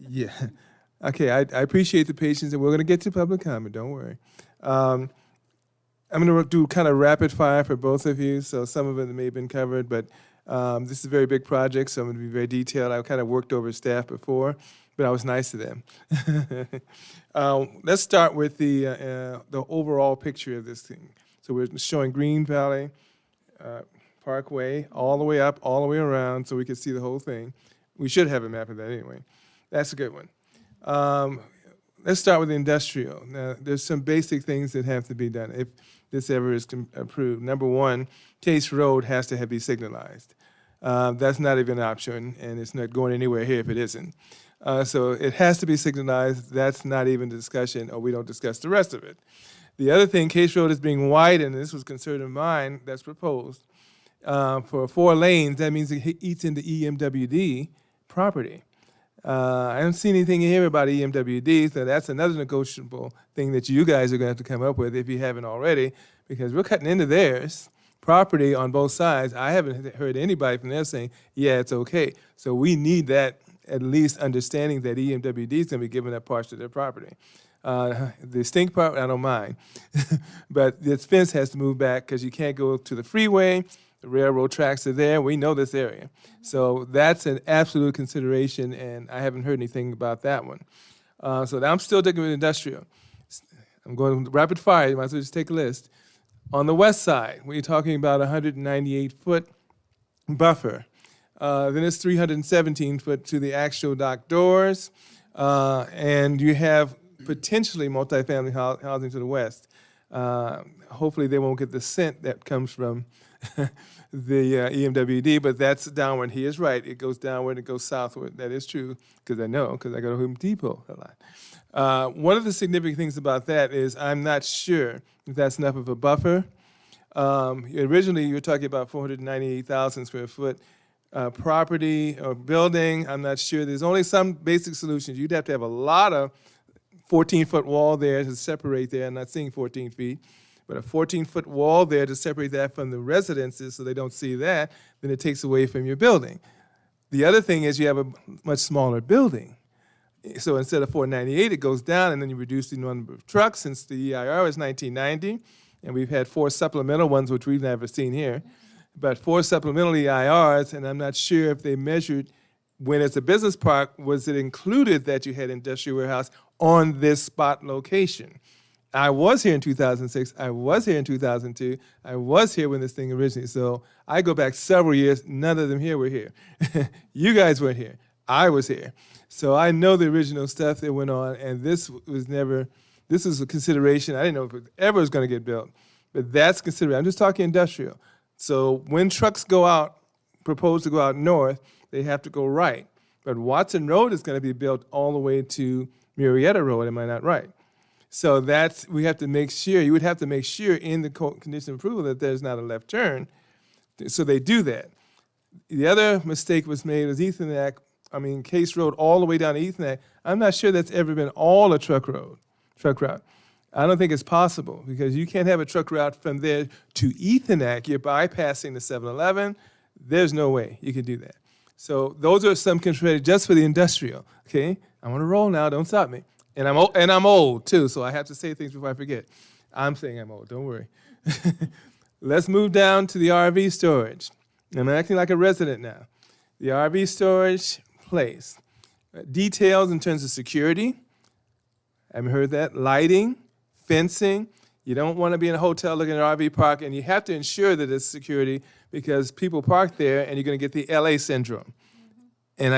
Yeah. Okay, I appreciate the patience, and we're gonna get to public comment, don't worry. I'm gonna do kind of rapid fire for both of you, so some of it may have been covered, but this is a very big project, so I'm gonna be very detailed. I've kind of worked over staff before, but I was nice to them. Let's start with the overall picture of this thing. So we're showing Green Valley Parkway all the way up, all the way around, so we can see the whole thing. We should have a map of that anyway. That's a good one. Let's start with the industrial. Now, there's some basic things that have to be done if this ever is approved. Number one, Case Road has to be signalized. That's not even an option, and it's not going anywhere here if it isn't. So it has to be signalized. That's not even a discussion, or we don't discuss the rest of it. The other thing, Case Road is being widened, and this was concern of mine that's proposed, for 4 lanes. That means it eats into EMWD property. I don't see anything here about EMWD, so that's another negotiable thing that you guys are going to have to come up with if you haven't already, because we're cutting into theirs property on both sides. I haven't heard anybody from there saying, yeah, it's okay. So we need that, at least understanding that EMWD is going to be giving up parts of their property. The stink part, I don't mind. But this fence has to move back because you can't go to the freeway. The railroad tracks are there. We know this area. So that's an absolute consideration, and I haven't heard anything about that one. So I'm still sticking with industrial. I'm going rapid fire. You might as well just take a list. On the west side, we're talking about 198-foot buffer. Then it's 317 foot to the actual dock doors. And you have potentially multifamily housing to the west. Hopefully they won't get the scent that comes from the EMWD, but that's downward. He is right. It goes downward, it goes southward. That is true, because I know, because I go to Home Depot a lot. One of the significant things about that is I'm not sure if that's enough of a buffer. Originally, you were talking about 498,000 square foot property or building. I'm not sure. There's only some basic solutions. You'd have to have a lot of 14-foot wall there to separate there. I'm not seeing 14 feet. But a 14-foot wall there to separate that from the residences so they don't see that, then it takes away from your building. The other thing is you have a much smaller building. So instead of 498, it goes down, and then you reduce the number of trucks since the EIR is 1990, and we've had 4 supplemental ones, which we've never seen here. But 4 supplemental EIRs, and I'm not sure if they measured when it's a business park, was it included that you had industrial warehouse on this spot location? I was here in 2006. I was here in 2002. I was here when this thing originated. So I go back several years. None of them here were here. You guys weren't here. I was here. So I know the original stuff that went on, and this was a consideration. I didn't know if it ever was going to get built, but that's considered. I'm just talking industrial. So when trucks go out, propose to go out north, they have to go right. But Watson Road is going to be built all the way to Murrieta Road. Am I not right? So we have to make sure, you would have to make sure in the condition of approval that there's not a left turn. So they do that. The other mistake was made was Case Road all the way down to Ethernet. I'm not sure that's ever been all a truck route. I don't think it's possible because you can't have a truck route from there to Ethonac. You're bypassing the 7-Eleven. There's no way you can do that. So those are some considerations just for the industrial. Okay, I'm on a roll now. Don't stop me. And I'm old too, so I have to say things before I forget. I'm saying I'm old. Don't worry. Let's move down to the RV storage. I'm acting like a resident now. The RV storage place. Details in terms of security. Haven't heard that. Lighting, fencing. You don't want to be in a hotel looking at an RV park, and you have to ensure that it's security because people park there, and you're going to get the LA syndrome. And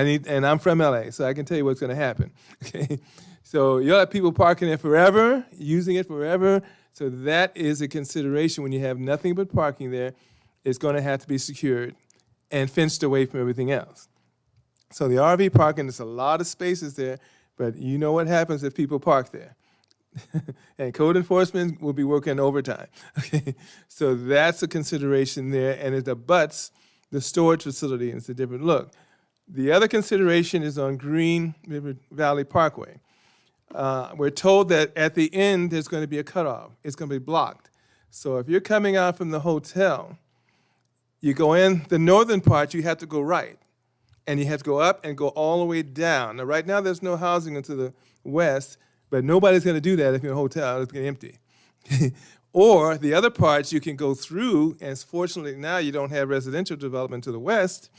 I'm from LA, so I can tell you what's going to happen. Okay, so you'll have people parking there forever, using it forever. So that is a consideration when you have nothing but parking there. It's going to have to be secured and fenced away from everything else. So the RV parking, there's a lot of spaces there, but you know what happens if people park there. And code enforcement will be working overtime. Okay, so that's a consideration there, and it abuts the storage facility, and it's a different look. The other consideration is on Green River Valley Parkway. We're told that at the end, there's going to be a cutoff. It's going to be blocked. So if you're coming out from the hotel, you go in the northern part, you have to go right. And you have to go up and go all the way down. Now, right now, there's no housing into the west, but nobody's going to do that if you're in a hotel. It's going to be empty. Or the other parts you can go through, and fortunately now you don't have residential development to the west,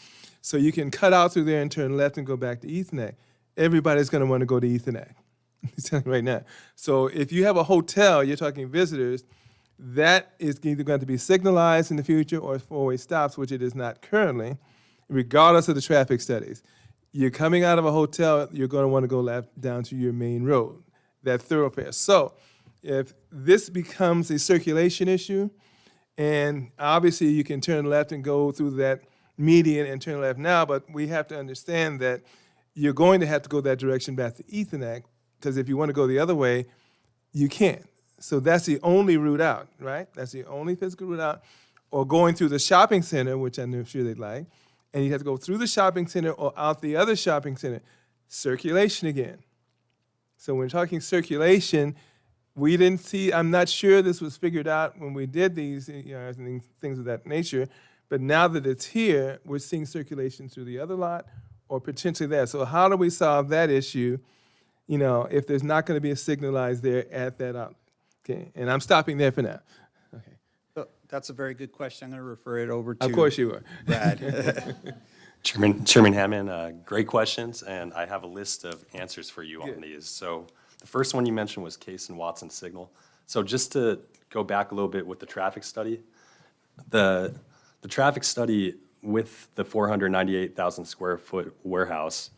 so you can cut out through there and turn left and go back to Ethonac. Everybody's going to want to go to Ethonac. I'm telling you right now. So if you have a hotel, you're talking visitors, that is either going to be signalized in the future or four-way stops, which it is not currently, regardless of the traffic studies. You're coming out of a hotel, you're going to want to go left down to your main road, that thoroughfare. So if this becomes a circulation issue, and obviously you can turn left and go through that median and turn left now, but we have to understand that you're going to have to go that direction back to Ethonac, because if you want to go the other way, you can't. So that's the only route out, right? That's the only physical route out. Or going through the shopping center, which I'm sure they'd like, and you have to go through the shopping center or out the other shopping center. Circulation again. So when we're talking circulation, we didn't see, I'm not sure this was figured out when we did these, things of that nature, but now that it's here, we're seeing circulation through the other lot or potentially there. So how do we solve that issue, if there's not going to be a signalized there at that outlet? Okay, and I'm stopping there for now. Okay. So that's a very good question. I'm going to refer it over to Of course you are. Brad. Chairman Hammond, great questions, and I have a list of answers for you on these. So the first one you mentioned was Case and Watson Signal. So just to go back a little bit with the traffic study, the traffic study with the 498,000 square foot warehouse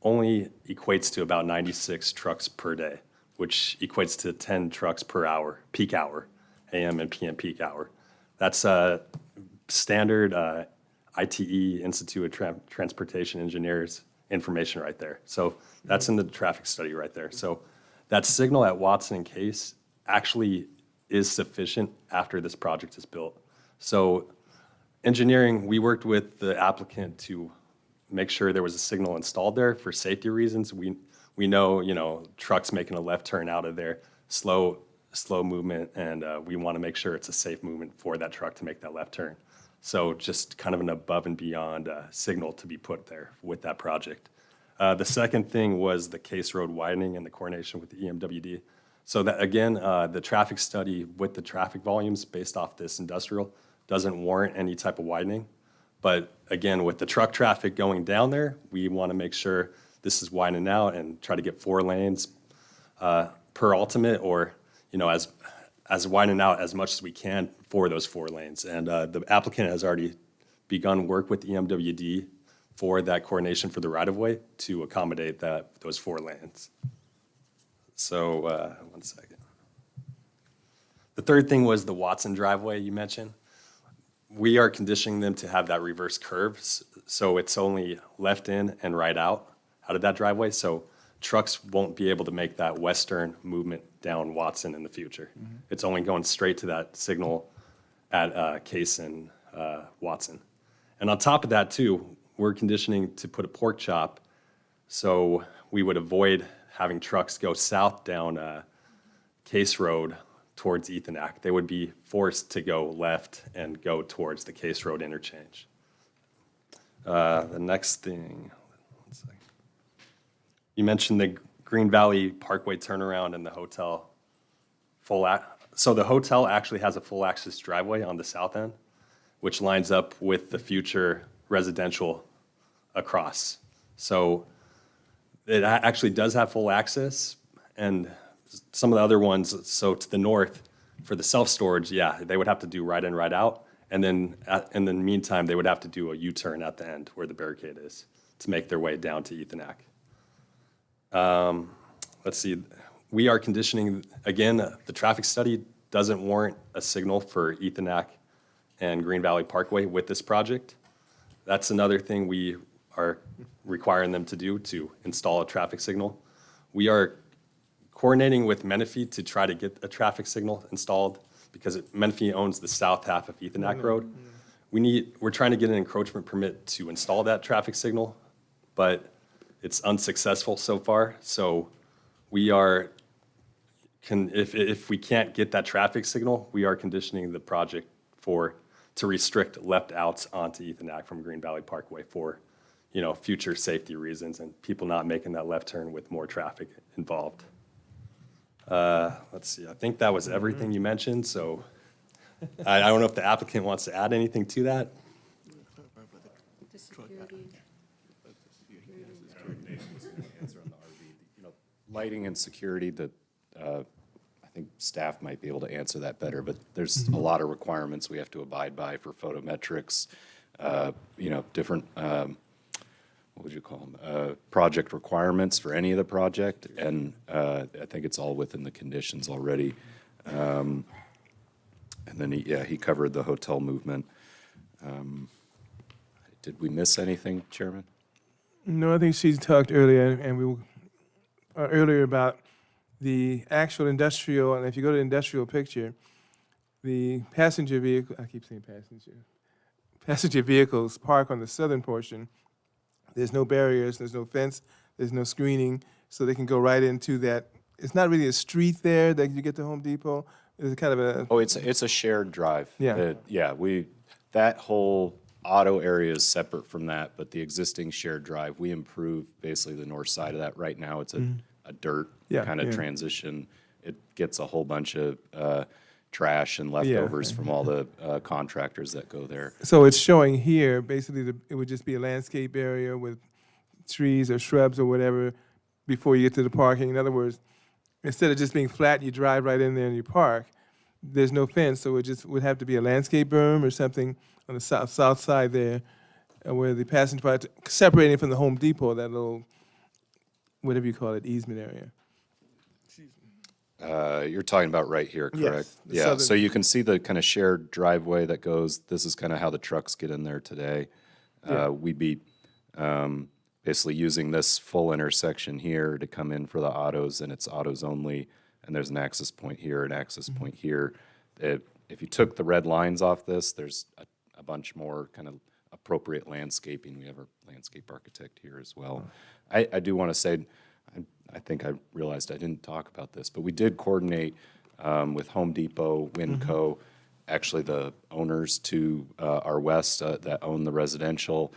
only equates to about 96 trucks per day, which equates to 10 trucks per hour, peak hour, AM and PM peak hour. That's a standard ITE, Institute of Transportation Engineers, information right there. So that's in the traffic study right there. So that signal at Watson and Case actually is sufficient after this project is built. So engineering, we worked with the applicant to make sure there was a signal installed there for safety reasons. We know, trucks making a left turn out of there, slow movement, and we want to make sure it's a safe movement for that truck to make that left turn. So just kind of an above and beyond signal to be put there with that project. The second thing was the Case Road widening and the coordination with the EMWD. So that, again, the traffic study with the traffic volumes based off this industrial doesn't warrant any type of widening. But again, with the truck traffic going down there, we want to make sure this is widening out and try to get 4 lanes per ultimate, or as widening out as much as we can for those 4 lanes. And the applicant has already begun work with EMWD for that coordination for the right-of-way to accommodate those 4 lanes. So 1 second. The third thing was the Watson driveway you mentioned. We are conditioning them to have that reverse curve, so it's only left in and right out of that driveway. So trucks won't be able to make that western movement down Watson in the future. Mm-hmm. It's only going straight to that signal at Case and Watson. And on top of that too, we're conditioning to put a pork chop, so we would avoid having trucks go south down Case Road towards Ethonac. They would be forced to go left and go towards the Case Road interchange. The next thing, one second. You mentioned the Green Valley Parkway turnaround and the hotel so the hotel actually has a full access driveway on the south end, which lines up with the future residential across. So it actually does have full access, and some of the other ones, so to the north, for the self-storage, yeah, they would have to do right in, right out, and then in the meantime, they would have to do a U-turn at the end where the barricade is to make their way down to Ethonac. Let's see, we are conditioning, again, the traffic study doesn't warrant a signal for Ethonac and Green Valley Parkway with this project. That's another thing we are requiring them to do, to install a traffic signal. We are coordinating with Menifee to try to get a traffic signal installed because Menifee owns the south half of Ethonac Road. We're trying to get an encroachment permit to install that traffic signal, but it's unsuccessful so far. So we are, if we can't get that traffic signal, we are conditioning the project to restrict left outs onto Ethonac from Green Valley Parkway for, future safety reasons and people not making that left turn with more traffic involved. Let's see, I think that was everything you mentioned, so I don't know if the applicant wants to add anything to that. Lighting and security, that I think staff might be able to answer that better, but there's a lot of requirements we have to abide by for photometrics, different, what would you call them, project requirements for any of the project, and I think it's all within the conditions already. And then he covered the hotel movement. Did we miss anything, Chairman? No, I think she talked earlier, and earlier about the actual industrial, and if you go to the industrial picture, the passenger vehicle, I keep saying passenger vehicles park on the southern portion. There's no barriers, there's no fence, there's no screening, so they can go right into that. It's not really a street there that you get to Home Depot. It's kind of a... Oh, it's a shared drive. Yeah. That whole auto area is separate from that, but the existing shared drive, we improved basically the north side of that. Right now, it's a dirt kind of transition. It gets a whole bunch of trash and leftovers from all the contractors that go there. So it's showing here, basically, it would just be a landscape area with trees or shrubs or whatever before you get to the parking. In other words, instead of just being flat, you drive right in there and you park. There's no fence, so it just would have to be a landscape berm or something on the south side there, where the passenger part, separating from the Home Depot, that little, whatever you call it, easement area. You're talking about right here, correct? Yes, So you can see the kind of shared driveway that goes, this is kind of how the trucks get in there today. We'd be basically using this full intersection here to come in for the autos, and it's autos only, and there's an access point here, an access point here. If you took the red lines off this, there's a bunch more kind of appropriate landscaping. We have our landscape architect here as well. I do want to say, I think I realized I didn't talk about this, but we did coordinate with Home Depot, Winco, actually the owners to our west that own the residential,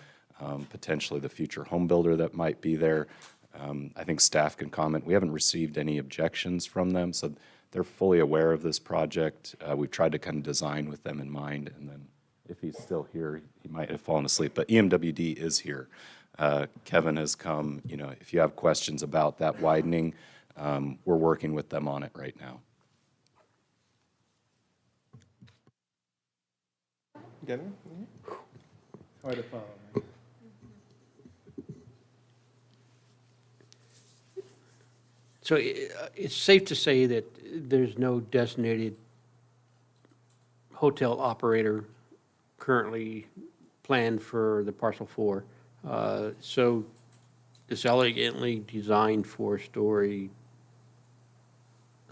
potentially the future home builder that might be there. I think staff can comment. We haven't received any objections from them, so they're fully aware of this project. We've tried to kind of design with them in mind, and then if he's still here, he might have fallen asleep, but EMWD is here. Kevin has come. If you have questions about that widening, we're working with them on it right now. Get it? Hard to follow. Right? So it's safe to say that there's no designated hotel operator currently planned for the parcel 4. So this elegantly designed 4-story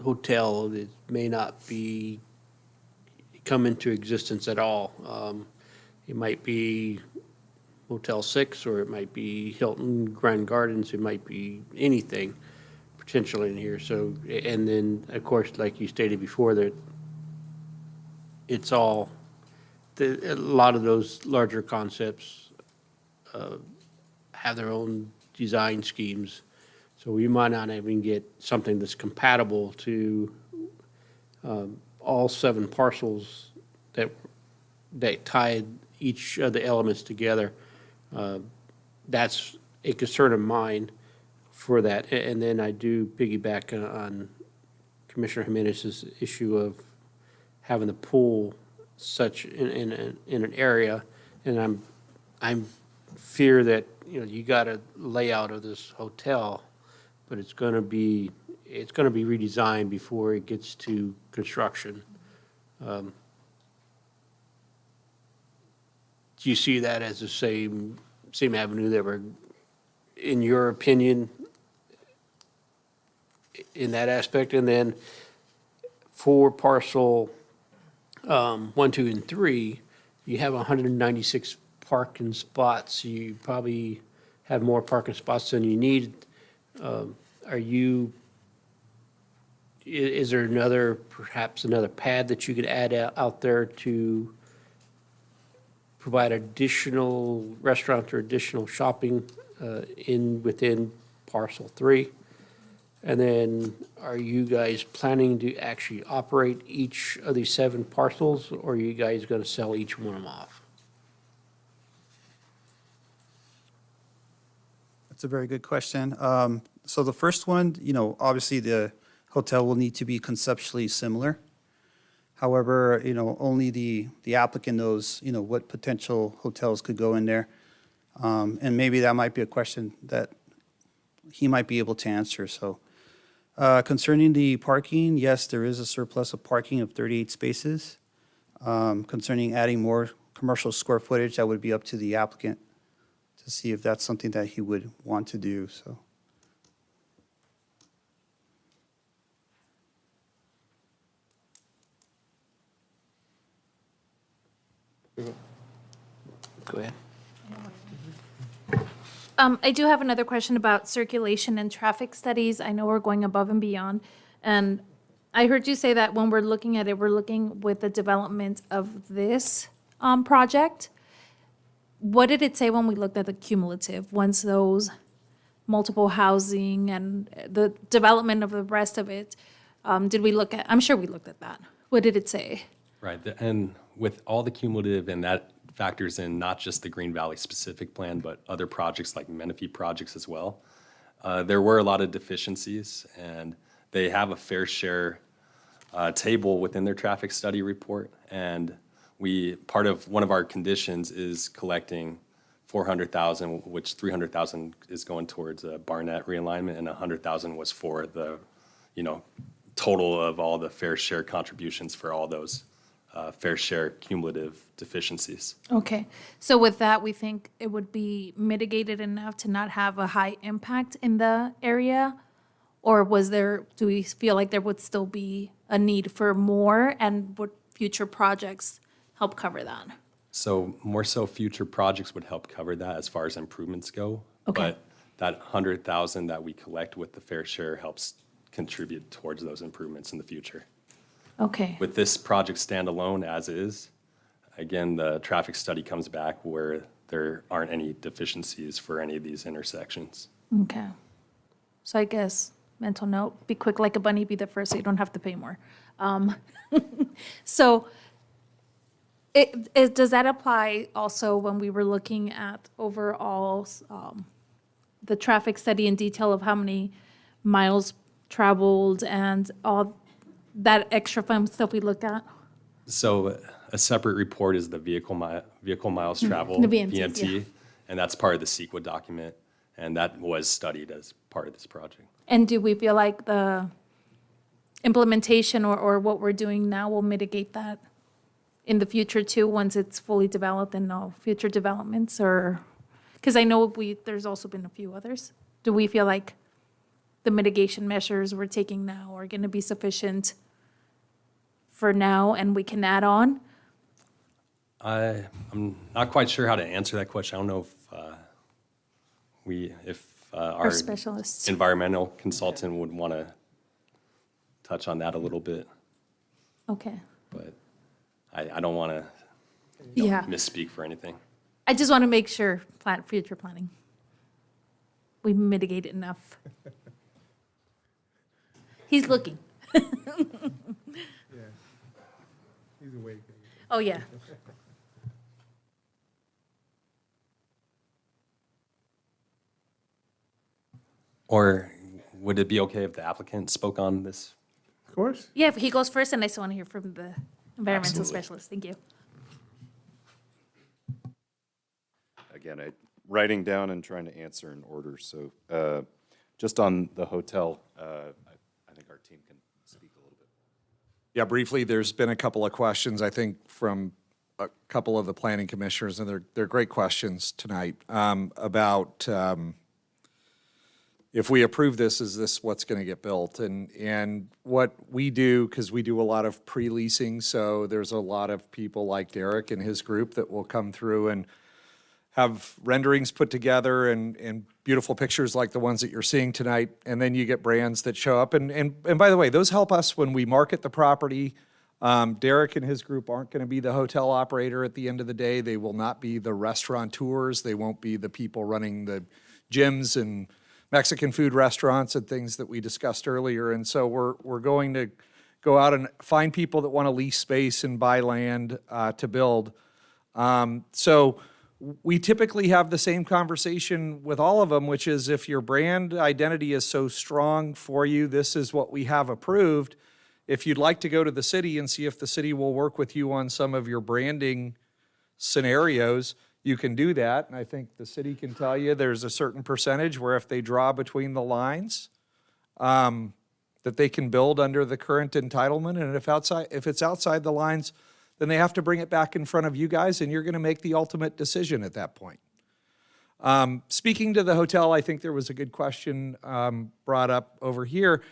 hotel that may not come into existence at all. It might be Motel 6, or it might be Hilton Grand Gardens, it might be anything potential in here, so, and then, of course, like you stated before, that it's all, a lot of those larger concepts have their own design schemes, so we might not even get something that's compatible to all 7 parcels that tie each of the elements together. That's a concern of mine for that. And then I do piggyback on Commissioner Jimenez's issue of having the pool such in an area, and I'm fear that, you know, you got a layout of this hotel, but it's going to be redesigned before it gets to construction. Do you see that as the same avenue that we're, in your opinion, in that aspect? And then for parcel 1, 2, and 3, you have 196 parking spots. You probably have more parking spots than you need. Is there perhaps another pad that you could add out there to provide additional restaurants or additional shopping within parcel 3? And then are you guys planning to actually operate each of these 7 parcels, or are you guys going to sell each one of them off? That's a very good question. So the first one, you know, obviously the hotel will need to be conceptually similar. However, you know, only the applicant knows, you know, what potential hotels could go in there. And maybe that might be a question that he might be able to answer. So concerning the parking, yes, there is a surplus of parking of 38 spaces. Concerning adding more commercial square footage, that would be up to the applicant to see if that's something that he would want to do, so. Go ahead. I do have another question about circulation and traffic studies. I know we're going above and beyond. And I heard you say that when we're looking at it, we're looking with the development of this project. What did it say when we looked at the cumulative, once those multiple housing and the development of the rest of it, did we look at, I'm sure we looked at that. What did it say? Right, and with all the cumulative, and that factors in not just the Green Valley specific plan, but other projects like Menifee projects as well. There were a lot of deficiencies, and they have a fair share table within their traffic study report. And part of one of our conditions is collecting 400,000, which 300,000 is going towards a Barnett realignment, and 100,000 was for the, you know, total of all the fair share contributions for all those fair share cumulative deficiencies. Okay, so with that, we think it would be mitigated enough to not have a high impact in the area? Or do we feel like there would still be a need for more, and would future projects help cover that? So more so future projects would help cover that as far as improvements go. Okay. But that 100,000 that we collect with the fair share helps contribute towards those improvements in the future. Okay, With this project standalone as is, again, the traffic study comes back where there aren't any deficiencies for any of these intersections. okay. So I guess, mental note, be quick like a bunny, be the first, so you don't have to pay more. So does that apply also when we were looking at overall the traffic study in detail of how many miles traveled and all that extra fun stuff we looked at? So a separate report is the vehicle miles traveled, the VMTs, VMT, yeah. and that's part of the CEQA document, and that was studied as part of this project. And do we feel like the implementation or what we're doing now will mitigate that in the future too, once it's fully developed and all future developments? Or, because I know there's also been a few others. Do we feel like the mitigation measures we're taking now are going to be sufficient for now and we can add on? I'm not quite sure how to answer that question. I don't know if Our specialists. environmental consultant would want to touch on that a little bit, Okay. but I don't want to Yeah. misspeak for anything. I just want to make sure, future planning. We mitigate enough. He's looking. Yeah. He's awake. Oh, yeah. Or would it be okay if the applicant spoke on this? Of course. Yeah, if he goes first, and I still want to hear from the environmental Absolutely. specialist. Thank you. Again, writing down and trying to answer in order. So just on the hotel, I think our team can speak a little bit. Yeah, briefly, there's been a couple of questions, I think, from a couple of the planning commissioners, and they're great questions tonight, about if we approve this, is this what's going to get built? And what we do, because we do a lot of pre-leasing, so there's a lot of people like Derek and his group that will come through and have renderings put together and beautiful pictures like the ones that you're seeing tonight, and then you get brands that show up. And by the way, those help us when we market the property. Derek and his group aren't going to be the hotel operator at the end of the day. They will not be the restaurateurs. They won't be the people running the gyms and Mexican food restaurants and things that we discussed earlier. And so we're going to go out and find people that want to lease space and buy land to build. So we typically have the same conversation with all of them, which is if your brand identity is so strong for you, this is what we have approved. If you'd like to go to the city and see if the city will work with you on some of your branding scenarios, you can do that. And I think the city can tell you there's a certain percentage where if they draw between the lines, that they can build under the current entitlement. And if it's outside the lines, then they have to bring it back in front of you guys, and you're going to make the ultimate decision at that point. Speaking to the hotel, I think there was a good question brought up over here.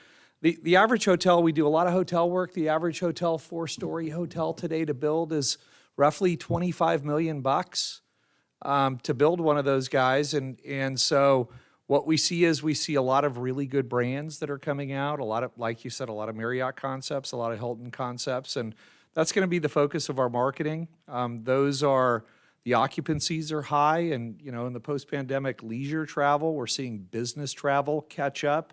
The average hotel, we do a lot of hotel work. The average hotel, 4-story hotel today to build is roughly $25 million to build one of those guys. And so what we see is we see a lot of really good brands that are coming out, a lot of, like you said, a lot of Marriott concepts, a lot of Hilton concepts, and that's going to be the focus of our marketing. The occupancies are high, and in the post-pandemic leisure travel, we're seeing business travel catch up.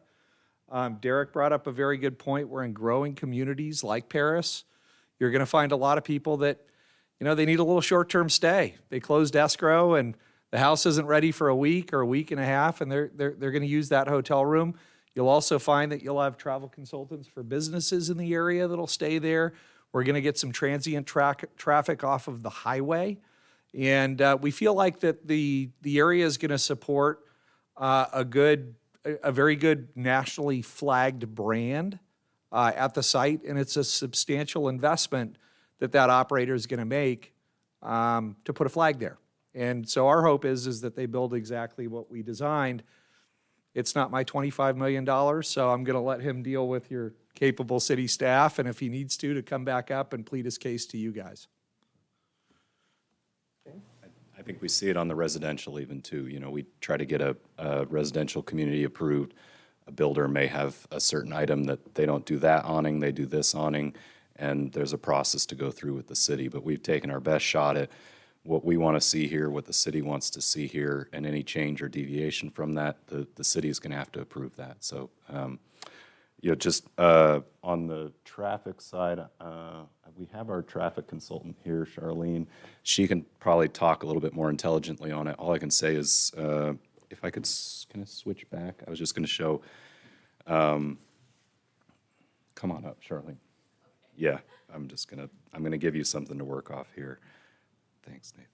Derek brought up a very good point. We're in growing communities like Paris. You're going to find a lot of people that, they need a little short-term stay. They closed escrow, and the house isn't ready for a week or a week and a half, and they're going to use that hotel room. You'll also find that you'll have travel consultants for businesses in the area that'll stay there. We're going to get some transient traffic off of the highway. And we feel like that the area is going to support a very good nationally flagged brand at the site. And it's a substantial investment that operator is going to make to put a flag there. And so our hope is that they build exactly what we designed. It's not my $25 million, so I'm going to let him deal with your capable city staff, and if he needs to come back up and plead his case to you guys. I think we see it on the residential even too. We try to get a residential community approved. A builder may have a certain item that they don't do that awning, they do this awning, and there's a process to go through with the city. But we've taken our best shot at what we want to see here, what the city wants to see here, and any change or deviation from that, the city is going to have to approve that. So, just on the traffic side, we have our traffic consultant here, Charlene. She can probably talk a little bit more intelligently on it. All I can say is, if I could kind of switch back, I was just going to show, come on up, Charlene. Yeah, I'm going to give you something to work off here. Thanks, Nathan.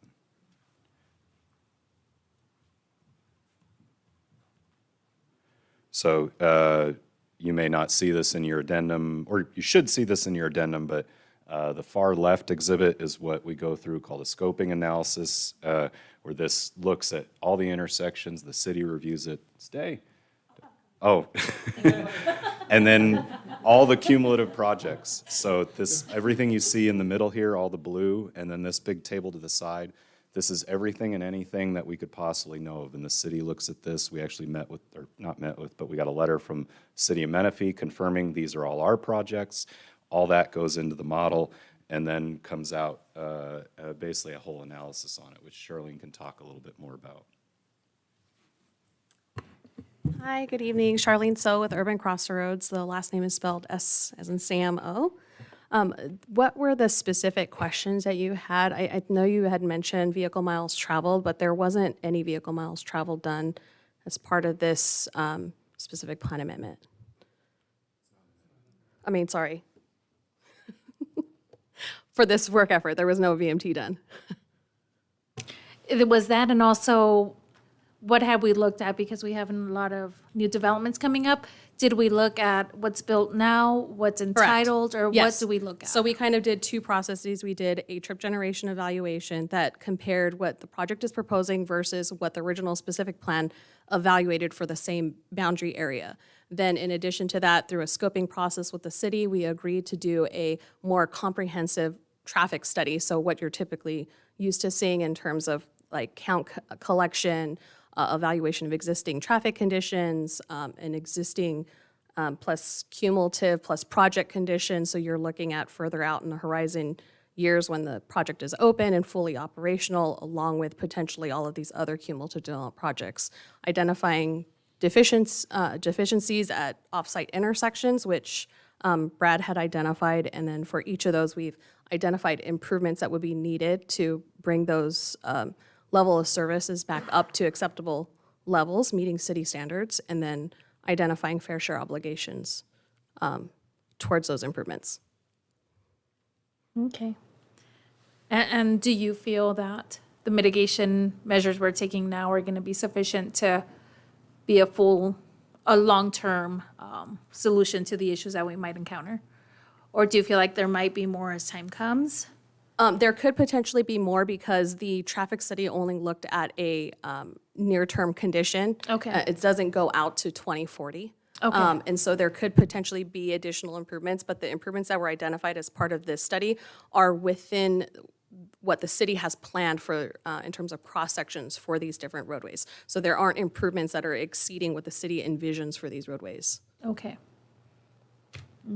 So you may not see this in your addendum, or you should see this in your addendum, but the far left exhibit is what we go through called a scoping analysis, where this looks at all the intersections, the city reviews it. Stay. Oh. And then all the cumulative projects. So everything you see in the middle here, all the blue, and then this big table to the side, This is everything and anything that we could possibly know of. And the city looks at this. We actually met with, or not met with, but we got a letter from City of Menifee confirming these are all our projects. All that goes into the model and then comes out basically a whole analysis on it, which Charlene can talk a little bit more about. Hi, good evening. Charlene So with Urban Crossroads. The last name is spelled S as in Sam O. What were the specific questions that you had? I know you had mentioned vehicle miles traveled, but there wasn't any vehicle miles traveled done as part of this specific plan amendment. I mean, sorry. For this work effort, there was no VMT done. It was that, and also, what have we looked at? Because we have a lot of new developments coming up. Did we look at what's built now, what's entitled, or what Yes. do we look at? So we kind of did two processes. We did a trip generation evaluation that compared what the project is proposing versus what the original specific plan evaluated for the same boundary area. Then in addition to that, through a scoping process with the city, we agreed to do a more comprehensive traffic study. So what you're typically used to seeing in terms of like count collection, evaluation of existing traffic conditions, and existing plus cumulative plus project conditions. So you're looking at further out in the horizon years when the project is open and fully operational, along with potentially all of these other cumulative development projects. Identifying deficiencies at off-site intersections, which Brad had identified, and then for each of those, we've identified improvements that would be needed to bring those level of services back up to acceptable levels, meeting city standards, and then identifying fair share obligations towards those improvements. Okay. And do you feel that the mitigation measures we're taking now are going to be sufficient to be a long-term solution to the issues that we might encounter? Or do you feel like there might be more as time comes? There could potentially be more because the traffic study only looked at a near-term condition. Okay. It doesn't go out to 2040. Okay. And so there could potentially be additional improvements, but the improvements that were identified as part of this study are within what the city has planned for in terms of cross-sections for these different roadways. So there aren't improvements that are exceeding what the city envisions for these roadways. Okay.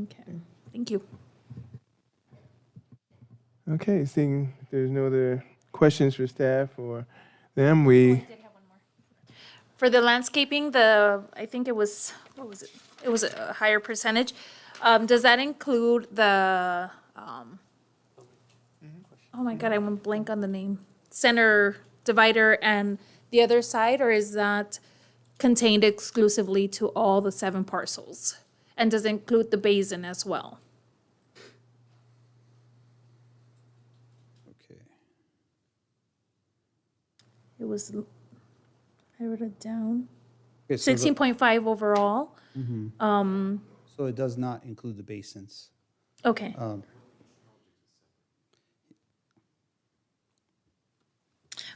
Okay. Thank you. Okay, seeing there's no other questions for staff or them, For the landscaping, I think it was, what was it? It was a higher percentage. Does that include the, oh my God, I went blank on the name, center divider and the other side, or is that contained exclusively to all the 7 parcels? And does it include the basin as well? Okay. It was, I wrote it down. Okay, so the- 16.5 overall. So it does not include the basins. Okay.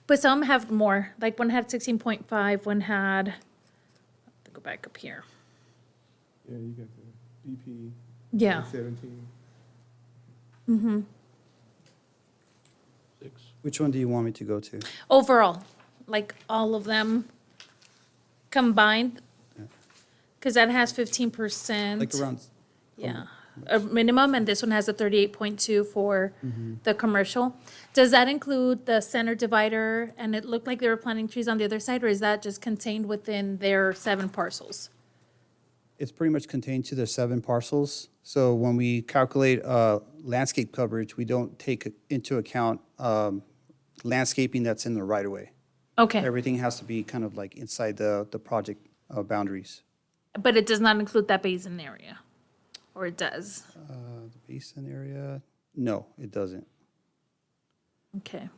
But some have more, like one had 16.5, one had, let me go back up here. yeah, you got the BP Yeah. 17. Which one do you want me to go to? Overall, like all of them combined, because that has 15%. Like around, Yeah, a minimum, and this one has a 38.2 for the commercial. Does that include the center divider, and it looked like they were planting trees on the other side, or is that just contained within their 7 parcels? it's pretty much contained to the 7 parcels. So when we calculate landscape coverage, we don't take into account landscaping that's in the right-of-way. Okay, Everything has to be kind of like inside the project boundaries. but it does not include that basin area, or it does? The basin area, no, it doesn't. Okay.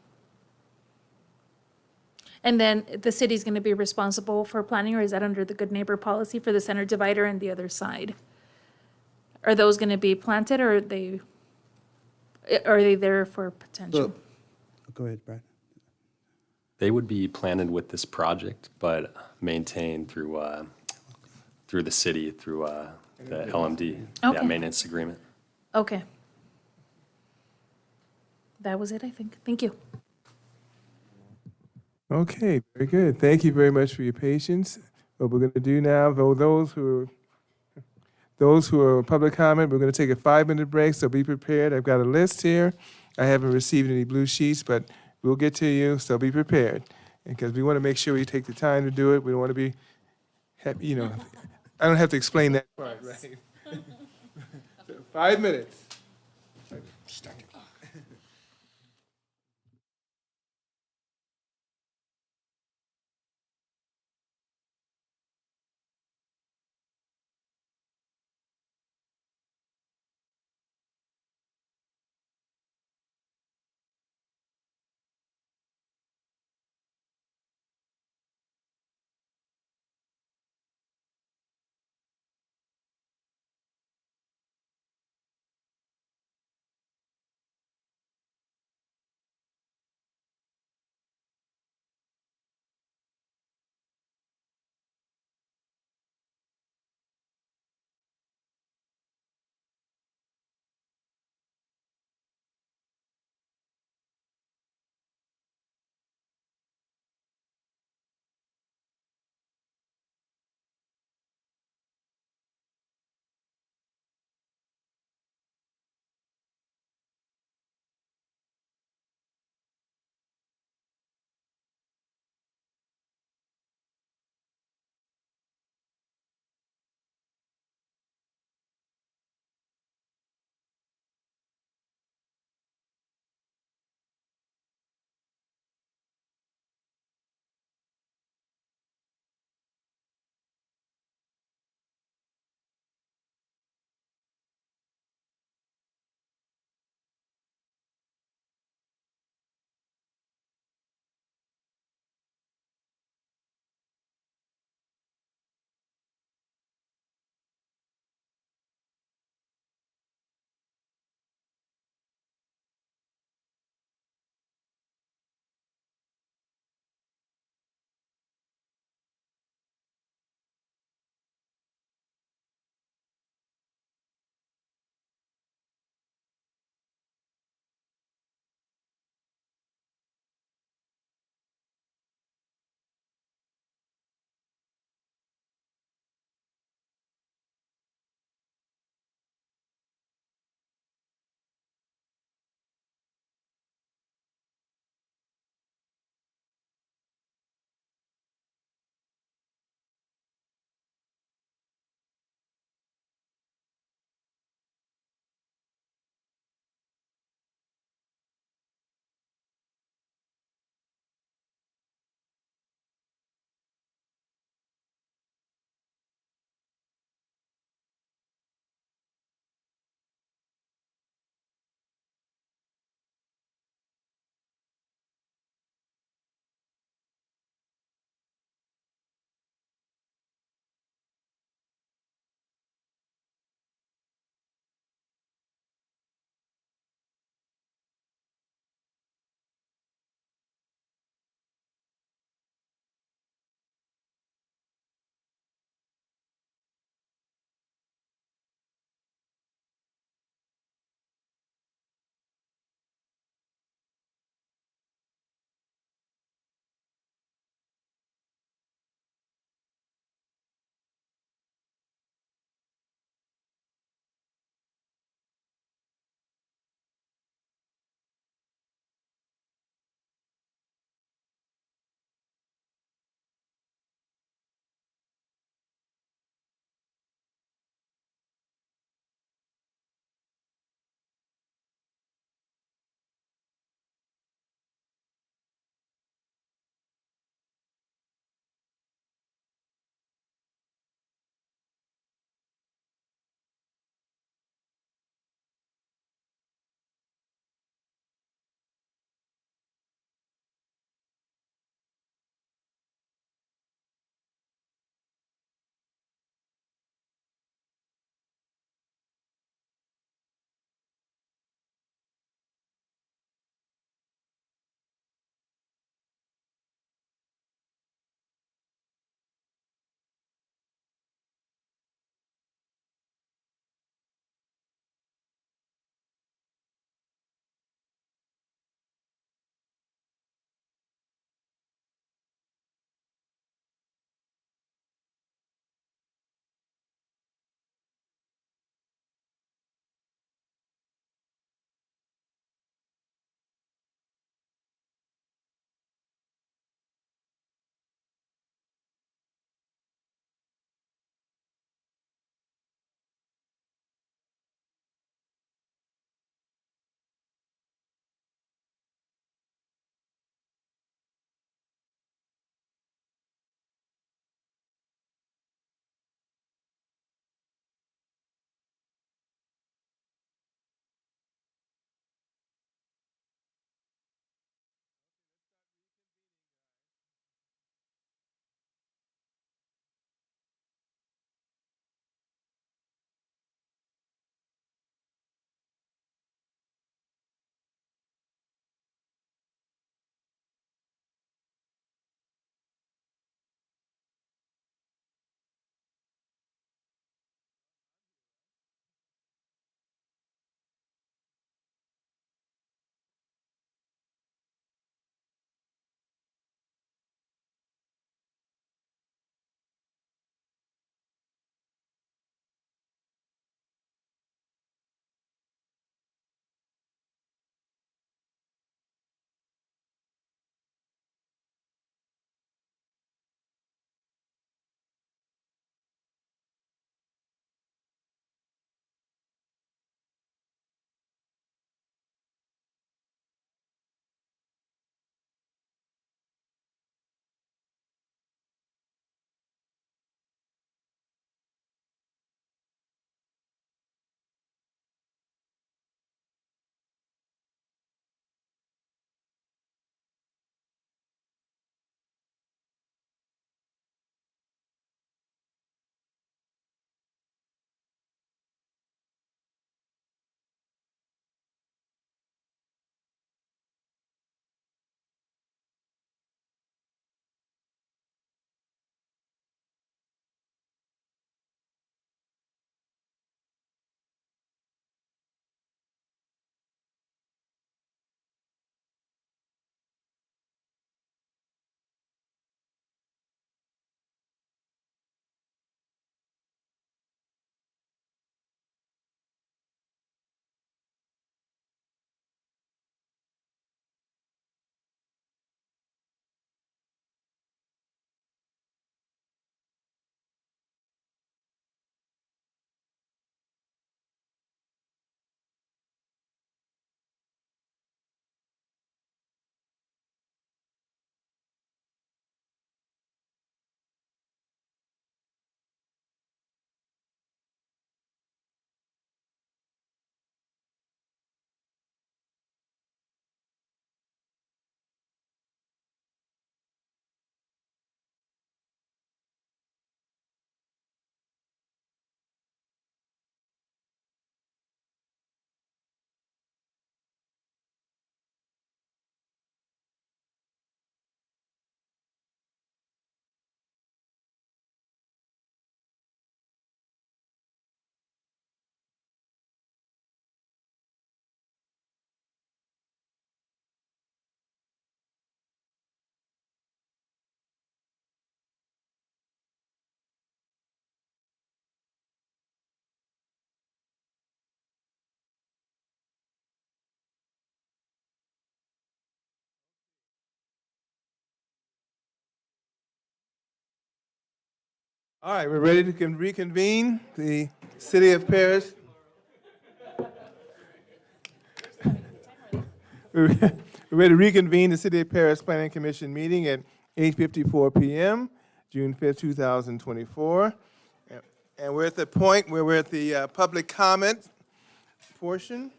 And then the city's gonna be responsible for planning, or is that under the good neighbor policy for the center divider and the other side? Are those gonna be planted, or are they there for potential? Go ahead, Brad. They would be planted with this project, but maintained through the city, through the LMD, Okay. maintenance agreement. Okay. That was it, I think. Thank you. Okay, very good. Thank you very much for your patience. What we're going to do now, though, those who are public comment, we're going to take a 5-minute break, so be prepared. I've got a list here. I haven't received any blue sheets, but we'll get to you, so be prepared. Because we want to make sure we take the time to do it. We don't want to be, I don't have to explain that part, right? So 5 minutes. All right, we're ready to reconvene the City of Paris. We're ready to reconvene the City of Paris Planning Commission meeting at 8:54 p.m., June 5th, 2024. And we're at the point where we're at the public comment portion.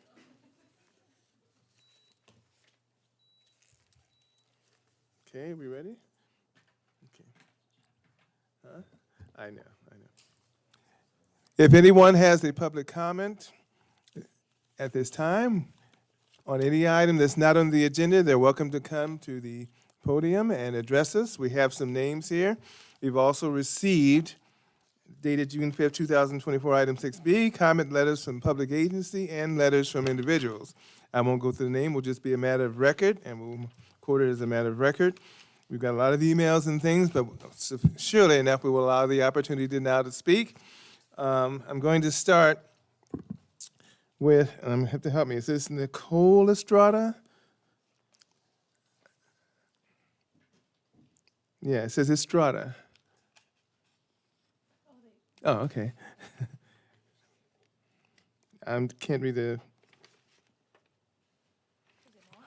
Okay, we ready? Okay. Huh? I know. If anyone has a public comment at this time on any item that's not on the agenda, they're welcome to come to the podium and address us. We have some names here. We've also received, dated June 5th, 2024, item 6B, comment letters from public agency and letters from individuals. I won't go through the name, will just be a matter of record, and we'll record it as a matter of record. We've got a lot of emails and things, but surely enough, we will allow the opportunity now to speak. I'm going to start with, and you have to help me, is this Nicole Estrada? Yeah, it says Estrada. Oh, okay. I can't read the.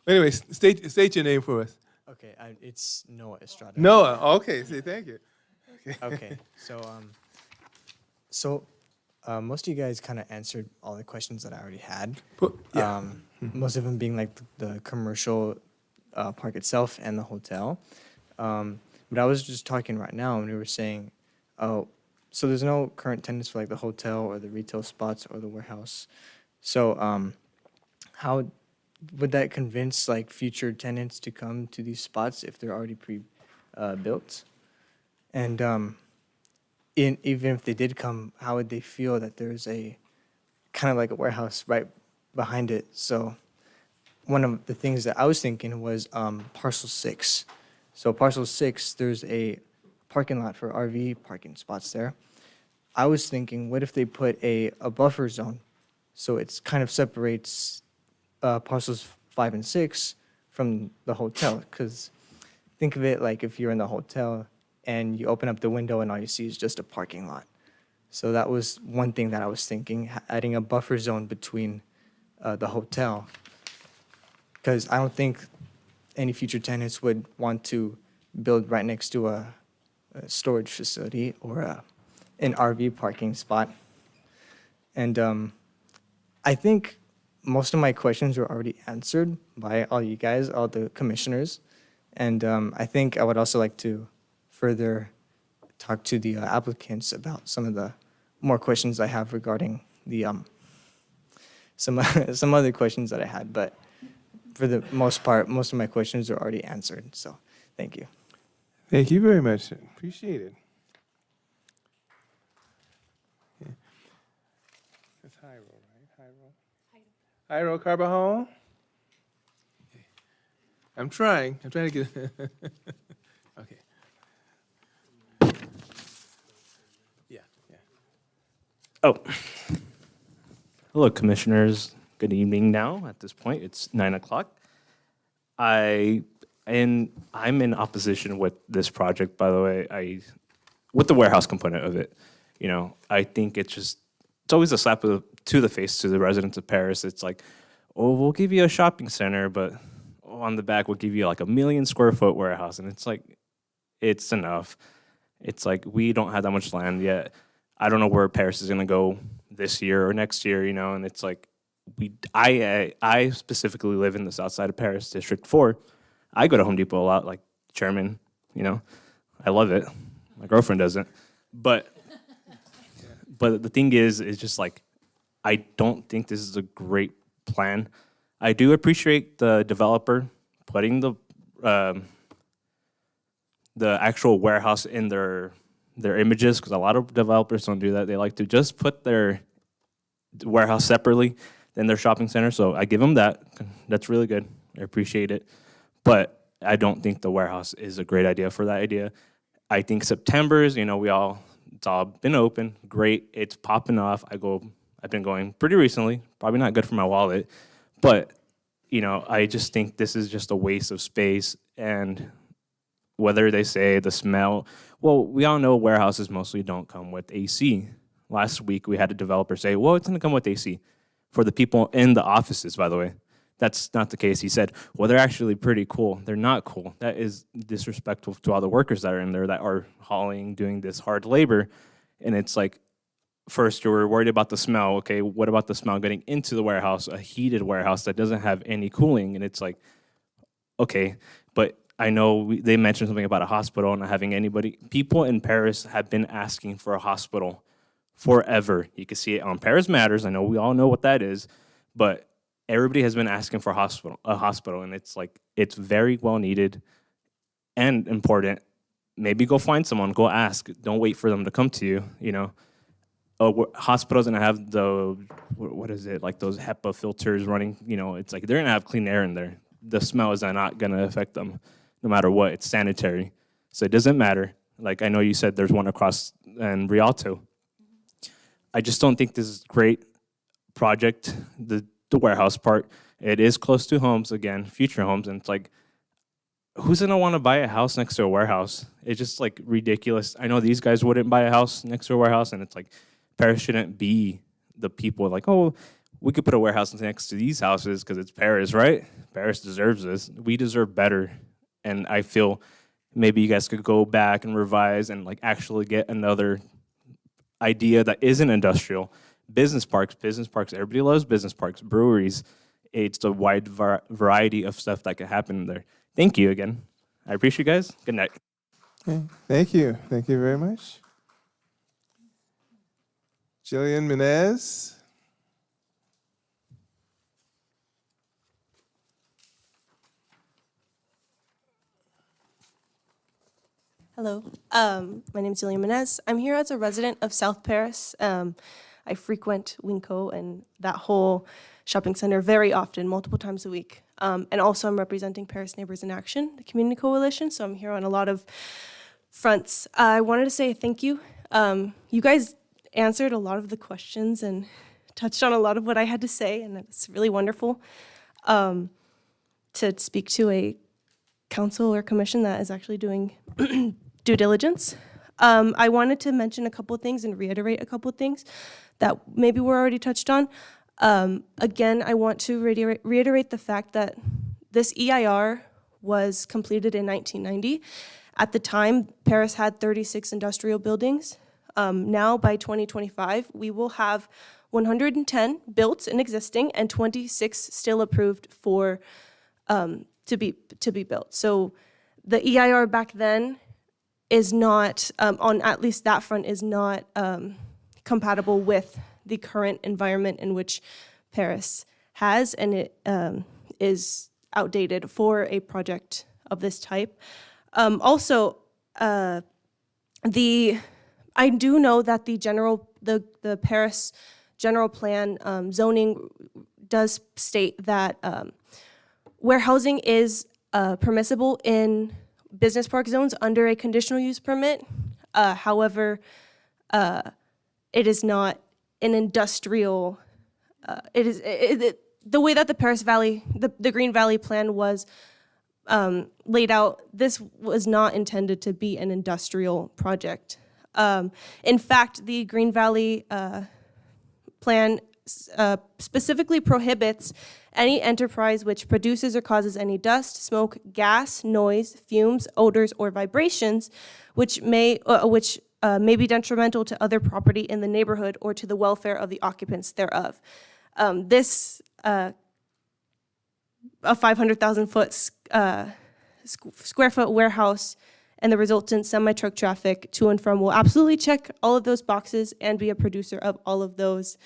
Anyway, state your name for us. Okay, it's Noah Estrada. Noah. Okay. Say thank you. Okay, so most of you guys kind of answered all the questions that I already had. Yeah. Most of them being like the commercial park itself and the hotel. But I was just talking right now, and we were saying, oh, so there's no current tenants for like the hotel or the retail spots or the warehouse. So how would that convince like future tenants to come to these spots if they're already built? And even if they did come, how would they feel that there's a kind of like a warehouse right behind it? So one of the things that I was thinking was parcel 6. So parcel 6, there's a parking lot for RV parking spots there. I was thinking, what if they put a buffer zone? So it's kind of separates parcels 5 and 6 from the hotel. Because think of it like if you're in the hotel and you open up the window and all you see is just a parking lot. So that was one thing that I was thinking, adding a buffer zone between the hotel. Because I don't think any future tenants would want to build right next to a storage facility or an RV parking spot. And I think most of my questions were already answered by all you guys, all the commissioners. And I think I would also like to further talk to the applicants about some of the more questions I have regarding the some other questions that I had. But for the most part, most of my questions are already answered. So thank you. Thank you very much. Appreciate it. Okay. That's Hyro, right? Hyro Carbajal? Okay. I'm trying to get okay. Yeah. Oh. Hello, commissioners. Good evening now. At this point, it's 9 o'clock. I'm in opposition with this project, by the way. With the warehouse component of it, I think it's always a slap to the face to the residents of Paris. It's like, oh, we'll give you a shopping center, but on the back we'll give you like a 1 million square foot warehouse, and it's like, it's enough. It's like we don't have that much land yet. I don't know where Paris is gonna go this year or next year, and it's like I specifically live in the south side of Paris, District 4. I go to Home Depot a lot, like Chairman, I love it. My girlfriend doesn't. But the thing is just like, I don't think this is a great plan. I do appreciate the developer putting the actual warehouse in their images, because a lot of developers don't do that. They like to just put their warehouse separately than their shopping center. So I give them that. That's really good. I appreciate it. But I don't think the warehouse is a great idea for that idea. I think September's, it's all been open. Great. It's popping off. I've been going pretty recently. Probably not good for my wallet. But, I just think this is just a waste of space. And whether they say the smell, well, we all know warehouses mostly don't come with AC. Last week, we had a developer say, well, it's going to come with AC. For the people in the offices, by the way. That's not the case. He said, well, they're actually pretty cool. They're not cool. That is disrespectful to all the workers that are in there that are hauling, doing this hard labor. And it's like, first, you were worried about the smell. Okay, what about the smell getting into the warehouse, a heated warehouse that doesn't have any cooling? And it's like, okay, but I know they mentioned something about a hospital and not having anybody. People in Paris have been asking for a hospital forever. You can see it on Paris Matters. I know we all know what that is, but everybody has been asking for a hospital, and it's like, it's very well needed and important. Maybe go find someone, go ask. Don't wait for them to come to you, you know. Hospitals gonna have the, what is it, like those HEPA filters running, you know, it's like they're gonna have clean air in there. The smell is not gonna affect them no matter what. It's sanitary. So it doesn't matter. Like I know you said there's one across in Rialto. I just don't think this is a great project, the warehouse part. It is close to homes, again, future homes, and it's like, who's gonna wanna buy a house next to a warehouse? It's just like ridiculous. I know these guys wouldn't buy a house next to a warehouse, and it's like, Paris shouldn't be the people like, oh, we could put a warehouse next to these houses because it's Paris, right? Paris deserves this. We deserve better. And I feel maybe you guys could go back and revise and like actually get another idea that isn't industrial. Business parks, everybody loves business parks, breweries. It's a wide variety of stuff that can happen there. Thank you again. I appreciate you guys. Good night. Okay, thank you. Thank you very much. Jillian Menez. Hello, my name is Jillian Menez. I'm here as a resident of South Paris. I frequent Winco and that whole shopping center very often, multiple times a week. And also I'm representing Paris Neighbors in Action, the community coalition, so I'm here on a lot of fronts. I wanted to say thank you. You guys answered a lot of the questions and touched on a lot of what I had to say, and it's really wonderful to speak to a council or commission that is actually doing due diligence. I wanted to mention a couple of things and reiterate a couple of things that maybe were already touched on. Again, I want to reiterate the fact that this EIR was completed in 1990. At the time, Paris had 36 industrial buildings. Now, by 2025, we will have 110 built and existing and 26 still approved for to be built. So the EIR back then is not, on at least that front, is not compatible with the current environment in which Paris has, and it is outdated for a project of this type. Also, I do know that the Paris general plan zoning does state that warehousing is permissible in business park zones under a conditional use permit. However, it is not an industrial, the way that the Paris Valley, the Green Valley plan was laid out, this was not intended to be an industrial project. In fact, the Green Valley plan specifically prohibits any enterprise which produces or causes any dust, smoke, gas, noise, fumes, odors, or vibrations which may be detrimental to other property in the neighborhood or to the welfare of the occupants thereof. This a 500,000 square foot warehouse and the resultant semi-truck traffic to and from will absolutely check all of those boxes and be a producer of all of those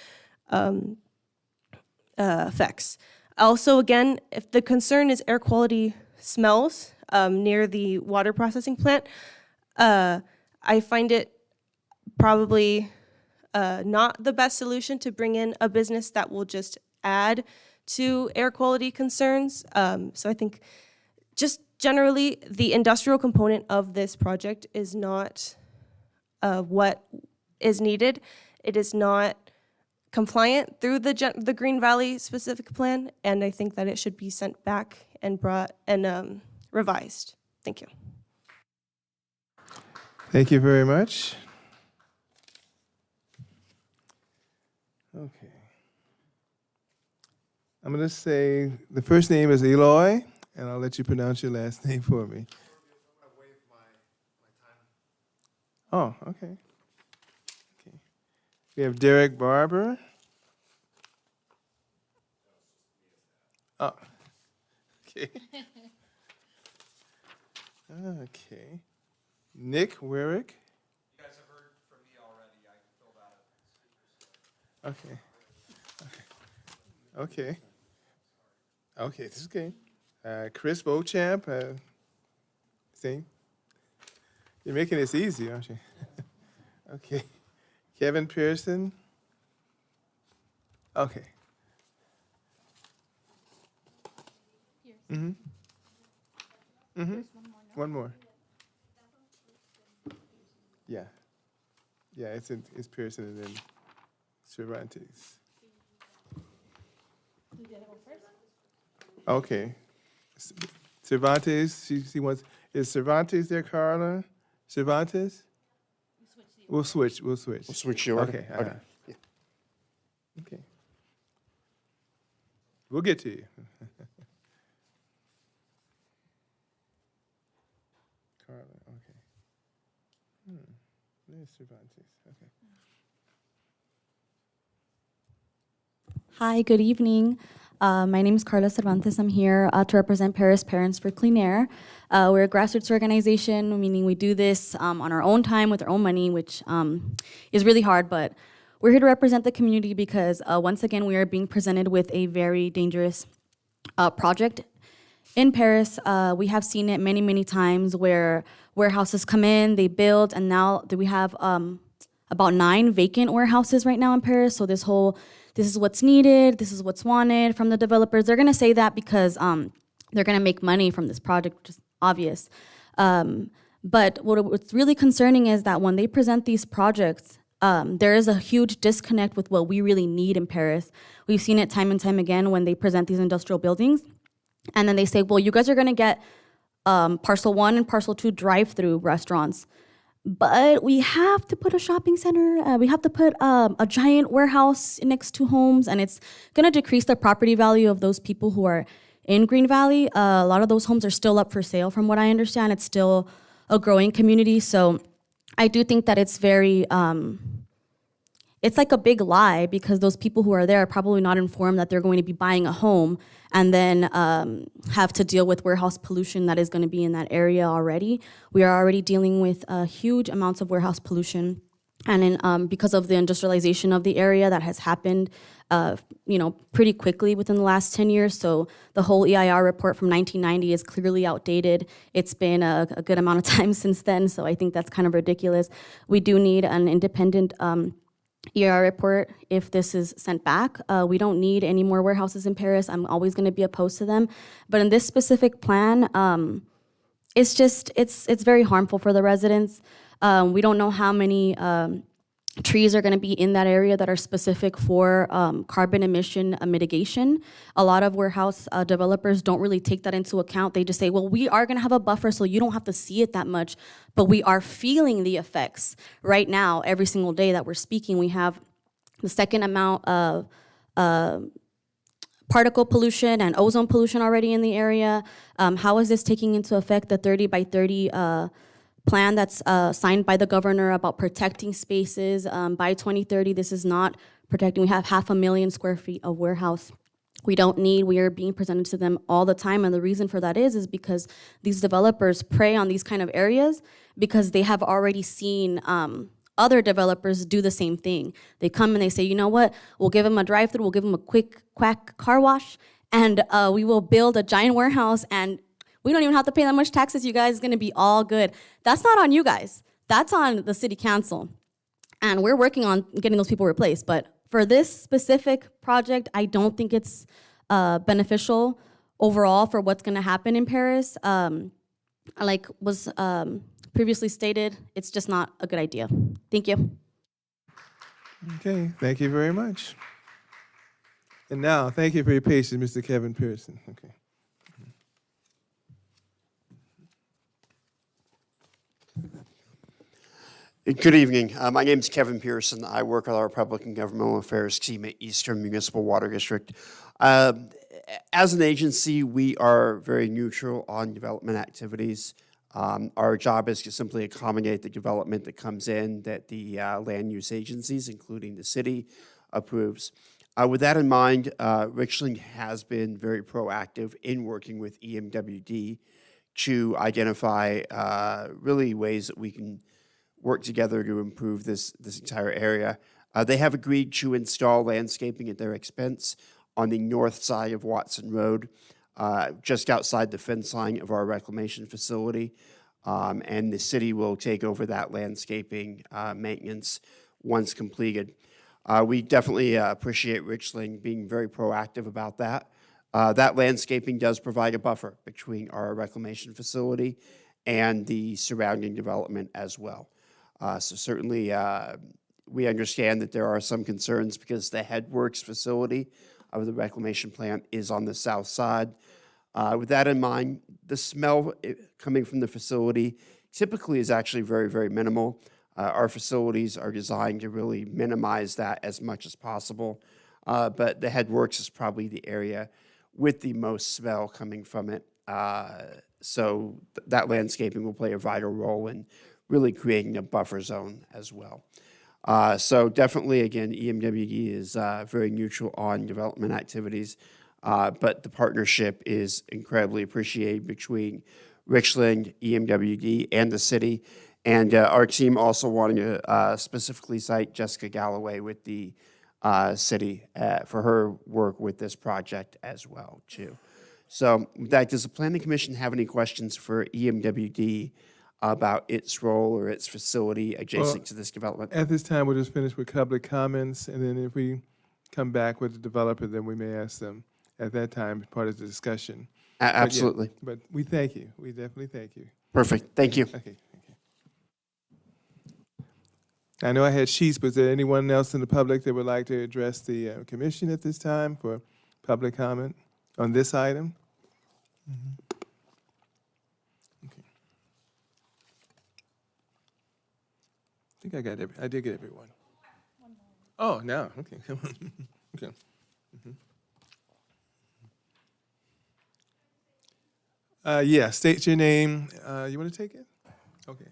effects. Also, again, if the concern is air quality smells near the water processing plant, I find it probably not the best solution to bring in a business that will just add to air quality concerns. So I think just generally the industrial component of this project is not what is needed. It is not compliant through the Green Valley specific plan, and I think that it should be sent back and brought and revised. Thank you. Thank you very much. Okay. I'm going to say the first name is Eloy, and I'll let you pronounce your last name for me. Oh, okay. Okay. We have Derek Barber. Oh, okay. Okay. Nick Werrick. You guys have heard from me already. I filled out a Okay. Okay. Okay, this is okay. Chris Beauchamp. See? You're making this easy, aren't you? Okay. Kevin Pearson. Okay. Mm-hmm. Mm-hmm. One more. Yeah. Yeah, it's Pearson and then Cervantes. Okay. Cervantes, she wants, is Cervantes there, Carla? Cervantes? We'll switch. We'll switch the order. Okay. Okay. Okay. We'll get to you. Carla, okay. There's Cervantes, okay. Hi, good evening. My name is Carla Cervantes. I'm here to represent Paris Parents for Clean Air. We're a grassroots organization, meaning we do this on our own time with our own money, which is really hard, but we're here to represent the community because once again, we are being presented with a very dangerous project. In Paris, we have seen it many, many times where warehouses come in, they build, and now we have about 9 vacant warehouses right now in Paris. So this is what's needed, this is what's wanted from the developers. They're gonna say that because they're gonna make money from this project, which is obvious. But what's really concerning is that when they present these projects, there is a huge disconnect with what we really need in Paris. We've seen it time and time again when they present these industrial buildings. And then they say, well, you guys are gonna get parcel 1 and parcel 2 drive-through restaurants. But we have to put a shopping center, we have to put a giant warehouse next to homes, and it's gonna decrease the property value of those people who are in Green Valley. A lot of those homes are still up for sale, from what I understand. It's still a growing community, so I do think that it's very, it's like a big lie because those people who are there are probably not informed that they're going to be buying a home and then have to deal with warehouse pollution that is going to be in that area already. We are already dealing with huge amounts of warehouse pollution, and because of the industrialization of the area that has happened, pretty quickly within the last 10 years. So the whole EIR report from 1990 is clearly outdated. It's been a good amount of time since then, so I think that's kind of ridiculous. We do need an independent EIR report if this is sent back. We don't need any more warehouses in Paris. I'm always going to be opposed to them. But in this specific plan, it's very harmful for the residents. We don't know how many trees are going to be in that area that are specific for carbon emission mitigation. A lot of warehouse developers don't really take that into account. They just say, well, we are going to have a buffer so you don't have to see it that much, but we are feeling the effects right now. Every single day that we're speaking, we have the second amount of particle pollution and ozone pollution already in the area. How is this taking into effect the 30 by 30 plan that's signed by the governor about protecting spaces by 2030? This is not protecting. We have 500,000 square feet of warehouse we don't need. We are being presented to them all the time, and the reason for that is because these developers prey on these kind of areas because they have already seen other developers do the same thing. They come and they say, you know what, we'll give them a drive-through, we'll give them a quick quack car wash, and we will build a giant warehouse, and we don't even have to pay that much taxes, you guys. It's gonna be all good. That's not on you guys. That's on the city council. And we're working on getting those people replaced. But for this specific project, I don't think it's beneficial overall for what's gonna happen in Paris. Like was previously stated, it's just not a good idea. Thank you. Okay, thank you very much. And now, thank you for your patience, Mr. Kevin Pearson. Okay. Good evening. My name is Kevin Pearson. I work with our Public and Governmental Affairs team at Eastern Municipal Water District. As an agency, we are very neutral on development activities. Our job is to simply accommodate the development that comes in that the land use agencies, including the city, approves. With that in mind, Richland has been very proactive in working with EMWD to identify really ways that we can work together to improve this entire area. They have agreed to install landscaping at their expense on the north side of Watson Road, just outside the fence line of our reclamation facility. And the city will take over that landscaping maintenance once completed. We definitely appreciate Richland being very proactive about that. That landscaping does provide a buffer between our reclamation facility and the surrounding development as well. So certainly, we understand that there are some concerns because the Headworks facility of the reclamation plant is on the south side. With that in mind, the smell coming from the facility typically is actually very, very minimal. Our facilities are designed to really minimize that as much as possible. But the Headworks is probably the area with the most smell coming from it. So that landscaping will play a vital role in really creating a buffer zone as well. So definitely, again, EMWD is very neutral on development activities, but the partnership is incredibly appreciated between Richland, EMWD, and the city. And our team also wanting to specifically cite Jessica Galloway with the city for her work with this project as well, too. So with that, does the Planning Commission have any questions for EMWD about its role or its facility adjacent to this development? At this time, we'll just finish with public comments, and then if we come back with the developer, then we may ask them at that time as part of the discussion. Absolutely. But we thank you. We definitely thank you. Perfect. Thank you. Okay. I know I had sheets, but is there anyone else in the public that would like to address the commission at this time for public comment on this item? Okay. I think I did get everyone. Oh, no. Okay. Come on. Okay. Yeah, state your name. You want to take it? Okay.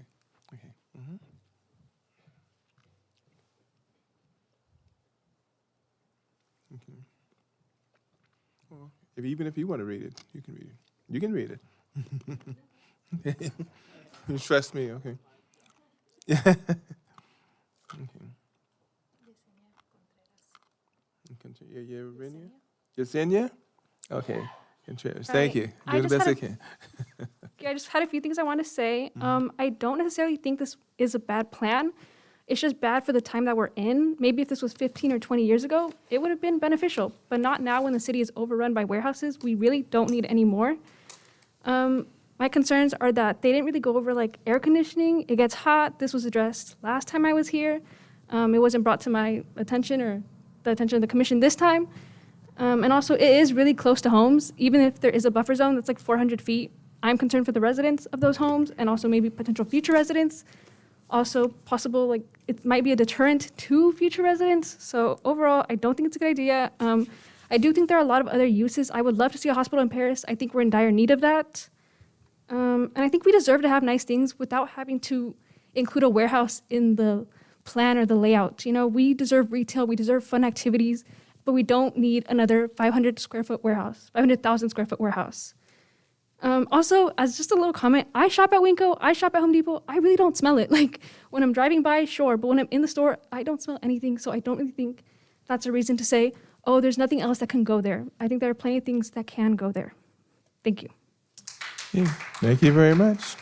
Okay. Okay. Well, even if you want to read it, you can read it. You can read it. You trust me, okay? Yeah. Okay. Yesenia? Okay. Contreras. Thank you. I Do the just best I had can. I just had a few things I want to say. I don't necessarily think this is a bad plan. It's just bad for the time that we're in. Maybe if this was 15 or 20 years ago, it would have been beneficial, but not now when the city is overrun by warehouses. We really don't need any more. My concerns are that they didn't really go over like air conditioning. It gets hot. This was addressed last time I was here. It wasn't brought to my attention or the attention of the commission this time. And also, it is really close to homes. Even if there is a buffer zone that's like 400 feet, I'm concerned for the residents of those homes and also maybe potential future residents. Also, possible, like, it might be a deterrent to future residents. So overall, I don't think it's a good idea. I do think there are a lot of other uses. I would love to see a hospital in Paris. I think we're in dire need of that. And I think we deserve to have nice things without having to include a warehouse in the plan or the layout. You know, we deserve retail, we deserve fun activities, but we don't need another 500 square foot warehouse, 500,000 square foot warehouse. Also, as just a little comment, I shop at Winco, I shop at Home Depot, I really don't smell it. Like, when I'm driving by, sure, but when I'm in the store, I don't smell anything, so I don't really think that's a reason to say, oh, there's nothing else that can go there. I think there are plenty of things that can go there. Thank you. Okay. Thank you very much.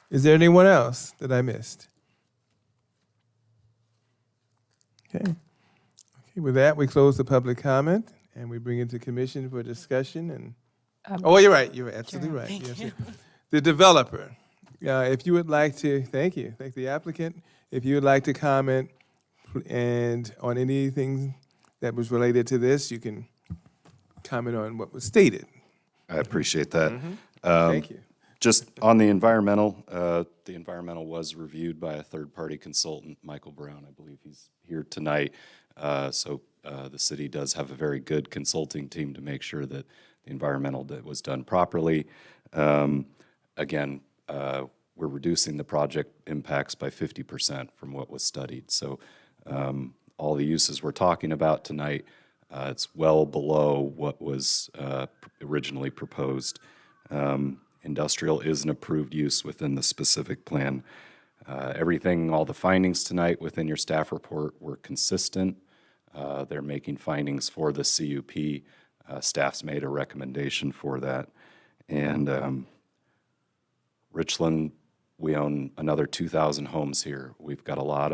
Is there anyone else that I missed? Okay. Okay, with that, we close the public comment, and we bring it to commission for discussion and oh, you're right. You're absolutely right. Thank Yes, you. The developer, if you would like to, thank you. Thank the applicant. If you would like to comment and on anything that was related to this, you can comment on what was stated. I appreciate that. Thank you. Just on the environmental was reviewed by a third-party consultant, Michael Brown. I believe he's here tonight. So the city does have a very good consulting team to make sure that the environmental was done properly. Again, we're reducing the project impacts by 50% from what was studied. So all the uses we're talking about tonight, it's well below what was originally proposed. Industrial is an approved use within the specific plan. Everything, all the findings tonight within your staff report were consistent. They're making findings for the CUP. Staff's made a recommendation for that. And Richland, we own another 2,000 homes here. We've got a lot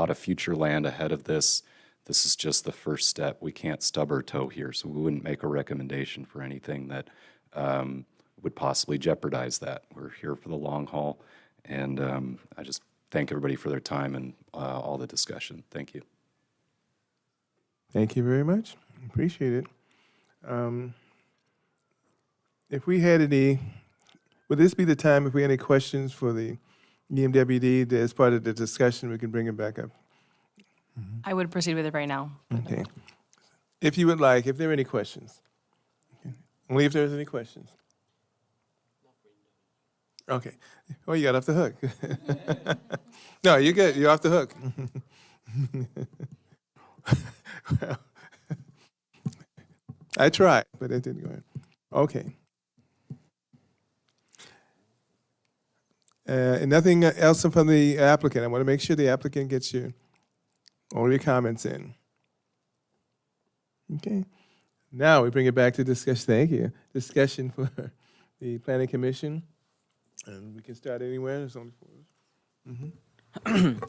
of future land ahead of this. This is just the first step. We can't stub our toe here, so we wouldn't make a recommendation for anything that would possibly jeopardize that. We're here for the long haul, and I just thank everybody for their time and all the discussion. Thank you. Thank you very much. Appreciate it. If we had any, would this be the time if we had any questions for the EMWD as part of the discussion, we can bring it back up? I would proceed with it right now. Okay. If you would like, if there are any questions. Okay. Only if there's any questions. Okay. Well, you got off the hook. No, you're good. You're off the hook. Well, I tried, but it didn't go in. Okay. And nothing else from the applicant. I want to make sure the applicant gets all your comments in. Okay. Now we bring it back to discussion. Thank you. Discussion for the Planning Commission. And we can start anywhere. There's only 4 of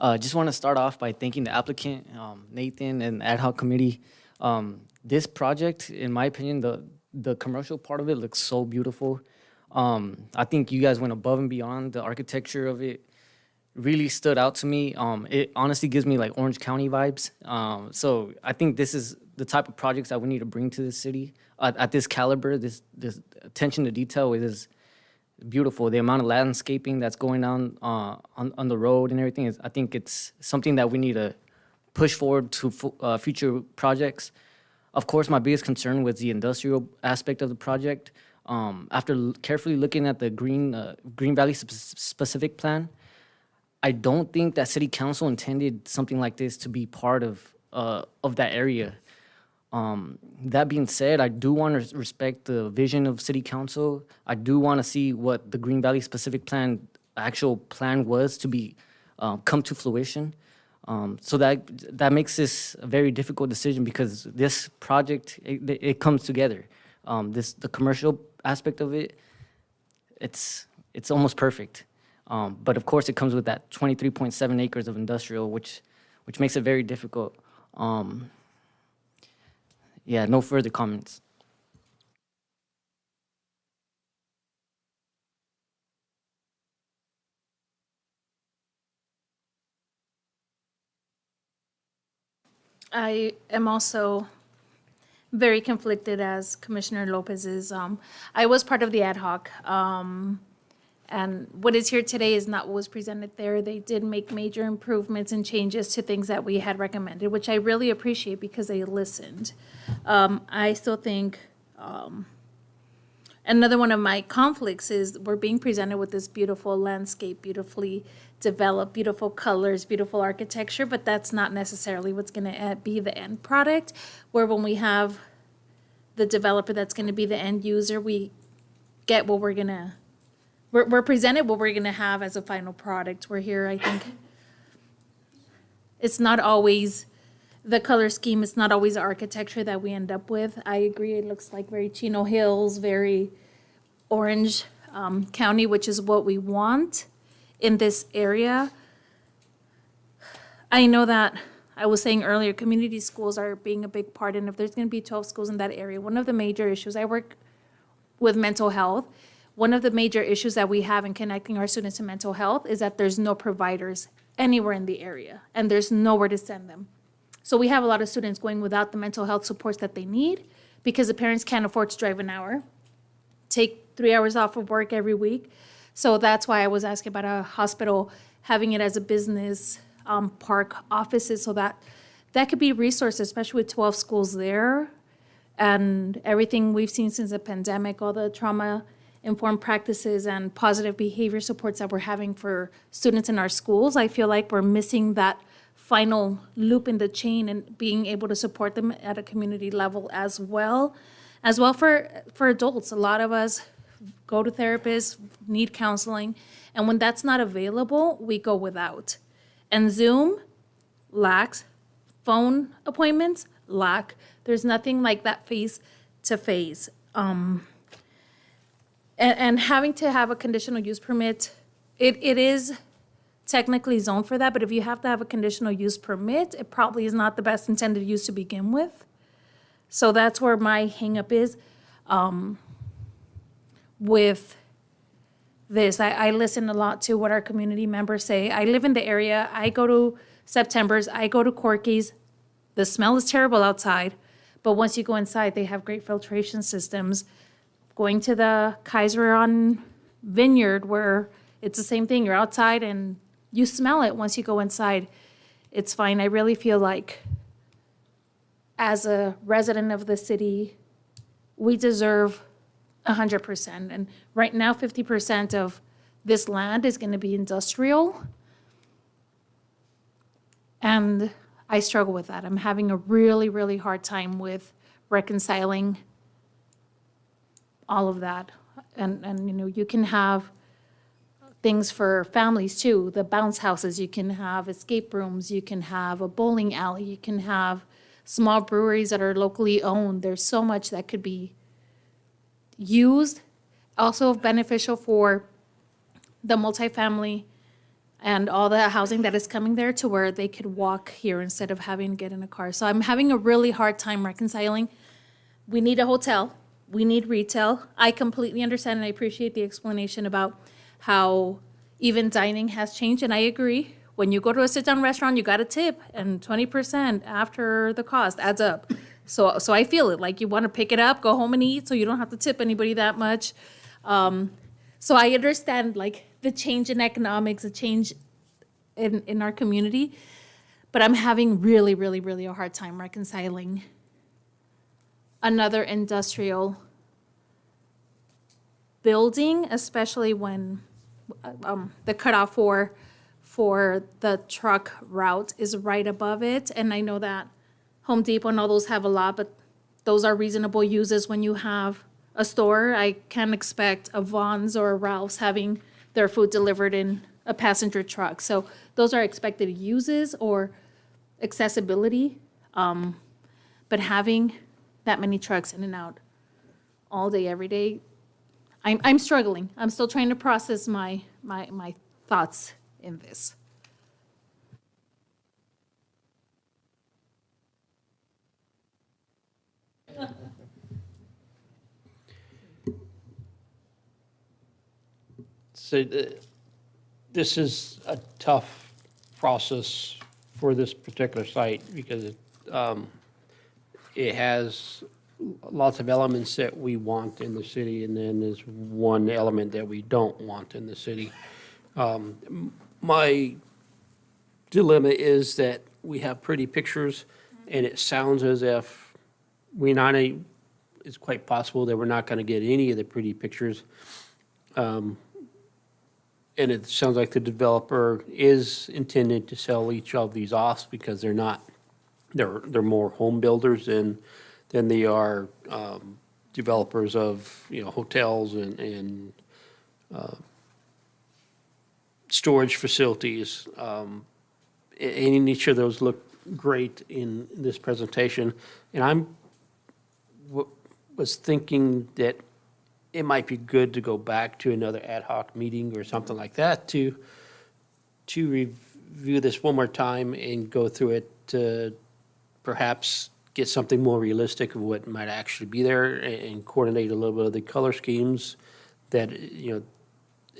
us. Just want to start off by thanking the applicant, Nathan, and the ad hoc committee. This project, in my opinion, the commercial part of it looks so beautiful. I think you guys went above and beyond. The architecture of it really stood out to me. It honestly gives me like Orange County vibes. So I think this is the type of projects that we need to bring to the city at this caliber. This attention to detail is beautiful. The amount of landscaping that's going on on the road and everything I think it's something that we need to push forward to future projects. Of course, my biggest concern was the industrial aspect of the project. After carefully looking at the Green Valley specific plan, I don't think that City Council intended something like this to be part of that area. That being said, I do want to respect the vision of City Council. I do want to see what the Green Valley specific plan, actual plan was to be come to fruition. So that makes this a very difficult decision because this project, it comes together. The commercial aspect of it, it's almost perfect. But of course, it comes with that 23.7 acres of industrial, which makes it very difficult. Yeah, no further comments. I am also very conflicted as Commissioner Lopez is. I was part of the ad hoc, and what is here today is not what was presented there. They did make major improvements and changes to things that we had recommended, which I really appreciate because they listened. I still think another one of my conflicts is we're being presented with this beautiful landscape, beautifully developed, beautiful colors, beautiful architecture, but that's not necessarily what's going to be the end product, where when we have the developer that's going to be the end user, we get what we're presented what we're going to have as a final product. We're here, I think, it's not always the color scheme, it's not always the architecture that we end up with. I agree, it looks like very Chino Hills, very Orange County, which is what we want in this area. I know that I was saying earlier, community schools are being a big part, and if there's going to be 12 schools in that area, one of the major issues, I work with mental health, one of the major issues that we have in connecting our students to mental health is that there's no providers anywhere in the area, and there's nowhere to send them. So we have a lot of students going without the mental health supports that they need because the parents can't afford to drive an hour, take 3 hours off of work every week. So that's why I was asking about a hospital having it as a business park offices, so that could be a resource, especially with 12 schools there. And everything we've seen since the pandemic, all the trauma-informed practices and positive behavior supports that we're having for students in our schools, I feel like we're missing that final loop in the chain and being able to support them at a community level as well for adults. A lot of us go to therapists, need counseling, and when that's not available, we go without. And Zoom lacks, phone appointments lack. There's nothing like that face-to-face. And having to have a conditional use permit, it is technically zoned for that, but if you have to have a conditional use permit, it probably is not the best intended use to begin with. So that's where my hangup is with this. I listen a lot to what our community members say. I live in the area. I go to September's. I go to Corky's. The smell is terrible outside, but once you go inside, they have great filtration systems. Going to the Kaiser on Vineyard, where it's the same thing. You're outside and you smell it. Once you go inside, it's fine. I really feel like as a resident of the city, we deserve 100%. And right now, 50% of this land is going to be industrial. And I struggle with that. I'm having a really, really hard time with reconciling all of that. And you know, you can have things for families too, the bounce houses, you can have escape rooms, you can have a bowling alley, you can have small breweries that are locally owned. There's so much that could be used, also beneficial for the multifamily and all the housing that is coming there, to where they could walk here instead of having to get in a car. So I'm having a really hard time reconciling. We need a hotel, we need retail. I completely understand and I appreciate the explanation about how even dining has changed, and I agree. When you go to a sit-down restaurant, you got to tip, and 20% after the cost adds up. So I feel it, like you want to pick it up, go home and eat, so you don't have to tip anybody that much. So I understand like the change in economics, the change in our community, but I'm having really, really, really a hard time reconciling another industrial building, especially when the cutoff for the truck route is right above it. And I know that Home Depot and all those have a lot, but those are reasonable uses when you have a store. I can't expect a Vons or a Ralph's having their food delivered in a passenger truck. So those are expected uses or accessibility. But having that many trucks in and out all day, every day, I'm struggling. I'm still trying to process my thoughts in this. So this is a tough process for this particular site because it has lots of elements that we want in the city, and then there's one element that we don't want in the city. My dilemma is that we have pretty pictures, and it sounds as if it's quite possible that we're not going to get any of the pretty pictures. And it sounds like the developer is intending to sell each of these off because they're more home builders than they are developers of, hotels and storage facilities. And each of those look great in this presentation. And was thinking that it might be good to go back to another ad hoc meeting or something like that to review this one more time and go through it to perhaps get something more realistic of what might actually be there and coordinate a little bit of the color schemes that,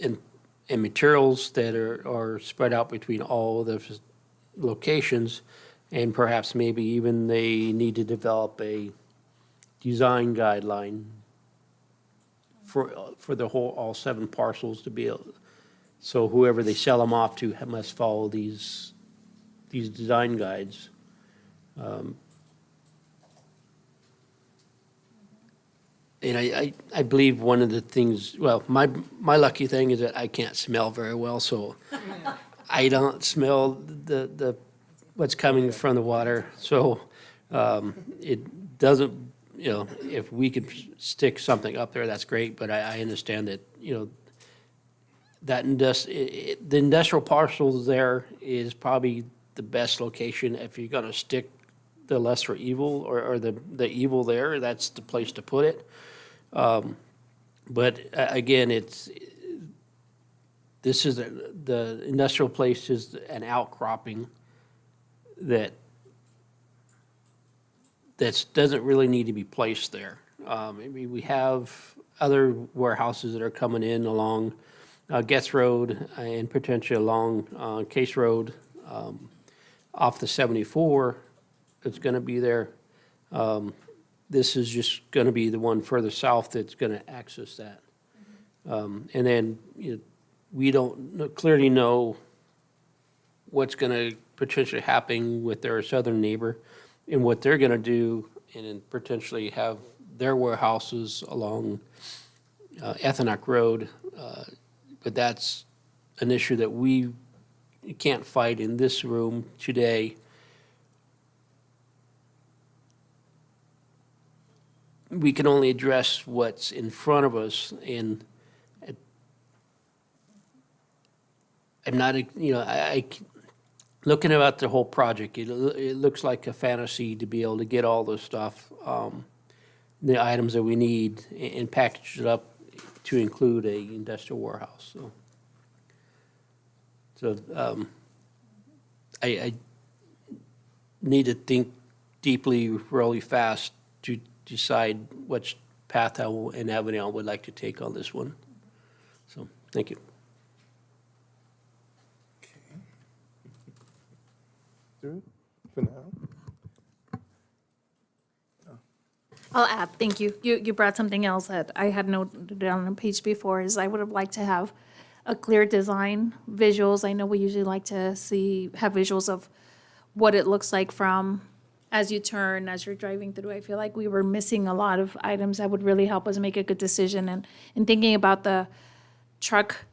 and materials that are spread out between all the locations, and perhaps maybe even they need to develop a design guideline for the whole, all 7 parcels to be able, so whoever they sell them off to must follow these design guides. And I believe one of the things, well, my lucky thing is that I can't smell very well, so I don't smell the what's coming from the water. So it doesn't, you know, if we could stick something up there, that's great, but I understand that, you know, that the industrial parcels there is probably the best location. If you're gonna stick the lesser evil or the evil there, that's the place to put it. But again, this is the industrial place is an outcropping that doesn't really need to be placed there. I mean, we have other warehouses that are coming in along Getz Road and potentially along Case Road off the 74. It's going to be there. This is just going to be the one further south that's going to access that. And then we don't clearly know what's going to potentially happen with their southern neighbor and what they're going to do, and then potentially have their warehouses along Ethanock Road. But that's an issue that we can't fight in this room today. We can only address what's in front of us, and I'm not, looking about the whole project, it looks like a fantasy to be able to get all the stuff, the items that we need, and package it up to include a industrial warehouse. So I need to think deeply, really fast to decide which path and avenue I would like to take on this one. So, thank you. For now. I'll add, thank you. You brought something else that I had noted down on the page before, is I would have liked to have a clear design, visuals. I know we usually like to have visuals of what it looks like from as you turn, as you're driving through. I feel like we were missing a lot of items that would really help us make a good decision. And in thinking about the truck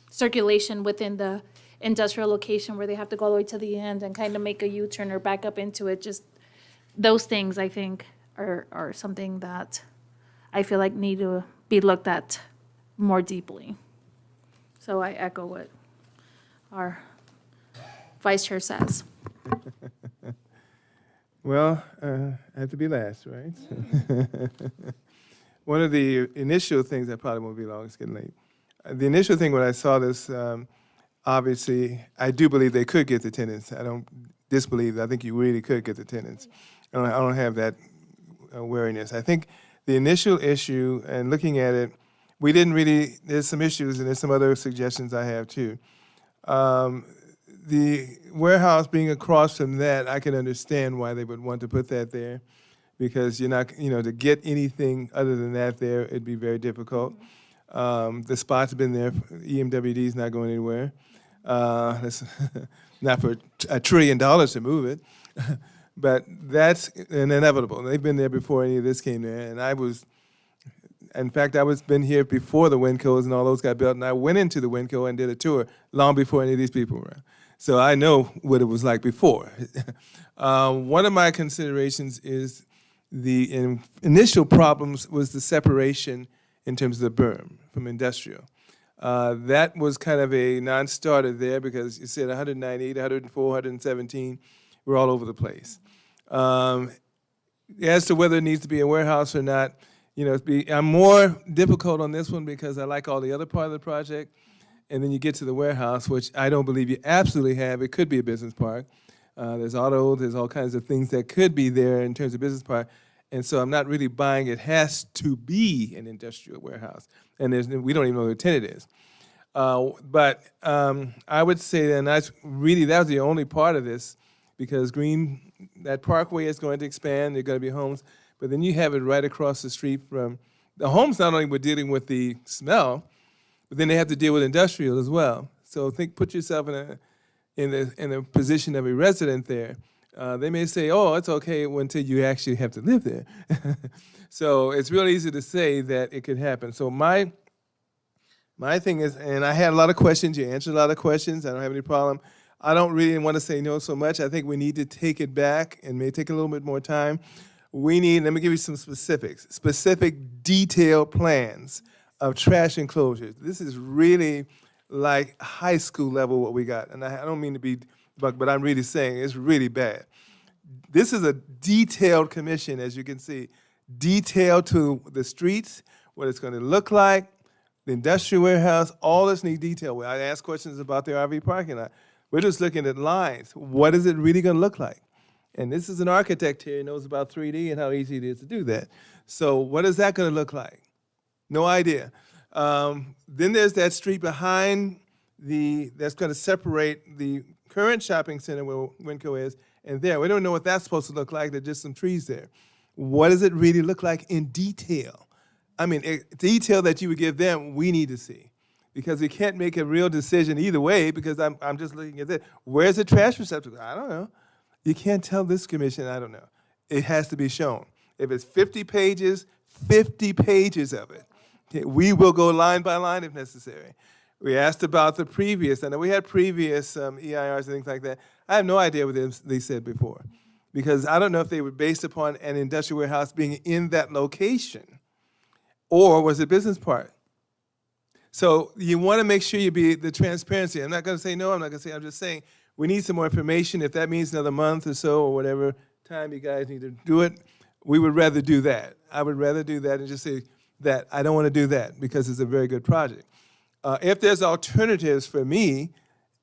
circulation within the industrial location where they have to go all the way to the end and kind of make a U-turn or back up into it, just those things I think are something that I feel like need to be looked at more deeply. So I echo what our vice chair says. Well, I have to be last, right? One of the initial things, I probably won't be long, it's getting late. The initial thing when I saw this, obviously, I do believe they could get the tenants. I don't disbelieve. I think you really could get the tenants. I don't have that wariness. I think the initial issue, and looking at it, we didn't really, there's some issues, and there's some other suggestions I have too. The warehouse being across from that, I can understand why they would want to put that there, because you're not, to get anything other than that there, it'd be very difficult. The spot's been there. EMWD is not going anywhere. That's not for $1 trillion to move it, but that's an inevitable. They've been there before any of this came there, and I was been here before the Wincos and all those got built, and I went into the Winco and did a tour long before any of these people were around. So I know what it was like before. One of my considerations is the initial problems was the separation in terms of the berm from industrial. That was kind of a non-starter there because you said 198, 104, 117, we're all over the place. As to whether it needs to be a warehouse or not, I'm more difficult on this one because I like all the other part of the project. And then you get to the warehouse, which I don't believe you absolutely have. It could be a business park. There's auto, there's all kinds of things that could be there in terms of business park. And so I'm not really buying it has to be an industrial warehouse. And we don't even know who the tenant is. But I would say then that was the only part of this, because that parkway is going to expand, there are going to be homes. But then you have it right across the street from the homes not only were dealing with the smell, but then they have to deal with industrial as well. So put yourself in a position of a resident there. They may say, oh, it's okay until you actually have to live there. So it's real easy to say that it could happen. So my thing is, and I had a lot of questions, you answered a lot of questions, I don't have any problem. I don't really want to say no so much. I think we need to take it back and may take a little bit more time. Let me give you some specifics, specific detailed plans of trash enclosures. This is really like high school level what we got. And I don't mean to be, but I'm really saying it's really bad. This is a detailed commission, as you can see, detailed to the streets, what it's going to look like, the industrial warehouse, all this needs detail. I ask questions about the RV parking lot. We're just looking at lines. What is it really going to look like? And this is an architect here who knows about 3D and how easy it is to do that. So what is that going to look like? No idea. Then there's that street behind that's going to separate the current shopping center where Winco is and there. We don't know what that's supposed to look like. There's just some trees there. What does it really look like in detail? I mean, detail that you would give them, we need to see. Because we can't make a real decision either way because I'm just looking at this. Where's the trash receptacle? I don't know. You can't tell this commission, I don't know. It has to be shown. If it's 50 pages, 50 pages of it. Okay, we will go line by line if necessary. We asked about the previous, and we had previous EIRs and things like that. I have no idea what they said before because I don't know if they were based upon an industrial warehouse being in that location or was it business park? So you want to make sure you be the transparency. I'm not going to say no, I'm not going to say, I'm just saying we need some more information. If that means another month or so or whatever time you guys need to do it, we would rather do that. I would rather do that and just say that I don't want to do that because it's a very good project. If there's alternatives for me,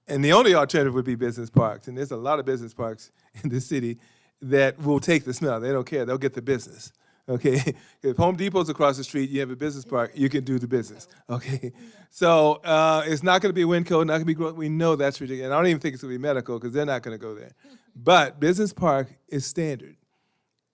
and the only alternative would be business parks, and there's a lot of business parks in the city that will take the smell. They don't care. They'll get the business. Okay, if Home Depot's across the street, you have a business park, you can do the business. Okay, so it's not going to be Winco, not going to be growth. We know that's ridiculous. And I don't even think it's going to be medical because they're not going to go there. But business park is standard,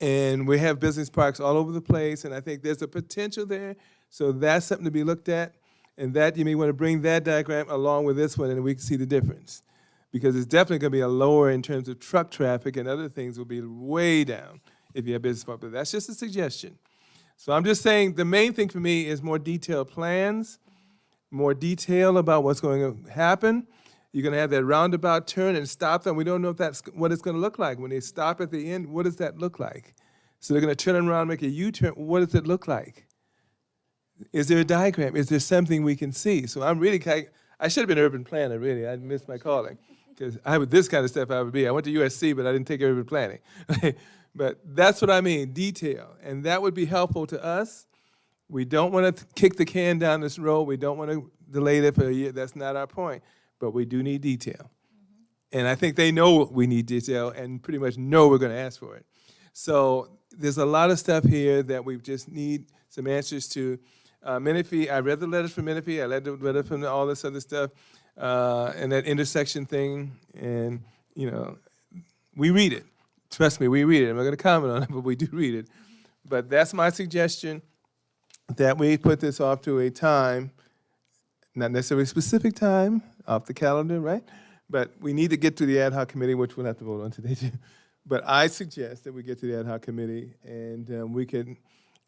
and we have business parks all over the place, and I think there's a potential there. So that's something to be looked at, and that you may want to bring that diagram along with this one, and we can see the difference, because it's definitely going to be a lower in terms of truck traffic, and other things will be way down if you have business park, but that's just a suggestion. So I'm just saying the main thing for me is more detailed plans, more detail about what's going to happen. You're going to have that roundabout turn and stop them. We don't know if that's what it's going to look like. When they stop at the end, what does that look like? So they're going to turn around, make a U-turn. What does it look like? Is there a diagram? Is there something we can see? So I'm really, I should have been an urban planner, really. I missed my calling. Because this kind of stuff I would be. I went to USC, but I didn't take urban planning. But that's what I mean, detail. And that would be helpful to us. We don't want to kick the can down this road. We don't want to delay it for a year. That's not our point. But we do need detail. And I think they know we need detail and pretty much know we're going to ask for it. So there's a lot of stuff here that we just need some answers to. Menifee, I read the letters from Menifee. I read the letter from all this other stuff and that intersection thing. And, you know, we read it. Trust me, we read it. I'm not going to comment on it, but we do read it. But that's my suggestion, that we put this off to a time, not necessarily a specific time, off the calendar, right? But we need to get to the ad hoc committee, which we'll have to vote on today too. But I suggest that we get to the ad hoc committee and we can,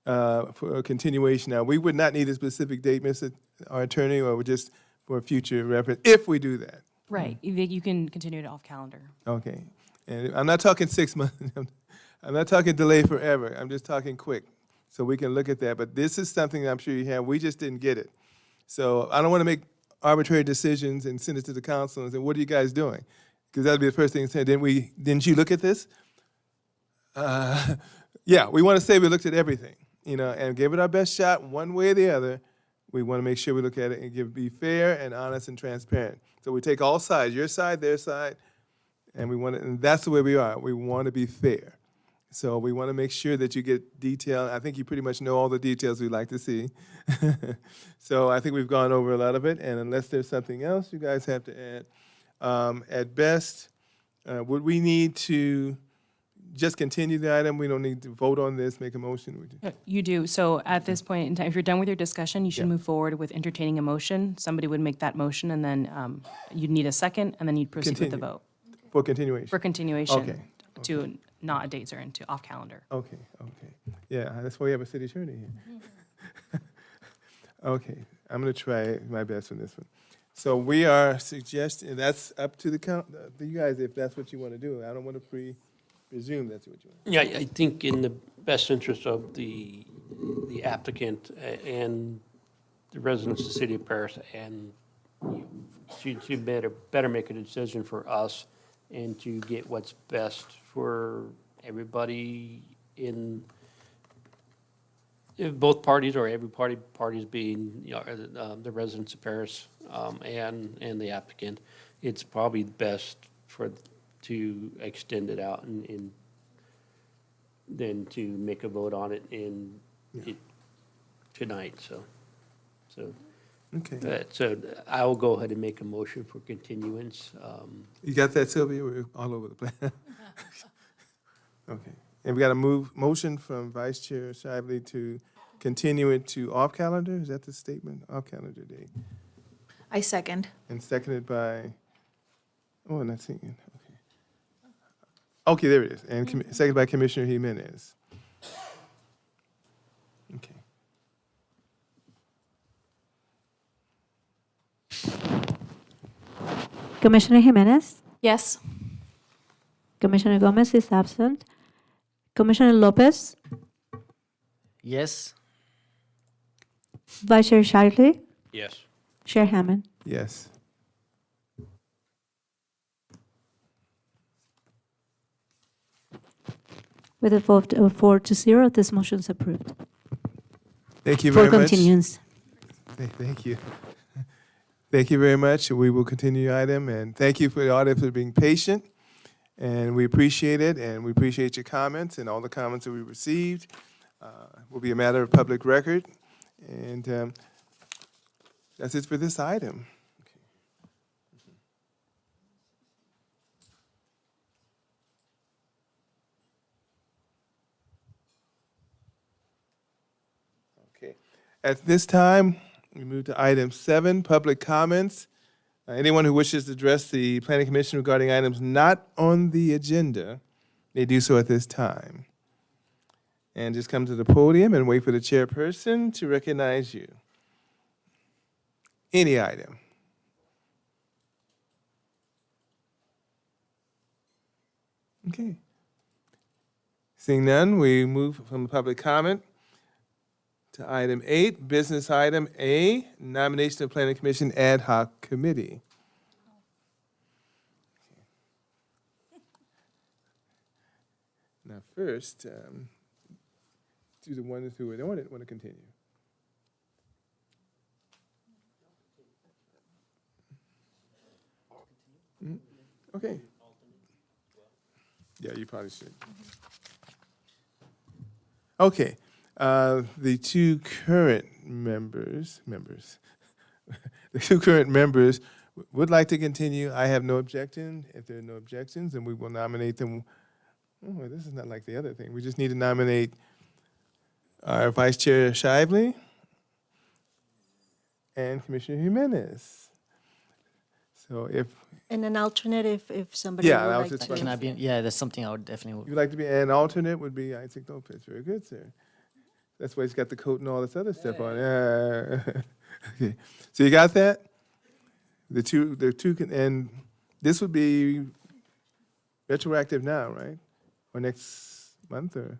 for a continuation. Now, we would not need a specific date, Mr. Our attorney, or just for future reference, if we do that. Right, you can continue it off calendar. Okay. And I'm not talking 6 months. I'm not talking delay forever. I'm just talking quick. So we can look at that. But this is something that I'm sure you have. We just didn't get it. So I don't want to make arbitrary decisions and send it to the council and say, what are you guys doing? Because that would be the first thing to say, didn't you look at this? Yeah, we want to say we looked at everything, you know, and give it our best shot one way or the other. We want to make sure we look at it and be fair and honest and transparent. So we take all sides, your side, their side, and that's the way we are. We want to be fair. So we want to make sure that you get detail. I think you pretty much know all the details we'd like to see. So I think we've gone over a lot of it, and unless there's something else you guys have to add, at best, would we need to just continue the item? We don't need to vote on this, make a motion? We do- You do. So at this point in time, if you're done with your discussion, you should Yeah. move forward with entertaining a motion. Somebody would make that motion, and then you'd need a second, and then you'd proceed with the Continue. vote. For continuation? For continuation Okay. to not a date certain, to off calendar. Okay, okay. Yeah, that's why we have a city attorney here. Okay, I'm gonna try my best on this one. So we are suggesting, that's up to to you guys if that's what you want to do. I don't want to presume that's what you want. Yeah, I think in the best interest of the applicant and the residents of the city of Paris, and she better make a decision for us and to get what's best for everybody in both parties, or every parties being, you know, the residents of Paris, and the applicant. It's probably best to extend it out and then to make a vote on it tonight, so. Okay. So I will go ahead and make a motion for continuance. You got that, Sylvia? We're all over the place. Okay. And we got a motion from Vice Chair Shively to continue it to off calendar? Is that the statement? Off calendar date. I second. And seconded by, oh, I'm not seeing it. Okay. Okay, there it is. And seconded by Commissioner Jimenez. Okay. Commissioner Jimenez? Yes. Commissioner Gomez is absent. Commissioner Lopez? Yes. Vice Chair Shively? Yes. Chair Hammond? Yes. With a vote of 4-0, this motion is approved. Thank you very For much. continuance. Thank you. Thank you very much. We will continue the item, and thank you for the audience for being patient. And we appreciate it, and we appreciate your comments and all the comments that we received. Will be a matter of public record, and that's it for this item. Okay. At this time, we move to item 7, public comments. Anyone who wishes to address the Planning Commission regarding items not on the agenda may do so at this time. And just come to the podium and wait for the chairperson to recognize you. Any item. Okay. Seeing none, we move from public comment to item 8, business item A, nomination of Planning Commission Ad Hoc Committee. Now, first, do the ones who don't want to continue. Okay. Yeah, you probably should. Okay. The two current members, the two current members would like to continue. I have no objection. If there are no objections, then we will nominate them. Oh, this is not like the other thing. We just need to nominate our Vice Chair Shively and Commissioner Jimenez. So if And an alternate if somebody Yeah, would I like was just to. Can I be, yeah, that's something I would definitely. you'd like to be an alternate, would be Isaac Lopez. Very good, sir. That's why he's got the coat and all this other stuff on. Yeah. Okay. So you got that? The two can, and this would be retroactive now, right? Or next month, or?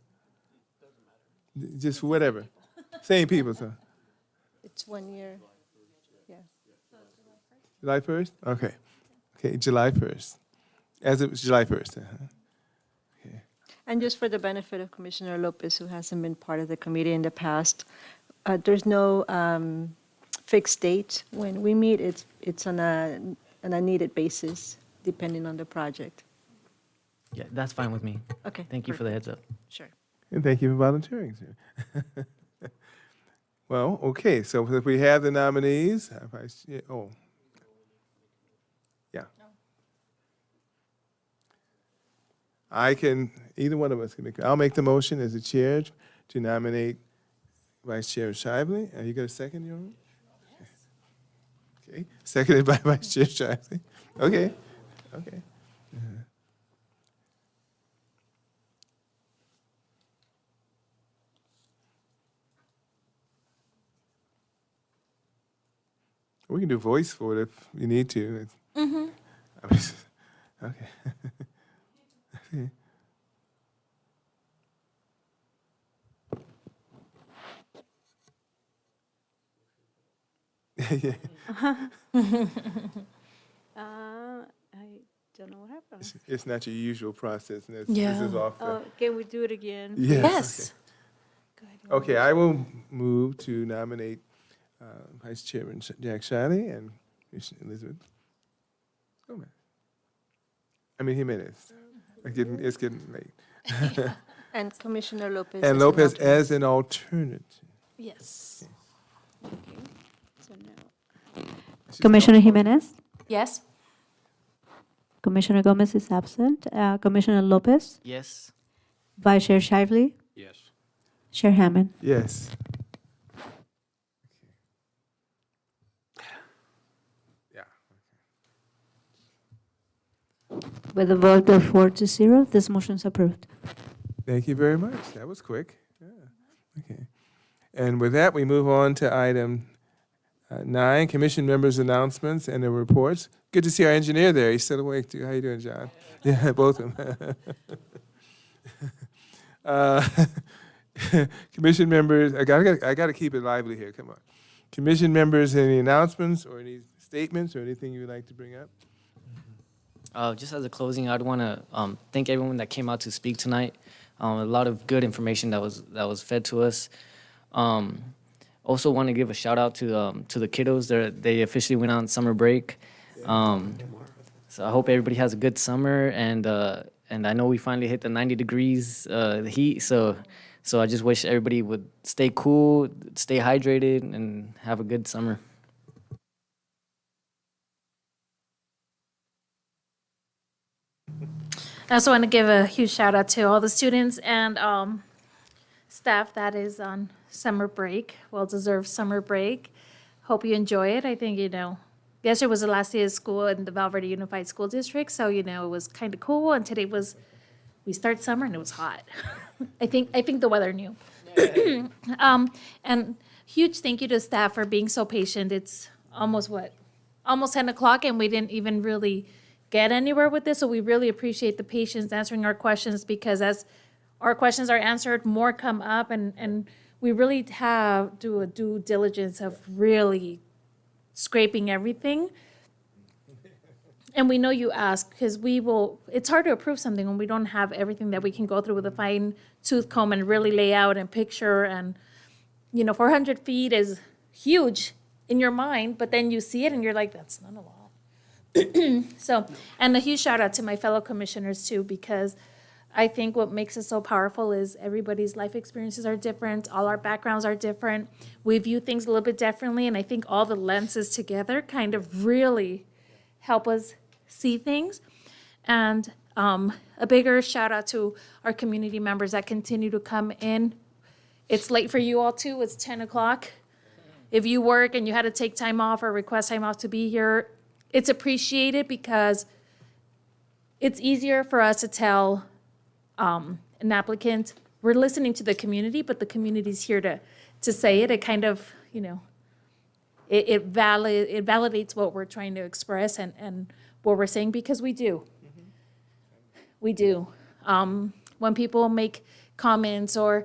Just whatever. Same people, so. It's 1 year. Yeah. July 1st? Okay. Okay, July 1st. As it was July 1st. Okay. And just for the benefit of Commissioner Lopez, who hasn't been part of the committee in the past, there's no fixed date. When we meet, it's on a needed basis, depending on the project. Yeah, that's fine with me. Okay. Thank you for the heads up. Sure. And thank you for volunteering, sir. Well, okay, so if we have the nominees, Either one of us can make, I'll make the motion as the chair to nominate Vice Chair Shively. Are you going to second your own? Okay, seconded by Vice Chair Shively. Okay, okay. We can do voice for it if you need to. Mm-hmm. Okay. Yeah. I don't know what happened. It's not your usual process. And this is off. Oh, can we do it again? Yes. Okay, I will move to nominate Vice Chairman Jack Shiley and Elizabeth Gomez. I mean Jimenez. It's getting late. And Commissioner Lopez. And as an Lopez alternate. as an alternative. Yes. So now, Commissioner Jimenez, Yes? Commissioner Gomez is absent. Commissioner Lopez, Yes. Vice Chair Shively, Yes. Chair Hammond. Yes. Yeah. With a vote of 4-0, this motion is approved. Thank you very much. That was quick. Yeah. Okay. And with that, we move on to item 9, commission members' announcements and the reports. Good to see our engineer there. He's still awake too. How you doing, John? Yeah, both of them. Commission members, I got to keep it lively here. Come on. Commission members, any announcements or any statements or anything you would like to bring up? Just as a closing, I'd want to thank everyone that came out to speak tonight. A lot of good information that was fed to us. Also want to give a shout out to the kiddos. They officially went on summer break. So I hope everybody has a good summer, and I know we finally hit the 90 degrees heat. So I just wish everybody would stay cool, stay hydrated, and have a good summer. I also want to give a huge shout out to all the students and staff that is on summer break, well-deserved summer break. Hope you enjoy it. I think, yesterday was the last day of school in the Valverde Unified School District, so, it was kind of cool, and today we start summer and it was hot. I think the weather knew. And huge thank you to staff for being so patient. It's almost 10 o'clock, and we didn't even really get anywhere with this, so we really appreciate the patience answering our questions, because as our questions are answered, more come up, and we really have do a due diligence of really scraping everything. And we know you ask, because it's hard to approve something when we don't have everything that we can go through with a fine tooth comb and really lay out and picture, and 400 feet is huge in your mind, but then you see it and you're like, that's not a lot. So, and a huge shout out to my fellow commissioners too, because I think what makes us so powerful is everybody's life experiences are different, all our backgrounds are different, we view things a little bit differently, and I think all the lenses together kind of really help us see things. And a bigger shout out to our community members that continue to come in. It's late for you all too, it's 10 o'clock. If you work and you had to take time off or request time off to be here, it's appreciated, because it's easier for us to tell an applicant, we're listening to the community, but the community's here to say it. It kind of, it validates what we're trying to express and what we're saying, because we do. We do. When people make comments or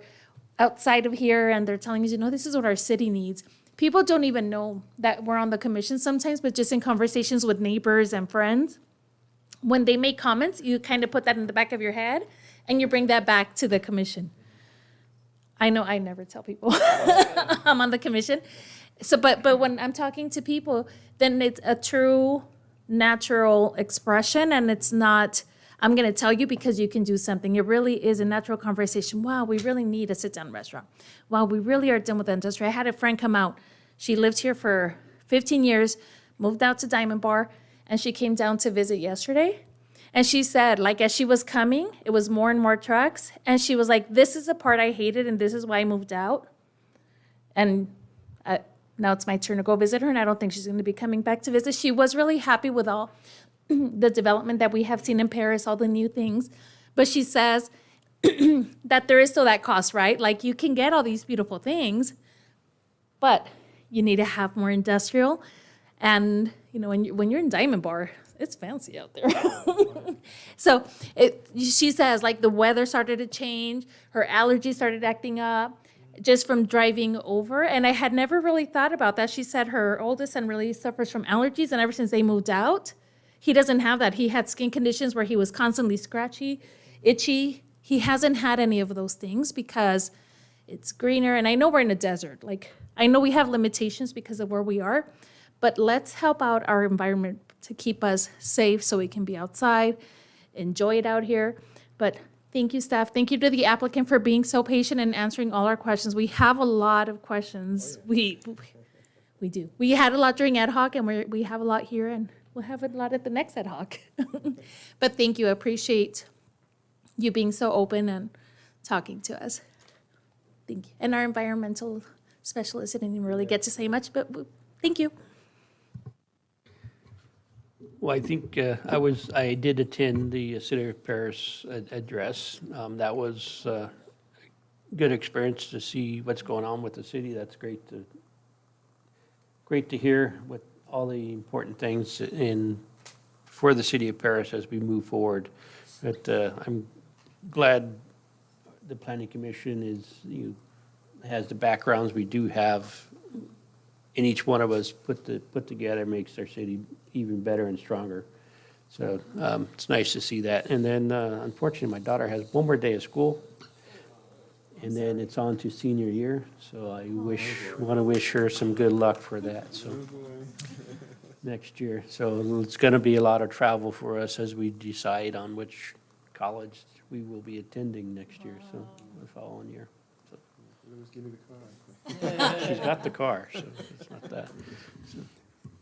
outside of here and they're telling you, this is what our city needs. People don't even know that we're on the commission sometimes, but just in conversations with neighbors and friends, when they make comments, you kind of put that in the back of your head and you bring that back to the commission. I know I never tell people I'm on the commission. So, but when I'm talking to people, then it's a true natural expression, and it's not, I'm going to tell you because you can do something. It really is a natural conversation. Wow, we really need a sit-down restaurant. Wow, we really are done with the industry. I had a friend come out. She lived here for 15 years, moved out to Diamond Bar, and she came down to visit yesterday. And she said, like, as she was coming, it was more and more trucks. And she was like, this is the part I hated, and this is why I moved out. And now it's my turn to go visit her, and I don't think she's going to be coming back to visit. She was really happy with all the development that we have seen in Paris, all the new things. But she says that there is still that cost, right? Like, you can get all these beautiful things, but you need to have more industrial. And, you know, when you're in Diamond Bar, it's fancy out there. So she says, like, the weather started to change, her allergies started acting up just from driving over. And I had never really thought about that. She said her oldest son really suffers from allergies, and ever since they moved out, he doesn't have that. He had skin conditions where he was constantly scratchy, itchy. He hasn't had any of those things because it's greener. And I know we're in a desert. Like, I know we have limitations because of where we are, but let's help out our environment to keep us safe so we can be outside, enjoy it out here. But thank you, staff. Thank you to the applicant for being so patient and answering all our questions. We have a lot of questions. We do. We had a lot during ad hoc, and we have a lot here, and we'll have a lot at the next ad hoc. But thank you. I appreciate you being so open and talking to us. Thank you. And our environmental specialist didn't even really get to say much, but thank you. Well, I think I did attend the City of Paris address. That was a good experience to see what's going on with the city. That's great to hear with all the important things for the City of Paris as we move forward. But I'm glad the Planning Commission has the backgrounds we do have, and each one of us put together makes our city even better and stronger. So it's nice to see that. And then unfortunately, my daughter has one more day of school, and then it's on to senior year. So I want to wish her some good luck for that. So next year. So it's going to be a lot of travel for us as we decide on which college we will be attending next year. So the following year. So. She's got the car, so it's not that. So.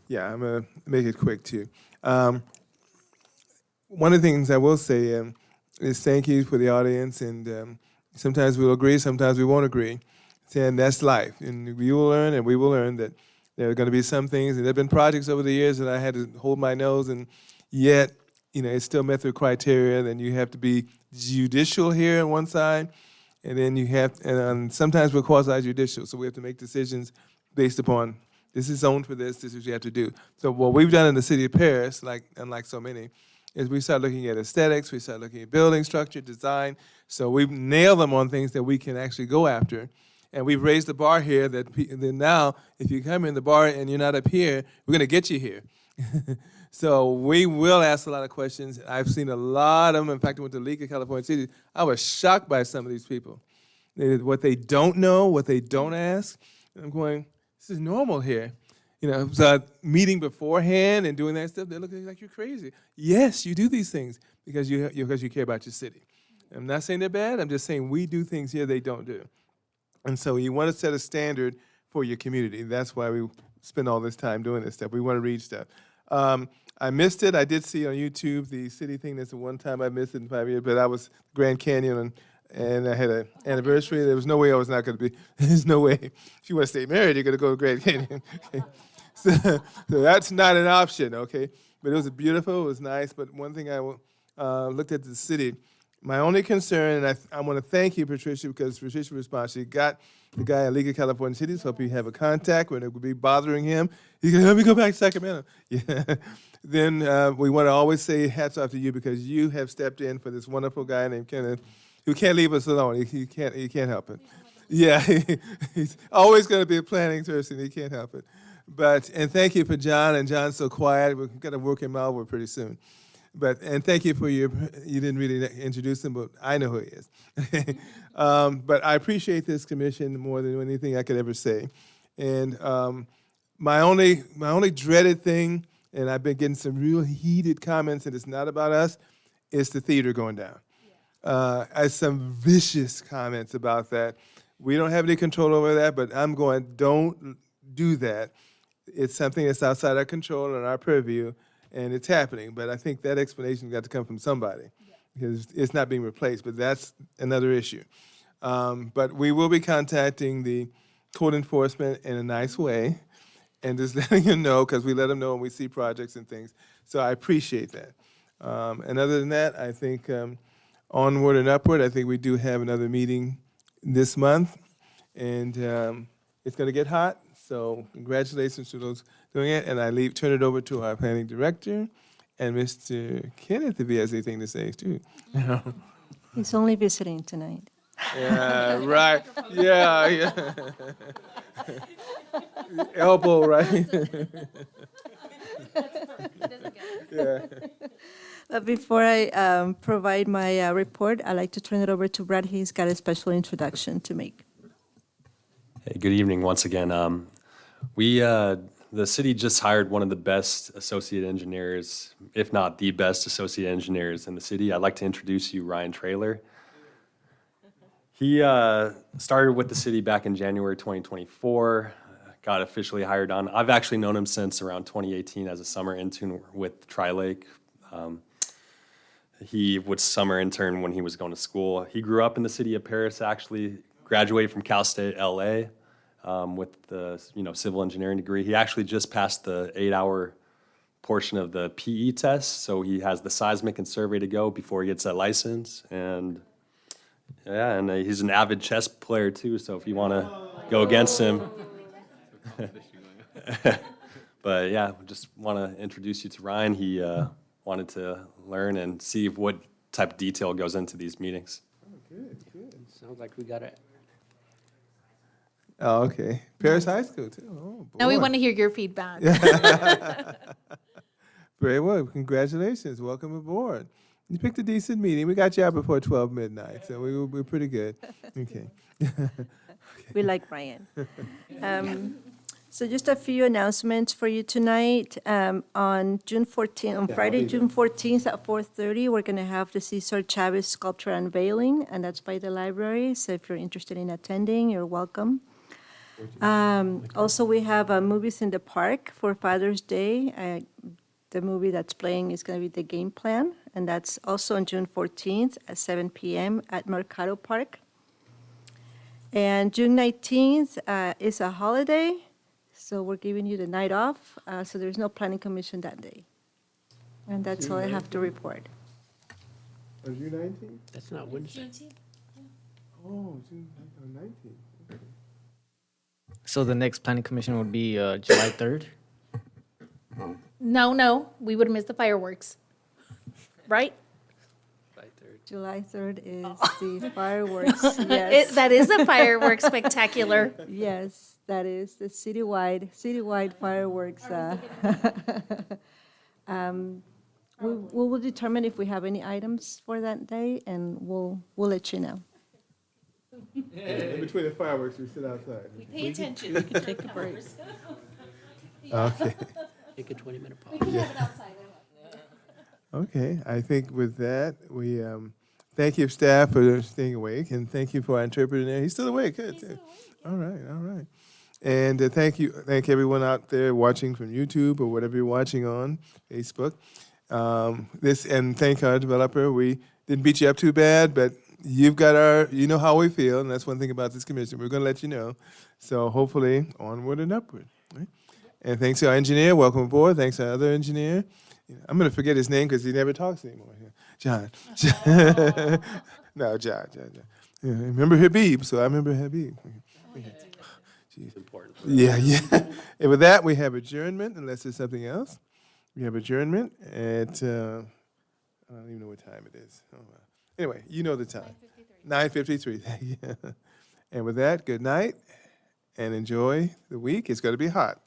Yeah, I'm going to make it quick, too. One of the things I will say is thank you for the audience, and sometimes we'll agree, sometimes we won't agree, and that's life. And we will learn, and we will learn that there are going to be some things, and there have been projects over the years that I had to hold my nose, and yet, you know, it's still met through criteria, then you have to be judicial here on one side, and then you have, and sometimes we're quasi-judicial, so we have to make decisions based upon this is zoned for this is what you have to do. So what we've done in the City of Paris, unlike so many, is we start looking at aesthetics, we start looking at building structure, design. So we've nailed them on things that we can actually go after. And we've raised the bar here that then now, if you come in the bar and you're not up here, we're going to get you here. So we will ask a lot of questions. I've seen a lot of them. In fact, I went to League of California Cities. I was shocked by some of these people. What they don't know, what they don't ask. And I'm going, this is normal here. You know, so meeting beforehand and doing that stuff, they're looking like you're crazy. Yes, you do these things because you care about your city. I'm not saying they're bad. I'm just saying we do things here they don't do. And so you want to set a standard for your community. That's why we spend all this time doing this stuff. We want to read stuff. I missed it. I did see on YouTube the city thing. That's the one time I missed it in 5 years, but I was Grand Canyon and I had an anniversary. There was no way I was not going to be. There's no way. If you want to stay married, you're going to go to Grand Canyon. So that's not an option, okay? But it was beautiful. It was nice. But one thing I looked at the city, my only concern, and I want to thank you, Patricia, because Patricia responds. She got the guy at League of California Cities, hope you have a contact when it would be bothering him. He can help me go back to Sacramento. Yeah. Then we want to always say hats off to you because you have stepped in for this wonderful guy named Kenneth who can't leave us alone. He can't help it. Yeah, he's always going to be a planning person. He can't help it. And thank you for John, and John's so quiet. We've got to work him out pretty soon. And thank you for you didn't really introduce him, but I know who he is. But I appreciate this commission more than anything I could ever say. And my only dreaded thing, and I've been getting some real heated comments, and it's not about us, is the theater going down. I had some vicious comments about that. We don't have any control over that, but I'm going, don't do that. It's something that's outside our control and our purview, and it's happening. But I think that explanation got to come from somebody because it's not being replaced. But that's another issue. But we will be contacting the code enforcement in a nice way and just letting you know because we let them know when we see projects and things. So I appreciate that. And other than that, I think onward and upward, I think we do have another meeting this month. And it's going to get hot. So congratulations to those doing it. And I turn it over to our planning director and Mr. Kenneth if he has anything to say too. He's only visiting tonight. Yeah, right. Yeah. Elbow, right? Yeah. But before I provide my report, I'd like to turn it over to Brad. He's got a special introduction to make. Hey, good evening once again. The city just hired one of the best associate engineers, if not the best associate engineers in the city. I'd like to introduce you Ryan Traylor. He started with the city back in January 2024, got officially hired on. I've actually known him since around 2018 as a summer intern with Tri-Lake. He would summer intern when he was going to school. He grew up in the city of Paris, actually, graduated from Cal State LA with the civil engineering degree. He actually just passed the 8-hour portion of the PE test, so he has the seismic and survey to go before he gets that license. And yeah, and he's an avid chess player too, so if you want to go against him. But yeah, just want to introduce you to Ryan. He wanted to learn and see what type of detail goes into these meetings. Good. Sounds like we got it. Oh, okay. Paris High School too. Oh, boy. Now we want to hear your feedback. Very well. Congratulations. Welcome aboard. You picked a decent meeting. We got you out before 12 midnight, so we're pretty good. Okay. We like Ryan. So just a few announcements for you tonight. On June 14th, on Friday, June 14th at 4:30, we're going to have the Cesar Chavez sculpture unveiling, and that's by the library. So if you're interested in attending, you're welcome. Also, we have Movies in the Park for Father's Day. The movie that's playing is going to be The Game Plan, and that's also on June 14th at 7 p.m. at Mercado Park. And June 19th is a holiday, so we're giving you the night off, so there's no planning commission that day. And that's all I have to report. Are you 19? That's not Wednesday. Oh, June 19. Okay. So the next planning commission would be July 3rd? No, we would have missed the fireworks. Right? July 3rd is the fireworks, yes. That is a fireworks spectacular. Yes, that is the citywide fireworks. We will determine if we have any items for that day, and we'll let you know. In between the fireworks, we sit outside. We pay attention. We can take a break. Okay. Take a 20-minute pause. We can have it outside. Okay, I think with that, we thank you, staff, for staying awake, and thank you for our interpreter there. He's still awake. Good. All right. And thank everyone out there watching from YouTube or whatever you're watching on Facebook. And thank our developer. We didn't beat you up too bad, but you know how we feel, and that's one thing about this commission. We're going to let you know. So hopefully, onward and upward. Right? And thanks to our engineer. Welcome aboard. Thanks to our other engineer. I'm going to forget his name because he never talks anymore. John. No, John. Yeah, remember Habib, so I remember Habib. It's important. Yeah. And with that, we have adjournment, unless there's something else. We have adjournment at, I don't even know what time it is. Oh, well. Anyway, you know the time. 9:53. And with that, good night, and enjoy the week. It's going to be hot.